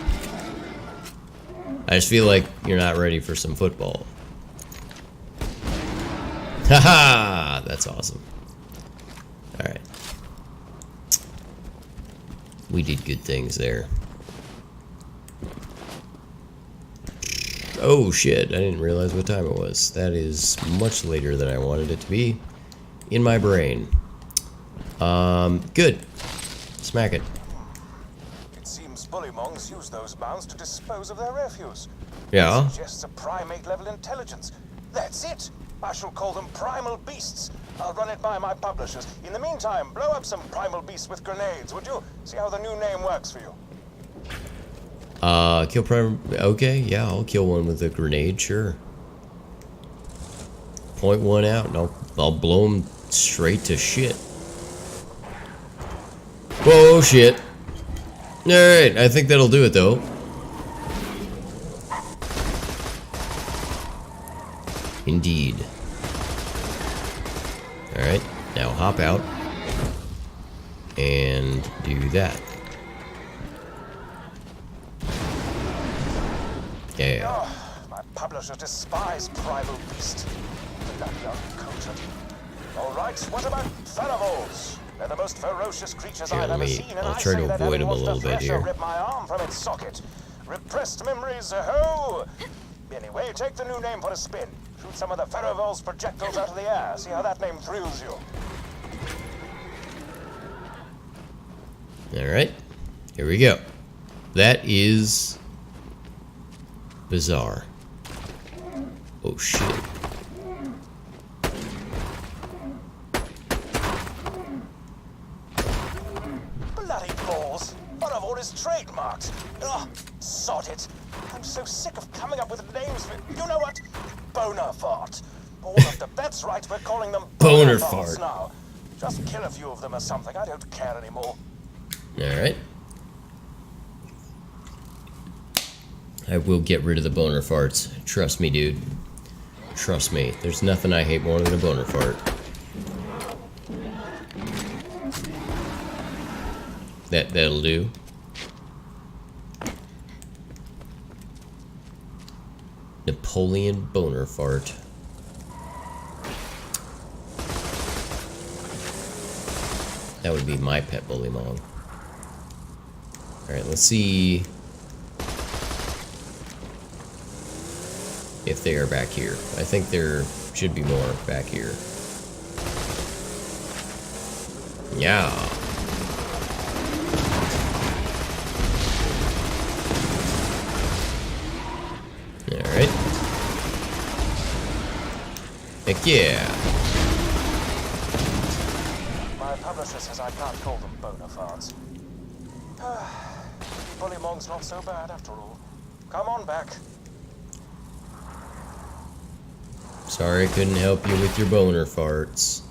I just feel like you're not ready for some football. Haha! That's awesome. Alright. We did good things there. Oh shit, I didn't realize what time it was. That is much later than I wanted it to be in my brain. Good. Smack it.
It seems Bullymongs use those mounds to dispose of their refuse.
Yeah.
It suggests a primate level intelligence. That's it. I shall call them primal beasts. I'll run it by my publishers. In the meantime, blow up some primal beasts with grenades, would you? See how the new name works for you.
Kill primal. Okay, yeah, I'll kill one with a grenade, sure. Point one out, and I'll blow him straight to shit. Whoa, shit. Alright, I think that'll do it, though. Indeed. Alright, now hop out. And do that. Yeah.
Oh, my publishers despise primal beast. Bloody uncultured. Alright, what about Theravols? They're the most ferocious creatures
Here,
I've ever
let me-
seen, and
I'll
I
try
say
to
that
avoid
anyone
him a
wants to
little bit
thresh or
here.
rip my arm from its socket. Repressed memories, ho! Anyway, take the new name for a spin. Shoot some of the Theravols projectiles out of the air. See how that name thrills you.
Alright. Here we go. That is bizarre. Oh shit.
Bloody balls! Theravold is trademarked. Ugh, sod it. I'm so sick of coming up with names for... You know what? Bonafart. All of the... That's right, we're calling them
Bonafart.
now. Just kill a few of them or something. I don't care anymore.
Alright. I will get rid of the boner farts. Trust me, dude. Trust me. There's nothing I hate more than a boner fart. That'll do. Napoleon boner fart. That would be my pet Bullymong. Alright, let's see if they are back here. I think there should be more back here. Yeah. Alright. Heck yeah.
My publisher says I can't call them Bonafarts. Bullymong's not so bad after all. Come on back.
Sorry I couldn't help you with your boner farts.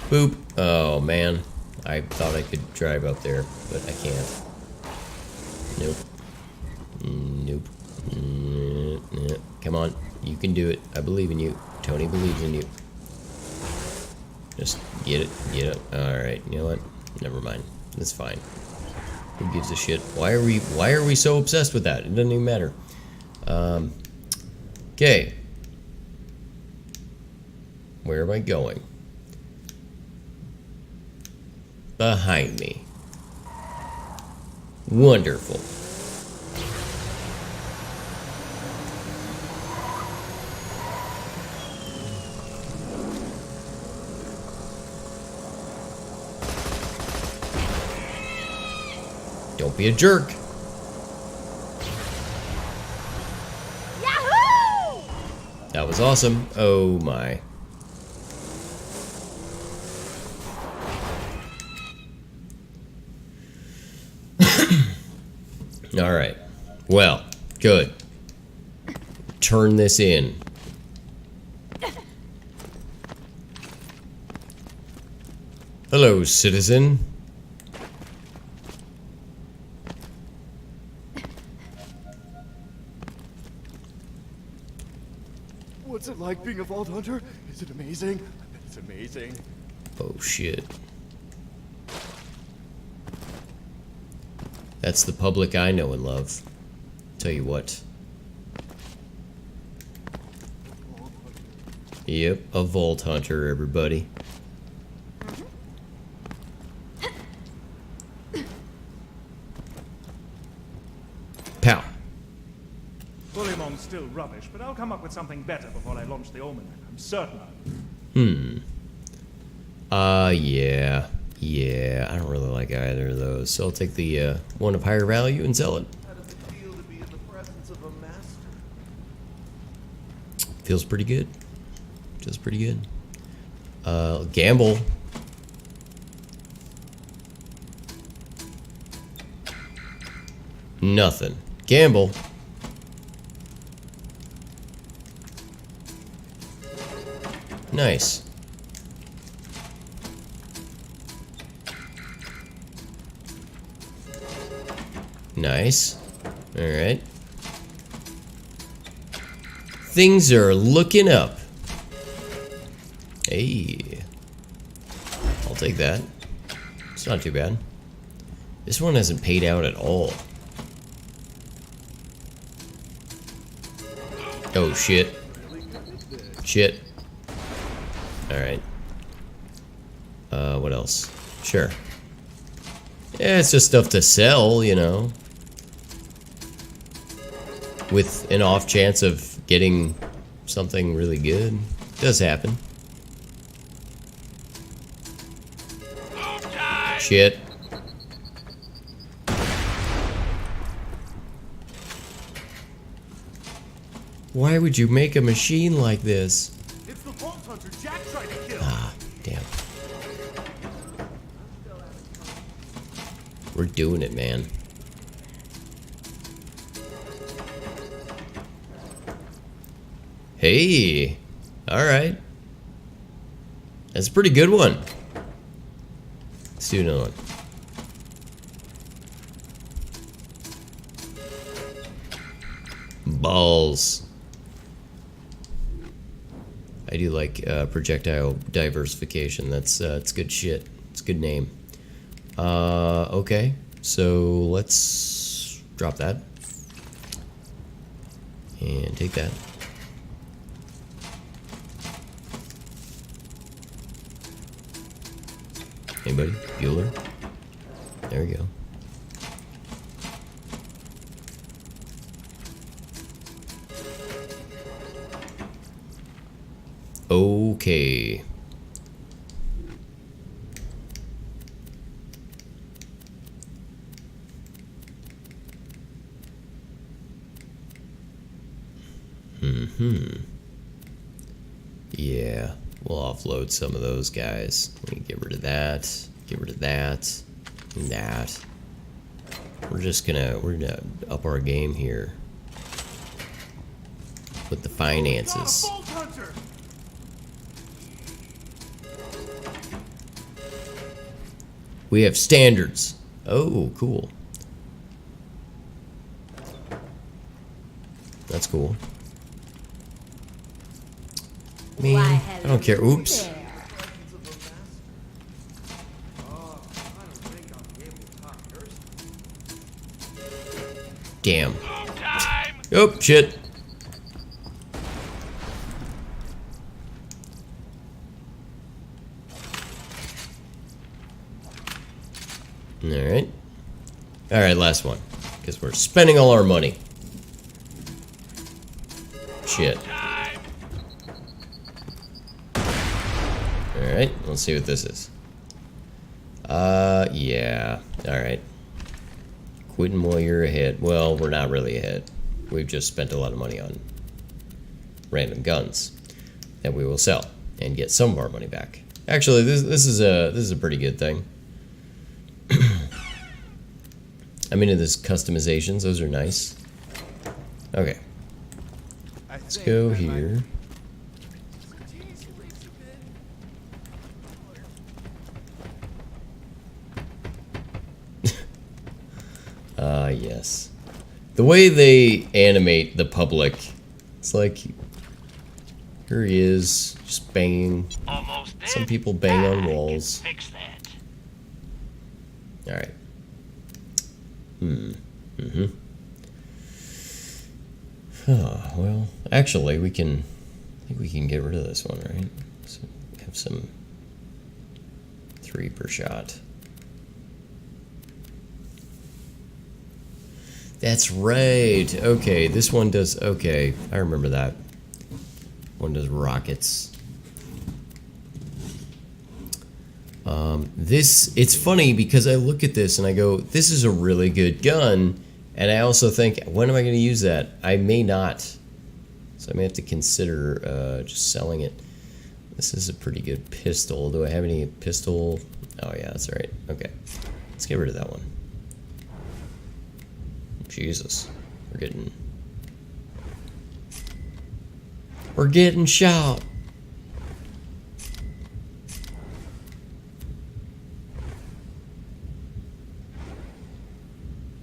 Boop. Oh man. I thought I could drive up there, but I can't. Nope. Nope. Come on. You can do it. I believe in you. Tony believes in you. Just get it, get it. Alright, you know what? Never mind. That's fine. Who gives a shit? Why are we so obsessed with that? It doesn't even matter. Okay. Where am I going? Behind me. Wonderful. Don't be a jerk.
Yahoo!
That was awesome. Oh my. All right. Well, good. Turn this in. Hello, citizen.
What's it like being a Vault Hunter? Is it amazing? I bet it's amazing.
Oh shit. That's the public I know and love. Tell you what. Yep, a Vault Hunter, everybody. Pow.
Bullymong's still rubbish, but I'll come up with something better before I launch the almanac. I'm certain of it.
Yeah. Yeah, I don't really like either of those. So I'll take the one of higher value and sell it.
How does it feel to be in the presence of a master?
Feels pretty good. Feels pretty good. Gamble. Nothing. Gamble. Nice. Nice. Alright. Things are looking up. Hey. I'll take that. It's not too bad. This one hasn't paid out at all. Oh shit. Shit. Alright. What else? Sure. Yeah, it's just stuff to sell, you know. With an off chance of getting something really good. Does happen. Shit. Why would you make a machine like this?
It's the Vault Hunter Jack tried to kill.
Ah, damn. We're doing it, man. Hey. Alright. That's a pretty good one. Let's do another one. Balls. I do like projectile diversification. That's it's good shit. It's a good name. Okay, so let's drop that and take that. Anybody? Bueller? There we go. Okay. Yeah, we'll offload some of those guys. Let me get rid of that. Get rid of that. And that. We're gonna up our game here with the finances. We have standards. Oh, cool. That's cool. Man, I don't care. Oops. Damn. Oh, shit. Alright. Alright, last one. Because we're spending all our money. Shit. Alright, let's see what this is. Yeah. Alright. Quitting while you're ahead. Well, we're not really ahead. We've just spent a lot of money on random guns that we will sell and get some of our money back. Actually, this is a pretty good thing. I'm into this customizations. Those are nice. Okay. Let's go here. Yes. The way they animate the public, it's like, here he is, just banging. Some people bang on walls. Alright. Oh, well, actually, I think we can get rid of this one, right? So have some 3 per shot. That's right. Okay, this one does. Okay, I remember that. One does rockets. It's funny because I look at this and I go, this is a really good gun. And I also think, when am I going to use that? I may not. So I may have to consider just selling it. This is a pretty good pistol. Do I have any pistol? Oh, yeah, that's right. Okay. Let's get rid of that one. Jesus. We're getting shot.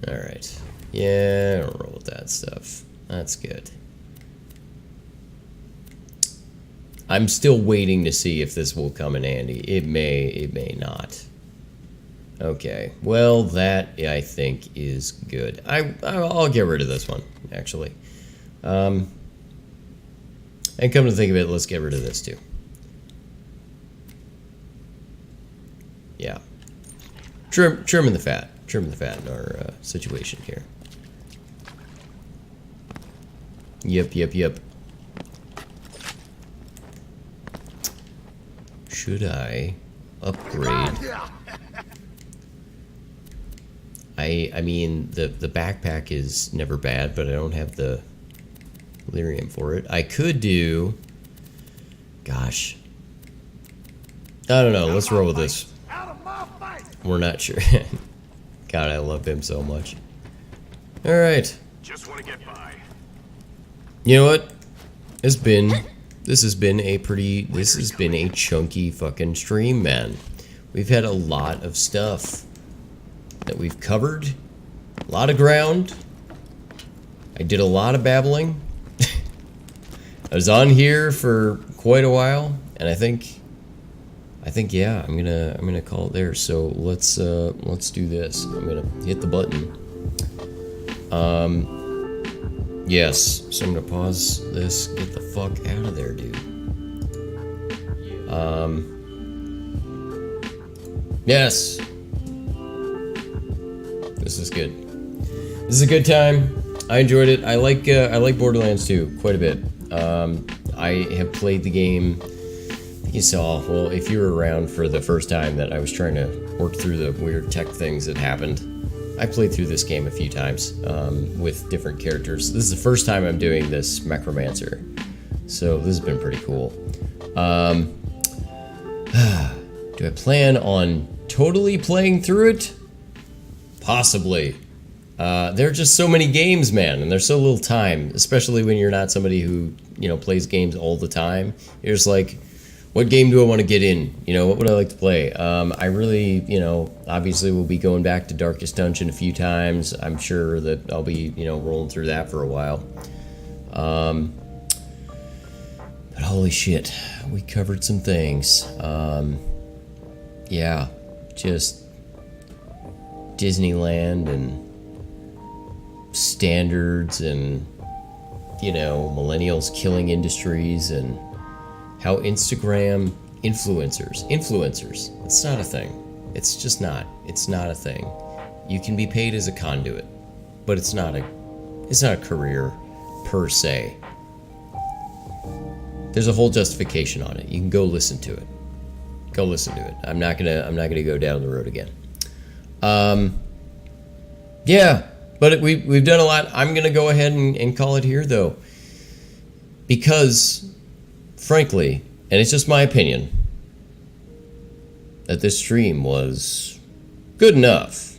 Alright. Yeah, I'll roll with that stuff. That's good. I'm still waiting to see if this will come in handy. It may not. Okay. Well, that I think is good. I'll get rid of this one, actually. And come to think of it, let's get rid of this too. Yeah. Trimming the fat. Trimming the fat in our situation here. Yep. Should I upgrade? I mean, the backpack is never bad, but I don't have the lyrium for it. I could do... Gosh. I don't know. Let's roll with this. We're not sure. God, I love him so much. Alright.
Just want to get by.
You know what? This has been a chunky fucking stream, man. We've had a lot of stuff that we've covered. A lot of ground. I did a lot of babbling. I was on here for quite a while, and I think yeah, I'm gonna call it there. So let's do this. I'm gonna hit the button. Yes. So I'm gonna pause this. Get the fuck out of there, dude. Yes. This is good. This is a good time. I enjoyed it. I like Borderlands 2 quite a bit. I have played the game. You saw, well, if you were around for the first time that I was trying to work through the weird tech things that happened, I played through this game a few times with different characters. This is the first time I'm doing this Necromancer, so this has been pretty cool. Do I plan on totally playing through it? Possibly. There are just so many games, man, and there's so little time, especially when you're not somebody who, plays games all the time. You're just like, what game do I want to get in? What would I like to play? I really, obviously we'll be going back to Darkest Dungeon a few times. I'm sure that I'll be, rolling through that for a while. But holy shit, we covered some things. Yeah, just Disneyland and standards and, you know, millennials killing industries and how Instagram influencers, it's not a thing. It's just not. It's not a thing. You can be paid as a conduit, but it's not a career per se. There's a whole justification on it. You can go listen to it. Go listen to it. I'm not gonna go down the road again. Yeah, but we've done a lot. I'm gonna go ahead and call it here though, because frankly, and it's just my opinion, that this stream was good enough.